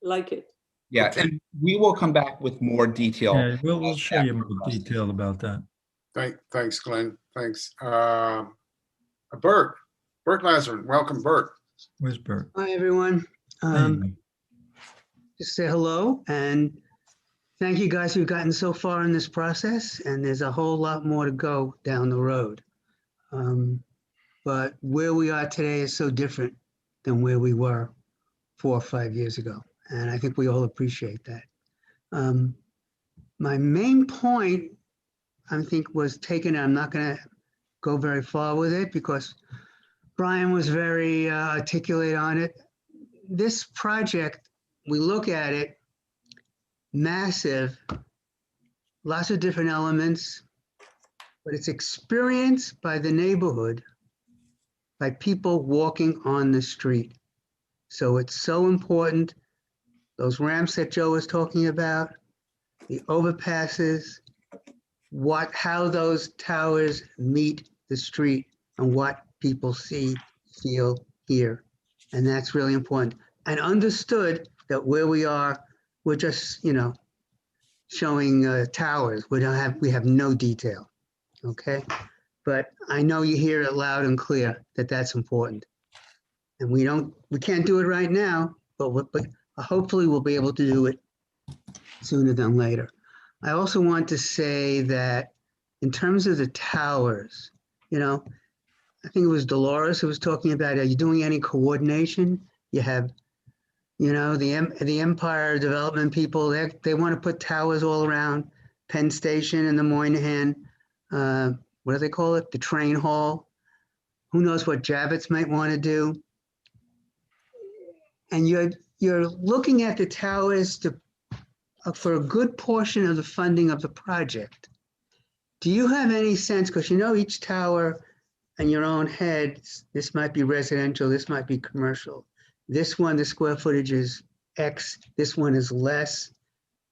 Like it. Yeah, Okay. and we will come back with more detail. Yeah, we'll show you more detail about that. Thanks, Glenn. Thanks. Bert Lazarus, welcome, Bert. Where's Bert? Hi, everyone. Just say hello and thank you guys who've gotten so far in this process, and there's a whole lot more to go down the road. But where we are today is so different than where we were 4 or 5 years ago, and I think we all appreciate that. My main point, I think, was taken. I'm not going to go very far with it because Brian was very articulate on it. This project, we look at it, massive, lots of different elements, but it's experienced by the neighborhood, by people walking on the street. So it's so important. Those ramps that Joe was talking about, the overpasses, how those towers meet the street and what people see, feel, hear. And that's really important. And understood that where we are, we're just, showing towers. We have no detail, okay? but I know you hear it loud and clear that that's important. And we can't do it right now, but hopefully we'll be able to do it sooner than later. I also want to say that in terms of the towers, you know, I think it was Dolores who was talking about, are you doing any coordination? You have, you know, the Empire Development people, they want to put towers all around Penn Station and the Moynihan, what do they call it? The train hall. Who knows what Javits might want to do? And you're looking at the towers for a good portion of the funding of the project. Do you have any sense, because you know each tower in your own head, this might be residential, this might be commercial. This one, the square footage is X, this one is less.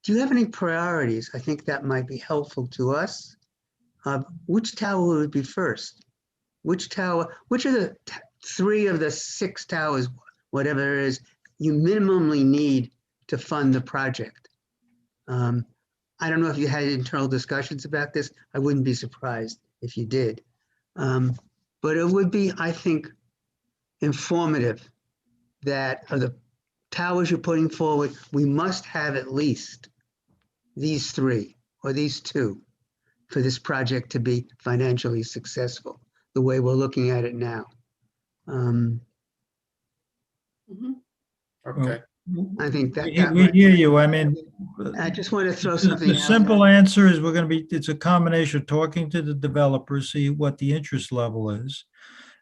Do you have any priorities? I think that might be helpful to us. Which tower would be first? Which are the 3 of the 6 towers, whatever it is, you minimally need to fund the project? I don't know if you had internal discussions about this. I wouldn't be surprised if you did. But it would be, I think, informative that of the towers you're putting forward, we must have at least these 3 or these 2 for this project to be financially successful, the way we're looking at it now. Okay. I think that we hear you. I mean, I just want to throw something the out simple there. answer is it's a combination of talking to the developers, see what the interest level is,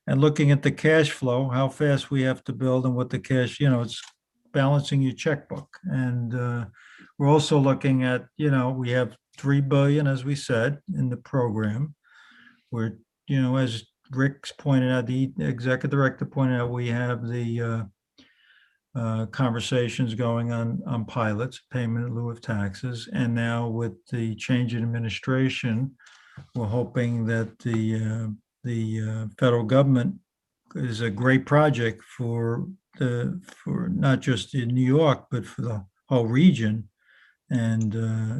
and looking at the cash flow, how fast we have to build and what the cash, you know, it's balancing your checkbook. And we're also looking at, you know, we have 3 billion, as we said, in the program. We're, you know, as Rick's pointed out, the executive director pointed out, we have the conversations going on pilots, payment in lieu of taxes. And now with the change in administration, we're hoping that the federal government is a great project for not just in New York, but for the whole region. And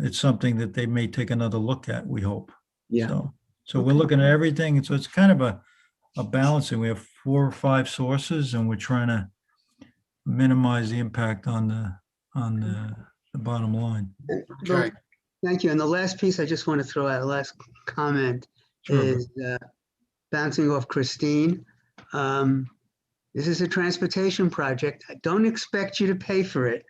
it's something that they may take another look at, we hope. Yeah. So we're looking at everything. And so it's kind of a balancing. We have 4 or 5 sources, and we're trying to minimize the impact on the bottom line. Okay. Thank you. And the last piece I just want to throw out, last comment, is bouncing off Christine. This is a transportation project. I don't expect you to pay for it,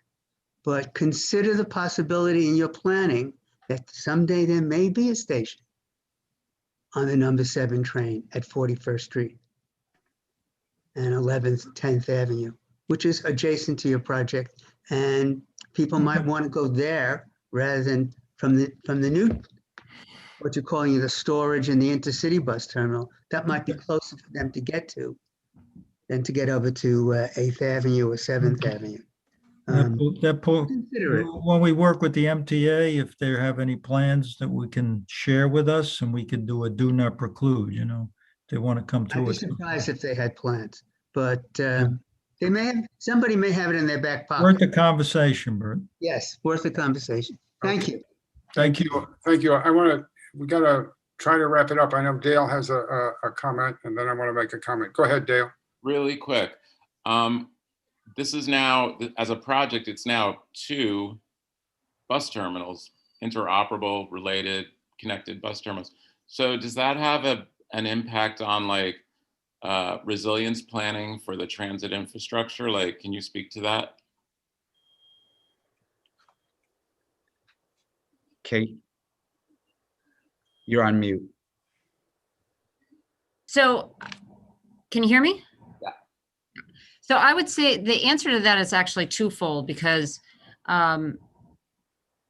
but consider the possibility in your planning that someday there may be a station on the number 7 train at 41st Street and 11th, 10th Avenue, which is adjacent to your project. And people might want to go there rather than from the new, what you're calling the storage and the intercity bus terminal. That might be closer for them to get to than to get over to 8th Avenue or 7th Avenue. Consider it. When we work with the MTA, if they have any plans that we can share with us, and we can do a do not preclude, you know, they want to come I'd to be us. surprised if they had plans, but they may have, somebody may have it in their back pocket. Worth the conversation, Bert. Yes, worth the conversation. Thank you. Thank you. Thank you. We got to try to wrap it up. I know Dale has a comment, and then I want to make a comment. Go ahead, Dale. Really quick. This is now, as a project, it's now 2 bus terminals, interoperable, related, connected bus terminals. So does that have an impact on like resilience planning for the transit infrastructure? Like, can you speak to that? Kate, you're on mute. So, can you hear me? Yeah. So I would say the answer to that is actually twofold, because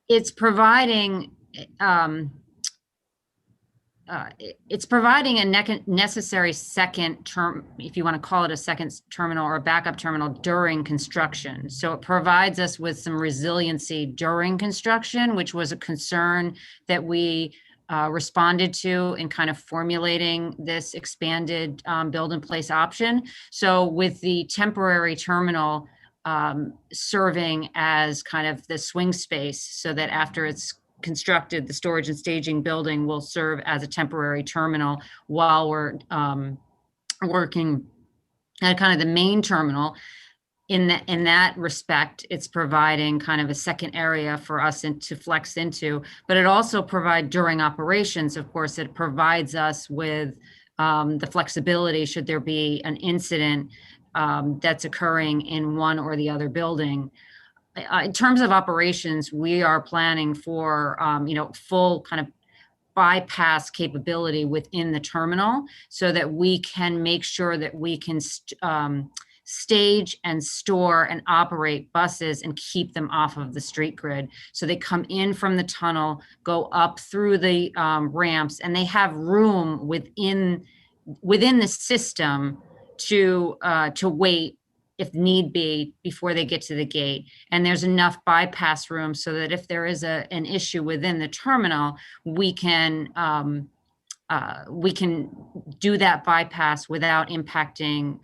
it's providing a necessary second term, if you want to call it a second terminal or a backup terminal during construction. So it provides us with some resiliency during construction, which was a concern that we responded to in kind of formulating this expanded build in place option. So with the temporary terminal serving as kind of the swing space, so that after it's constructed, the storage and staging building will serve as a temporary terminal while we're working at kind of the main terminal. In that respect, it's providing kind of a second area for us to flex into, but it also provides during operations, of course, it provides us with the flexibility should there be an incident that's occurring in one or the other building. In terms of operations, we are planning for, full kind of bypass capability within the terminal so that we can make sure that we can stage and store and operate buses and keep them off of the street grid. So they come in from the tunnel, go up through the ramps, and they have room within the system to wait if need be before they get to the gate. And there's enough bypass room so that if there is an issue within the terminal, we can do that bypass without impacting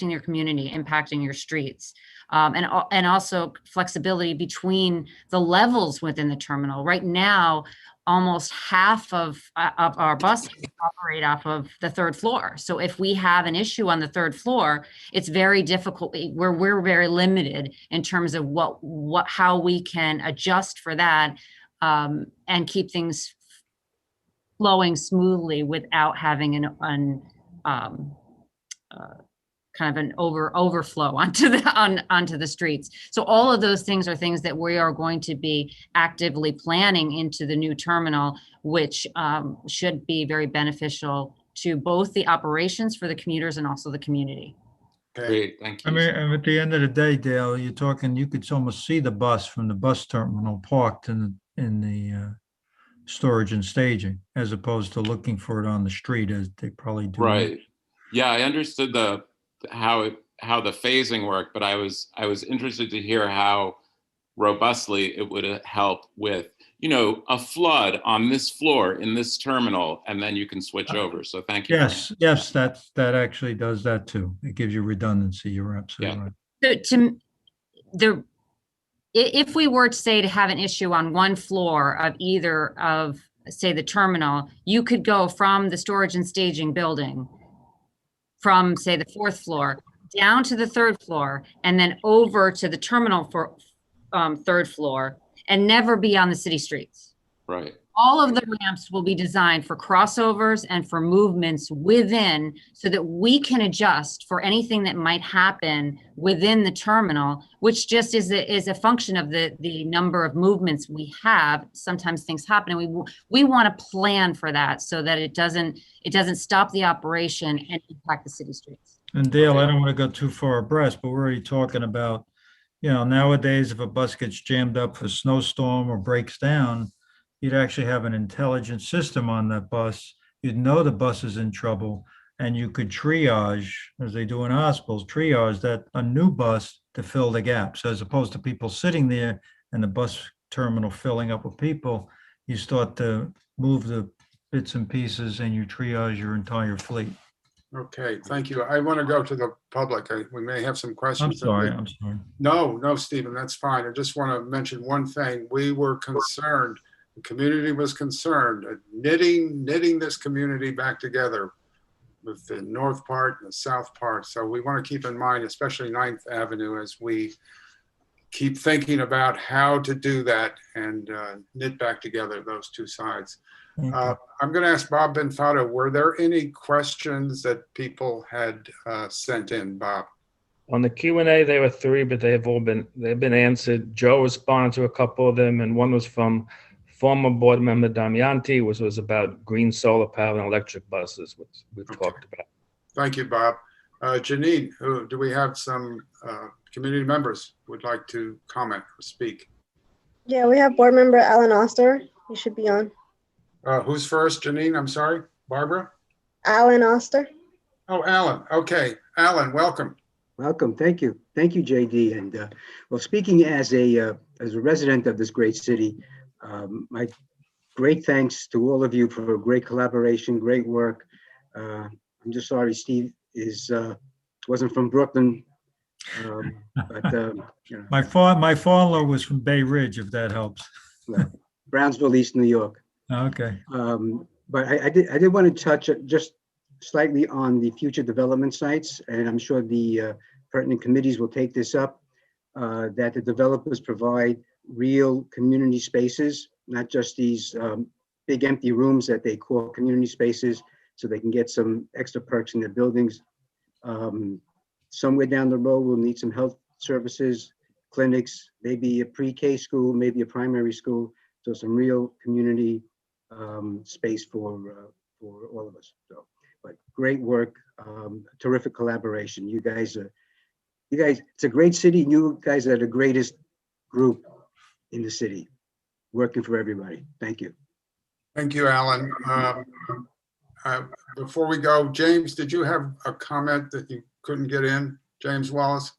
your community, impacting your streets, and also flexibility between the levels within the terminal. Right now, almost half of our buses operate off of the third floor. So if we have an issue on the third floor, it's very difficult. We're very limited in terms of how we can adjust for that and keep things flowing smoothly without having an overflow onto the streets. So all of those things are things that we are going to be actively planning into the new terminal, which should be very beneficial to both the operations for the commuters and also the community. Great, thank you. I mean, and at the end of the day, Dale, you could almost see the bus from the bus terminal parked in the storage and staging, as opposed to looking for it on the street as they probably do. Right. Yeah, I understood how the phasing worked, but I was interested to hear how robustly it would help with, a flood on this floor in this terminal, and then you can switch over. So thank you. Yes, that actually does that too. It gives you redundancy. You're absolutely right. So if we were to say to have an issue on one floor of either of, say, the terminal, you could go from the storage and staging building from, say, the fourth floor down to the third floor and then over to the terminal for third floor and never be on the city streets. Right. All of the ramps will be designed for crossovers and for movements within so that we can adjust for anything that might happen within the terminal, which just is a function of the number of movements we have. Sometimes things happen and we want to plan for that so that it doesn't stop the operation and impact the city streets. And Dale, I don't want to go too far abreast, but we're already talking about, nowadays if a bus gets jammed up for a snowstorm or breaks down, you'd actually have an intelligent system on that bus. You'd know the bus is in trouble and you could triage, as they do in hospitals, triage that a new bus to fill the gaps, as opposed to people sitting there and the bus terminal filling up with people. You start to move the bits and pieces and you triage your entire fleet. Okay, thank you. I want to go to the public. We may have some questions. I'm sorry. No, Stephen, that's fine. I just want to mention one thing. We were concerned, the community was concerned at knitting this community back together with the north part and the south part. So we want to keep in mind, especially 9th Avenue, as we keep thinking about how to do that and knit back together those two sides. I'm going to ask Bob Benfato, were there any questions that people had sent in, Bob? On the Q&A, there were 3, but they've been answered. Joe responded to a couple of them, and one was from former board member Damianti, which was about green solar power and electric buses, which we've talked about. Thank you, Bob. Janine, do we have some community members who would like to comment or speak? Yeah, we have board member Alan Oster. You should be on. Who's first, Janine? I'm sorry, Barbara? Alan Oster. Oh, Alan. Okay. Alan, welcome. Welcome. Thank you. Thank you, JD. And well, speaking as a resident of this great city, my great thanks to all of you for great collaboration, great work. I'm just sorry Steve wasn't from Brooklyn, but My father was from Bay Ridge, if that helps. No, Brownsville, East New York. Okay. But I did want to touch just slightly on the future development sites, and I'm sure the pertinent committees will take this up, that the developers provide real community spaces, not just these big empty rooms that they call community spaces, so they can get some extra perks in their buildings. Somewhere down the road, we'll need some health services, clinics, maybe a pre-K school, maybe a primary school, so some real community space for all of us. So, but great work, terrific collaboration. You guys, it's a great city. You guys are the greatest group in the city, working for everybody. Thank you. Thank you, Alan. Before we go, James, did you have a comment that you couldn't get in? James Wallace?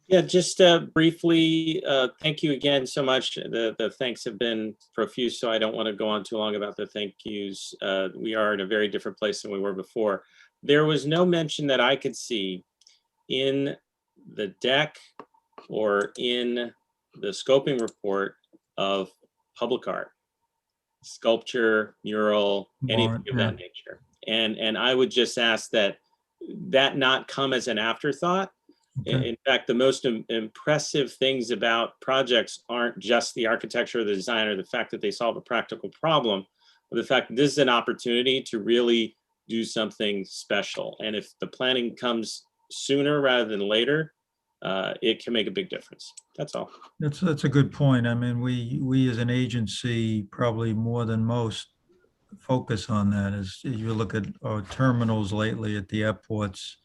Yeah, just briefly, thank you again so much. The thanks have been profuse, so I don't want to go on too long about the thank yous. We are in a very different place than we were before. There was no mention that I could see in the deck or in the scoping report of public art, sculpture, mural, anything of that nature. And I would just ask that not come as an afterthought. Okay. In fact, the most impressive things about projects aren't just the architecture or the design or the fact that they solve a practical problem, but the fact that this is an opportunity to really do something special. And if the planning comes sooner rather than later, it can make a big difference. That's all. That's a good point. I mean, we as an agency, probably more than most, focus on that. As you look at our terminals lately at the airports,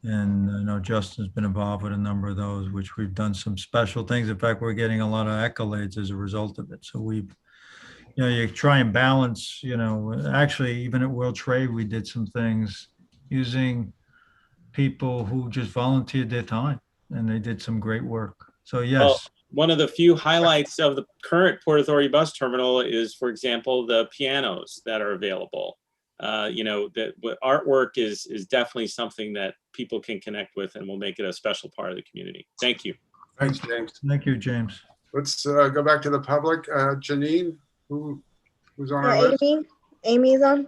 and I know Justin's been involved with a number of those, which we've done some special things. In fact, we're getting a lot of accolades as a result of it. So we, you try and balance, actually even at World Trade, we did some things using people who just volunteered their time, and they did some great work. So yes. Well, one of the few highlights of the current Port Authority bus terminal is, for example, the pianos that are available. That artwork is definitely something that people can connect with and will make it a special part of the community. Thank you. Thanks, James. Thank you, James. Let's go back to the public. Janine, who's on our list? Amy's on.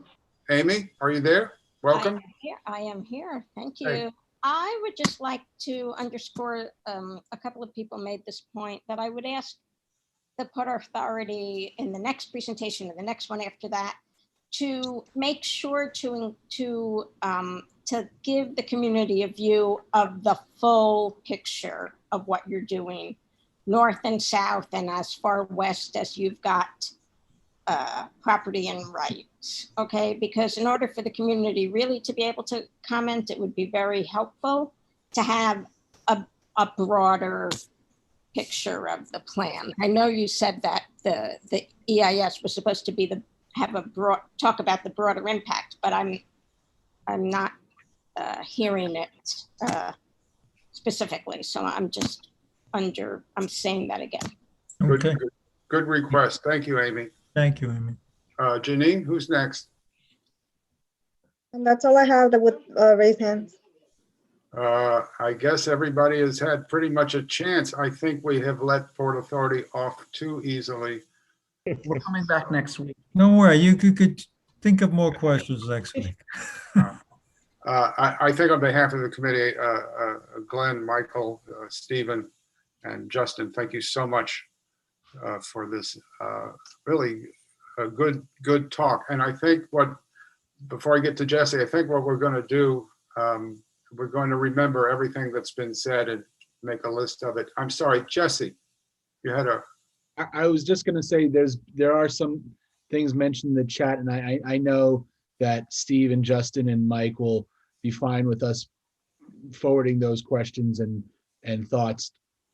Amy, are you there? Welcome. I am here. Thank you. Hey. I would just like to underscore, a couple of people made this point, that I would ask the Port Authority in the next presentation and the next one after that to make sure to give the community a view of the full picture of what you're doing, north and south, and as far west as you've got property and rights, okay? Because in order for the community really to be able to comment, it would be very helpful to have a broader picture of the plan. I know you said that the EIS was supposed to be talk about the broader impact, but I'm not hearing it specifically. So I'm just I'm saying that again. Okay. Good request. Thank you, Amy. Thank you, Amy. Janine, who's next? And that's all I have with raised hands. I guess everybody has had pretty much a chance. I think we have let Port Authority off too easily. We're coming back next week. Don't worry, you could think of more questions next week. I think on behalf of the committee, Glenn, Michael, Stephen, and Justin, thank you so much for this really a good talk. And I think before I get to Jesse, I think what we're going to do, we're going to remember everything that's been said and make a list of it. I'm sorry, Jesse, you had I was just going to say there are some things mentioned in the chat, and I know that Steve and Justin and Mike will be fine with us forwarding those questions and thoughts,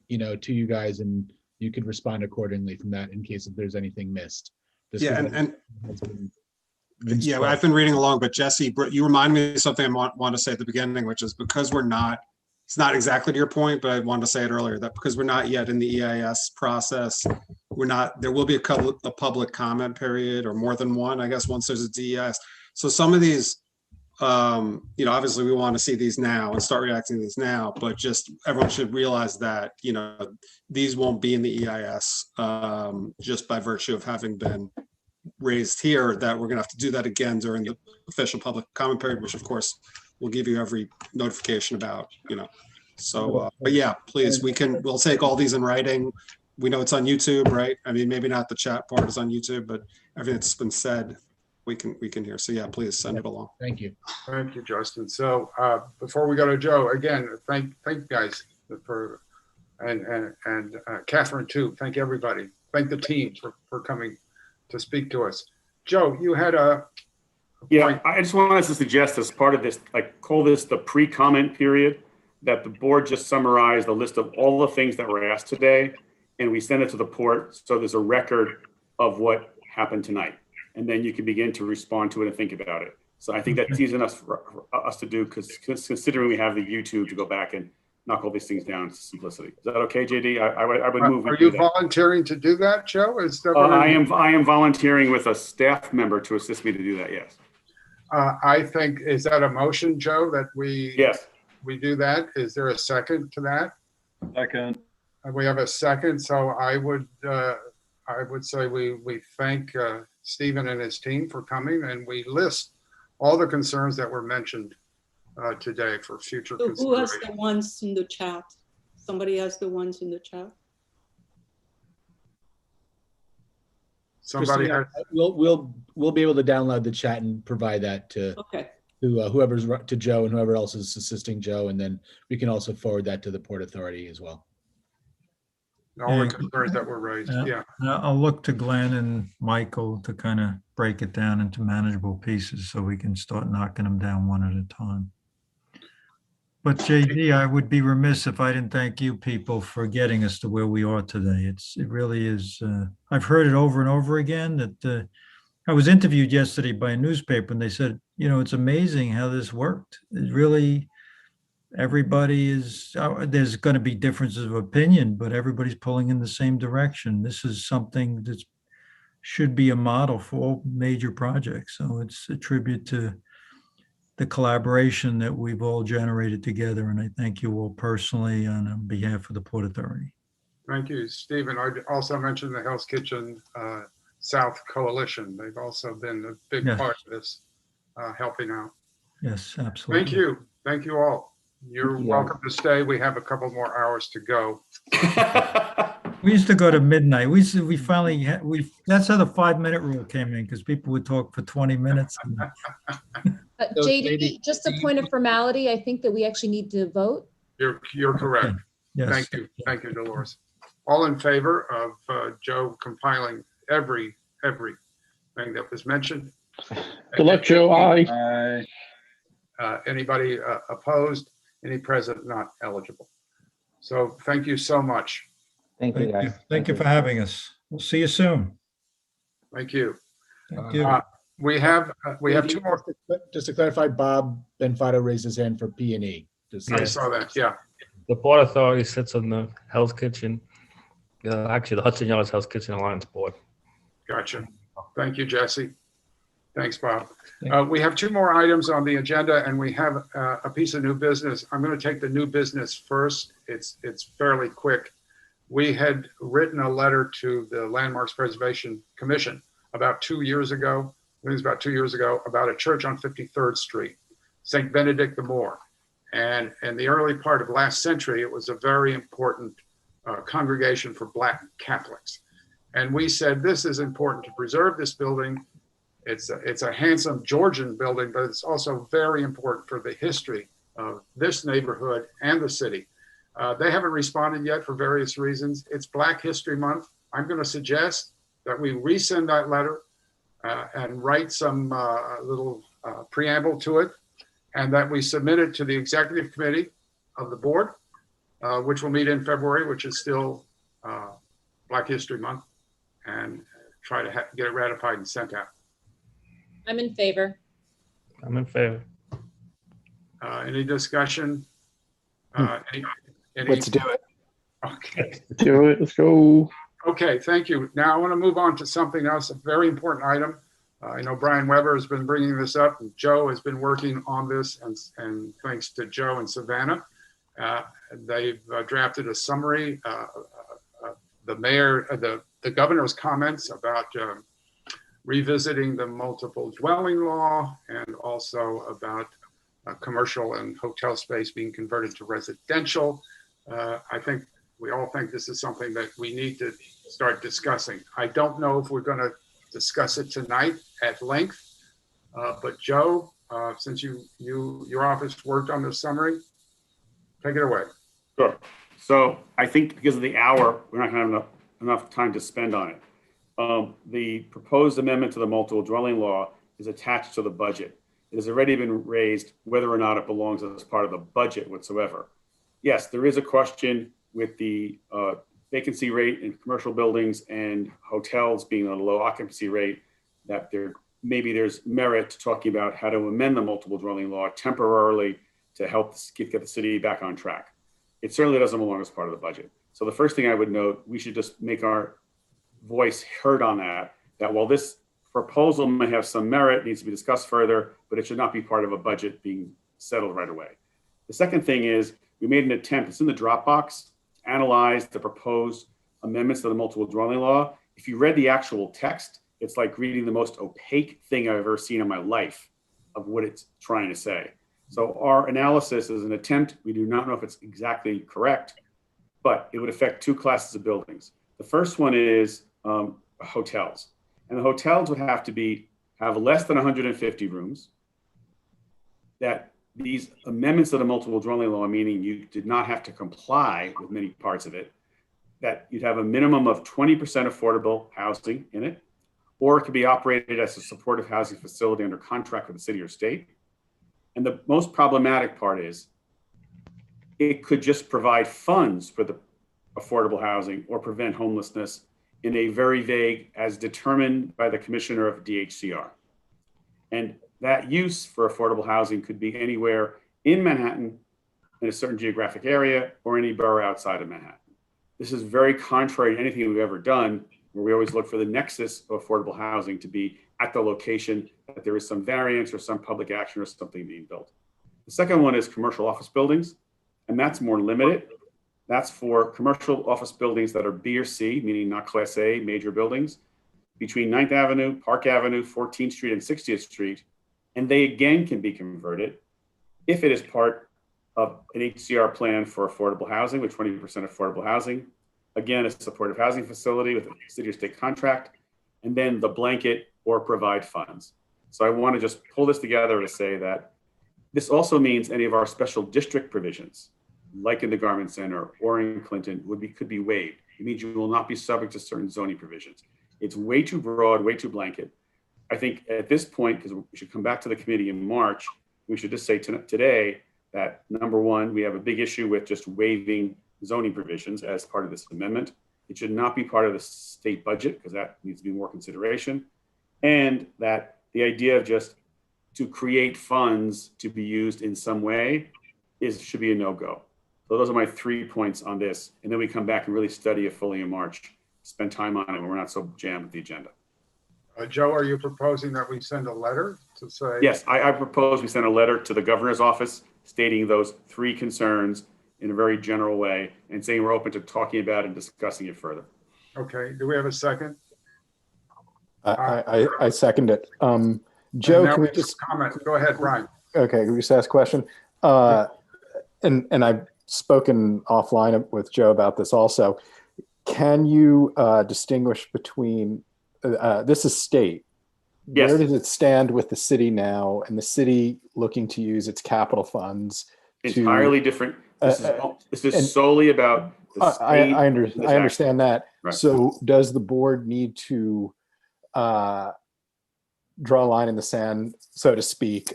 to you guys, and you could respond accordingly from that in case if there's anything missed. I've been reading along, but Jesse, you reminded me of something I want to say at the beginning, which is because it's not exactly to your point, but I wanted to say it earlier, that because we're not yet in the EIS process, there will be a public comment period, or more than one, I guess, once there's a DEIS. So some of these Obviously we want to see these now and start reacting to these now, but just everyone should realize that, these won't be in the EIS just by virtue of having been raised here, that we're going to have to do that again during the official public comment period, which of course we'll give you every notification about, So, but yeah, please, we'll take all these in writing. We know it's on YouTube, right? I mean, maybe not the chat part is on YouTube, but everything that's been said, we can hear. So yeah, please send it along. Thank you. Thank you, Justin. So before we go to Joe, again, thank you guys for, and Catherine too. Thank everybody. Thank the team for coming to speak to us. Joe, you had a point. I just wanted to suggest as part of this, I call this the pre-comment period, that the board just summarized a list of all the things that were asked today, and we send it to the port so there's a record of what happened tonight. And then you can begin to respond to it and think about it. So I think that's easy enough for us to do, because considering we have the YouTube to go back and knock all these things down to simplicity. Is that okay, JD? I would move. Are you volunteering to do that, Joe? I am volunteering with a staff member to assist me to do that, yes. I think, is that a motion, Joe, that we do that? Is there a second to that? Second. We have a second, so I would say we thank Stephen and his team for coming, and we list all the concerns that were mentioned today for future consideration. Who has the ones in the chat? Somebody has the ones in the chat. Somebody has. We'll be able to download the chat and provide that to whoever's to Joe and whoever else is assisting Joe, and then we can also forward that to the Port Authority as well. All the concerns that were raised. Yeah. I'll look to Glenn and Michael to kind of break it down into manageable pieces so we can start knocking them down one at a time. But JD, I would be remiss if I didn't thank you people for getting us to where we are today. It really is. I've heard it over and over again that I was interviewed yesterday by a newspaper, and they said, it's amazing how this worked. It really, everybody is, there's going to be differences of opinion, but everybody's pulling in the same direction. This is something that should be a model for all major projects. So it's a tribute to the collaboration that we've all generated together. And I thank you all personally and on behalf of the Port Authority. Thank you, Stephen. I also mentioned the Hell's Kitchen South Coalition. They've also been a big part of this, helping out. Yes, absolutely. Thank you. Thank you all. You're welcome to stay. We have a couple more hours to go. We used to go to midnight. We finally that's how the 5-minute rule came in, because people would talk for 20 minutes. JD, just a point of formality, I think that we actually need to vote. You're correct. Okay. Yes. Thank you. Thank you, Dolores. All in favor of Joe compiling everything that was mentioned? Good luck, Joe. Aye. Anybody opposed? Any present not eligible? So thank you so much. Thank you, guys. Thank you for having us. We'll see you soon. Thank you. Thank you. We have two more. Just to clarify, Bob Benfato raised his hand for P&E. I saw that. Yeah. The Port Authority sits on the Hell's Kitchen. Actually, the Hudson Yards Hell's Kitchen Alliance Board. Gotcha. Thank you, Jesse. Thanks, Bob. We have two more items on the agenda, and we have a piece of new business. I'm going to take the new business first. It's fairly quick. We had written a letter to the Landmarks Preservation Commission about 2 years ago. I think it was about 2 years ago, about a church on 53rd Street, St. Benedict the Moor. And in the early part of last century, it was a very important congregation for Black Catholics. And we said, this is important to preserve this building. It's a handsome Georgian building, but it's also very important for the history of this neighborhood and the city. They haven't responded yet for various reasons. It's Black History Month. I'm going to suggest that we resend that letter and write some little preamble to it, and that we submit it to the executive committee of the board, which will meet in February, which is still Black History Month, and try to get it ratified and sent out. I'm in favor. I'm in favor. Any discussion? Let's do it. Okay. Do it. Let's go. Okay, thank you. Now I want to move on to something else, a very important item. I know Brian Weber has been bringing this up. And Joe has been working on this, and thanks to Joe and Savannah, they've drafted a summary. The governor's comments about revisiting the multiple dwelling law, and also about commercial and hotel space being converted to residential. I think we all think this is something that we need to start discussing. I don't know if we're going to discuss it tonight at length, but Joe, since your office worked on this summary, take it away. Sure. So I think because of the hour, we're not going to have enough time to spend on it. The proposed amendment to the multiple dwelling law is attached to the budget. It has already been raised whether or not it belongs as part of the budget whatsoever. Yes, there is a question with the vacancy rate in commercial buildings and hotels being on a low occupancy rate, that maybe there's merit to talking about how to amend the multiple dwelling law temporarily to help get the city back on track. It certainly doesn't belong as part of the budget. So the first thing I would note, we should just make our voice heard on that while this proposal may have some merit, needs to be discussed further, but it should not be part of a budget being settled right away. The second thing is, we made an attempt, it's in the Dropbox, to analyze the proposed amendments to the multiple dwelling law. If you read the actual text, it's like reading the most opaque thing I've ever seen in my life of what it's trying to say. So our analysis is an attempt. We do not know if it's exactly correct, but it would affect two classes of buildings. The first one is hotels. And the hotels would have to have less than 150 rooms. That these amendments to the multiple dwelling law, meaning you did not have to comply with many parts of it, that you'd have a minimum of 20% affordable housing in it, or it could be operated as a supportive housing facility under contract with the city or state. And the most problematic part is it could just provide funds for the affordable housing or prevent homelessness in a very vague, as determined by the commissioner of DHCR. And that use for affordable housing could be anywhere in Manhattan, in a certain geographic area, or any borough outside of Manhattan. This is very contrary to anything we've ever done, where we always look for the nexus of affordable housing to be at the location that there is some variance or some public action or something being built. The second one is commercial office buildings, and that's more limited. That's for commercial office buildings that are B or C, meaning not Class A, major buildings, between 9th Avenue, Park Avenue, 14th Street, and 60th Street. And they again can be converted if it is part of an HCR plan for affordable housing with 20% affordable housing. Again, a supportive housing facility with a city or state contract, and then the blanket or provide funds. So I want to just pull this together to say that this also means any of our special district provisions, like in the Garment Center or in Clinton, could be waived. It means you will not be subject to certain zoning provisions. It's way too broad, way too blanket. I think at this point, because we should come back to the committee in March, we should just say today that number one, we have a big issue with just waiving zoning provisions as part of this amendment. It should not be part of the state budget because that needs to be more consideration. And that the idea of just to create funds to be used in some way should be a no-go. So those are my 3 points on this. And then we come back and really study it fully in March, spend time on it when we're not so jammed with the agenda. Joe, are you proposing that we send a letter to say? Yes, I propose we send a letter to the governor's office stating those 3 concerns in a very general way and saying we're open to talking about and discussing it further. Okay, do we have a second? I second it. Joe, can we just comment? Go ahead, Brian. Okay, can we just ask a question? And I've spoken offline with Joe about this also. Can you distinguish between, this is state. Yes. Where does it stand with the city now and the city looking to use its capital funds? Entirely different. This is solely about the state. I understand that. Right. So does the board need to draw a line in the sand, so to speak,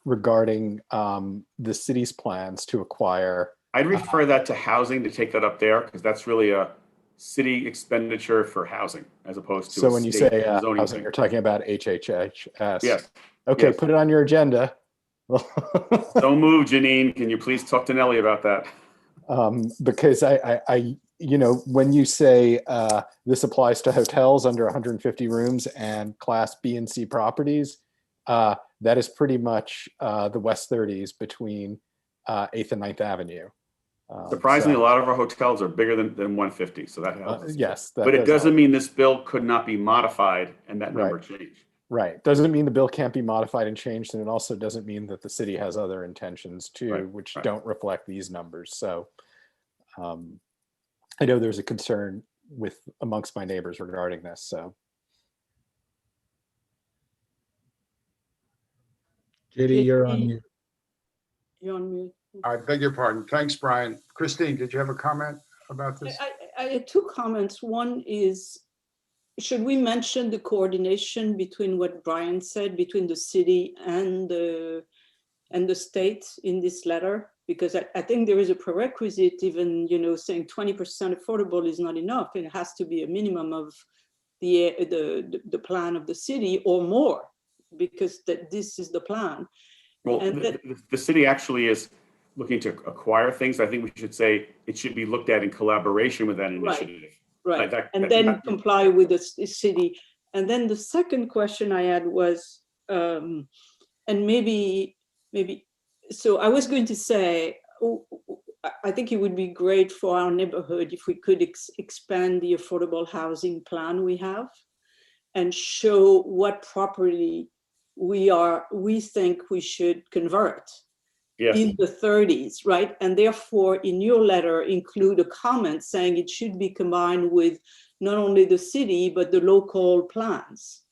regarding the city's plans to acquire? I'd refer that to housing to take that up there because that's really a city expenditure for housing as opposed to. So when you say zoning housing, thing. you're talking about HHS. Yes. Okay, Yes. put it on your agenda. Don't move, Janine. Can you please talk to Nellie about that? Because I you know, when you say this applies to hotels under 150 rooms and class B and C properties, that is pretty much the West 30s between 8th and 9th Avenue. Surprisingly, a lot of our hotels are bigger than 150, so that helps. Yes, but it doesn't mean this bill could not be modified and that number change. Right. Doesn't mean the bill can't be modified and changed, and it also doesn't mean that the city has other intentions too, which don't reflect these numbers. So I know there's a concern amongst my neighbors regarding this. So. JD, you're on mute. You're on mute. I beg your pardon. Thanks, Brian. Christine, did you have a comment about this? I had two comments. One is, should we mention the coordination between what Brian said, between the city and the state in this letter? Because I think there is a prerequisite, even, you know, saying 20% affordable is not enough. It has to be a minimum of the plan of the city or more, because this is the plan. Well, the city actually is looking to acquire things. I think we should say it should be looked at in collaboration with that initiative. Right. And then comply with the city. And then the second question I had was, and maybe, so I was going to say, I think it would be great for our neighborhood if we could expand the affordable housing plan we have and show what property we think we should convert in the 30s, right? And therefore, in your letter, include a comment saying it should be combined with not only the city, but the local plans.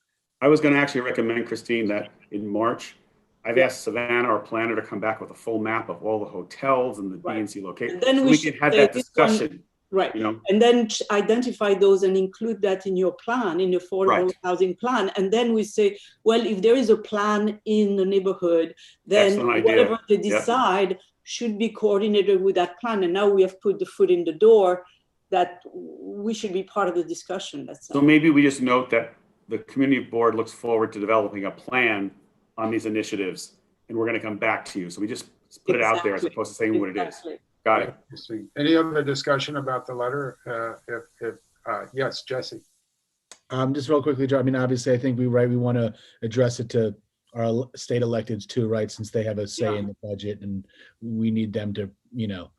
I was going to actually recommend, Christine, that in March, I've asked Savannah, our planner, to come back with a full map of all the hotels and the B and C locations. And then so we can have that discussion. Right. You know? And then identify those and include that in your plan, in your affordable housing plan. And then we say, well, if there is a plan in the neighborhood, then whatever they decide should be coordinated with that plan. And now we have put the foot in the door that we should be part of the discussion. So maybe we just note that the community board looks forward to developing a plan on these initiatives, and we're going to come back to you. So we just put it out there as opposed to saying what it is. Got it. Any other discussion about the letter? Yes, Jesse. Just real quickly, Joe. I mean, obviously, I think we want to address it to our state electeds too, right? Since they have a say in the budget, and we need them to, you know,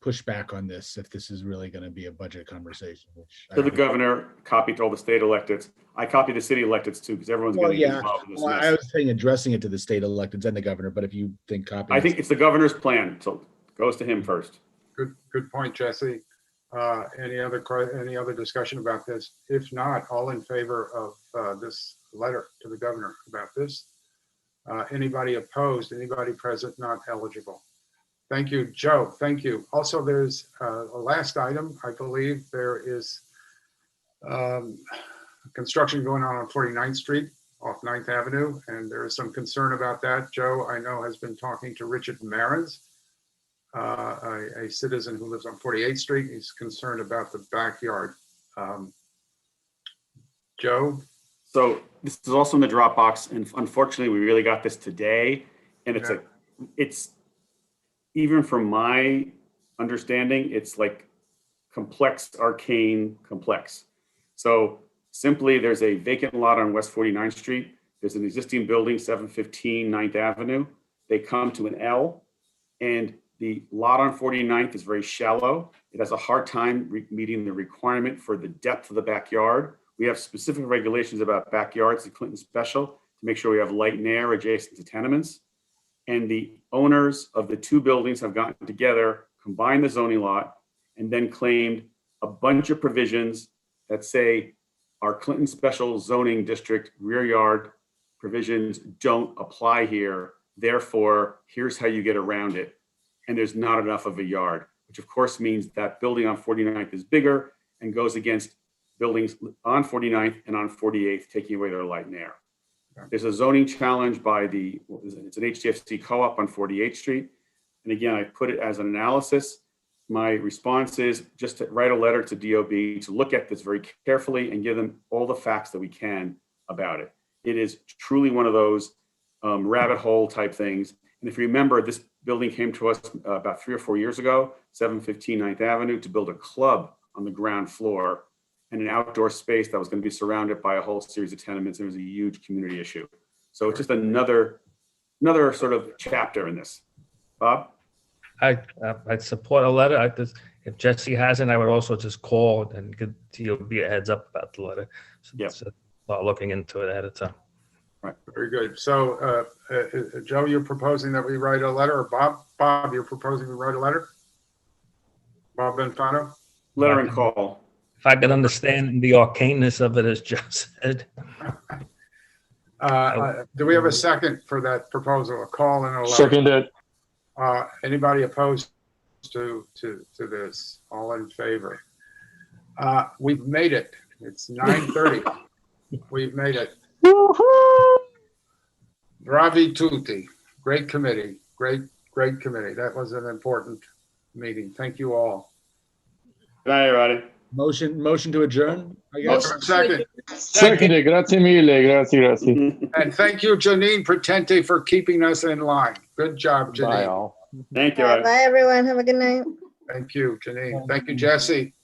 push back on this if this is really going to be a budget conversation. So the governor copied to all the state electeds. I copied the city electeds too, because everyone's going to get involved in this mess. I was saying addressing it to the state electeds and the governor, but if you think copy, I think it's the governor's plan, so it goes to him first. Good point, Jesse. Any other discussion about this? If not, all in favor of this letter to the governor about this? Anybody opposed? Anybody present not eligible? Thank you, Joe. Thank you. Also, there's a last item. I believe there is construction going on 49th Street off 9th Avenue, and there is some concern about that. Joe, I know, has been talking to Richard Marins, a citizen who lives on 48th Street. He's concerned about the backyard. Joe? So this is also in the Dropbox, and unfortunately, we really got this today, and it's even from my understanding, it's like complex, arcane, complex. So simply, there's a vacant lot on West 49th Street. There's an existing building, 715 9th Avenue. They come to an L, and the lot on 49th is very shallow. It has a hard time meeting the requirement for the depth of the backyard. We have specific regulations about backyards at Clinton Special to make sure we have light and air adjacent to tenements. And the owners of the two buildings have gotten together, combined the zoning lot, and then claimed a bunch of provisions that say our Clinton Special Zoning District rear yard provisions don't apply here. Therefore, here's how you get around it. And there's not enough of a yard, which of course means that building on 49th is bigger and goes against buildings on 49th and on 48th, taking away their light and air. There's a zoning challenge by it's an HDFC co-op on 48th Street. And again, I put it as an analysis. My response is just to write a letter to DOB to look at this very carefully and give them all the facts that we can about it. It is truly one of those rabbit hole type things. And if you remember, this building came to us about 3 or 4 years ago. 715 9th Avenue to build a club on the ground floor and an outdoor space that was going to be surrounded by a whole series of tenements. It was a huge community issue. So it's just another sort of chapter in this. Bob? I'd support a letter. If Jesse hasn't, I would also just call and give you a heads up about the letter. So start looking into it ahead of time. Right, very good. So, Joe, you're proposing that we write a letter, or Bob, you're proposing we write a letter? Bob Benfano? Letter and call. If I could understand the arcaneness of it, as Joe said. Do we have a second for that proposal? A call and a letter? Seconded. Anybody opposed to this? All in favor? We've made it. It's 9:30. We've made it. Bravi tutti. Great committee. Great committee. That was an important meeting. Thank you all. Good night, everybody. Motion to adjourn, I guess. Second. Seconded. Grazie mille. Grazie. And thank you, Janine Pretente, for keeping us in line. Good job, Janine. Bye all. Thank you. Bye, everyone. Have a good night. Thank you, Janine. Thank you, Jesse.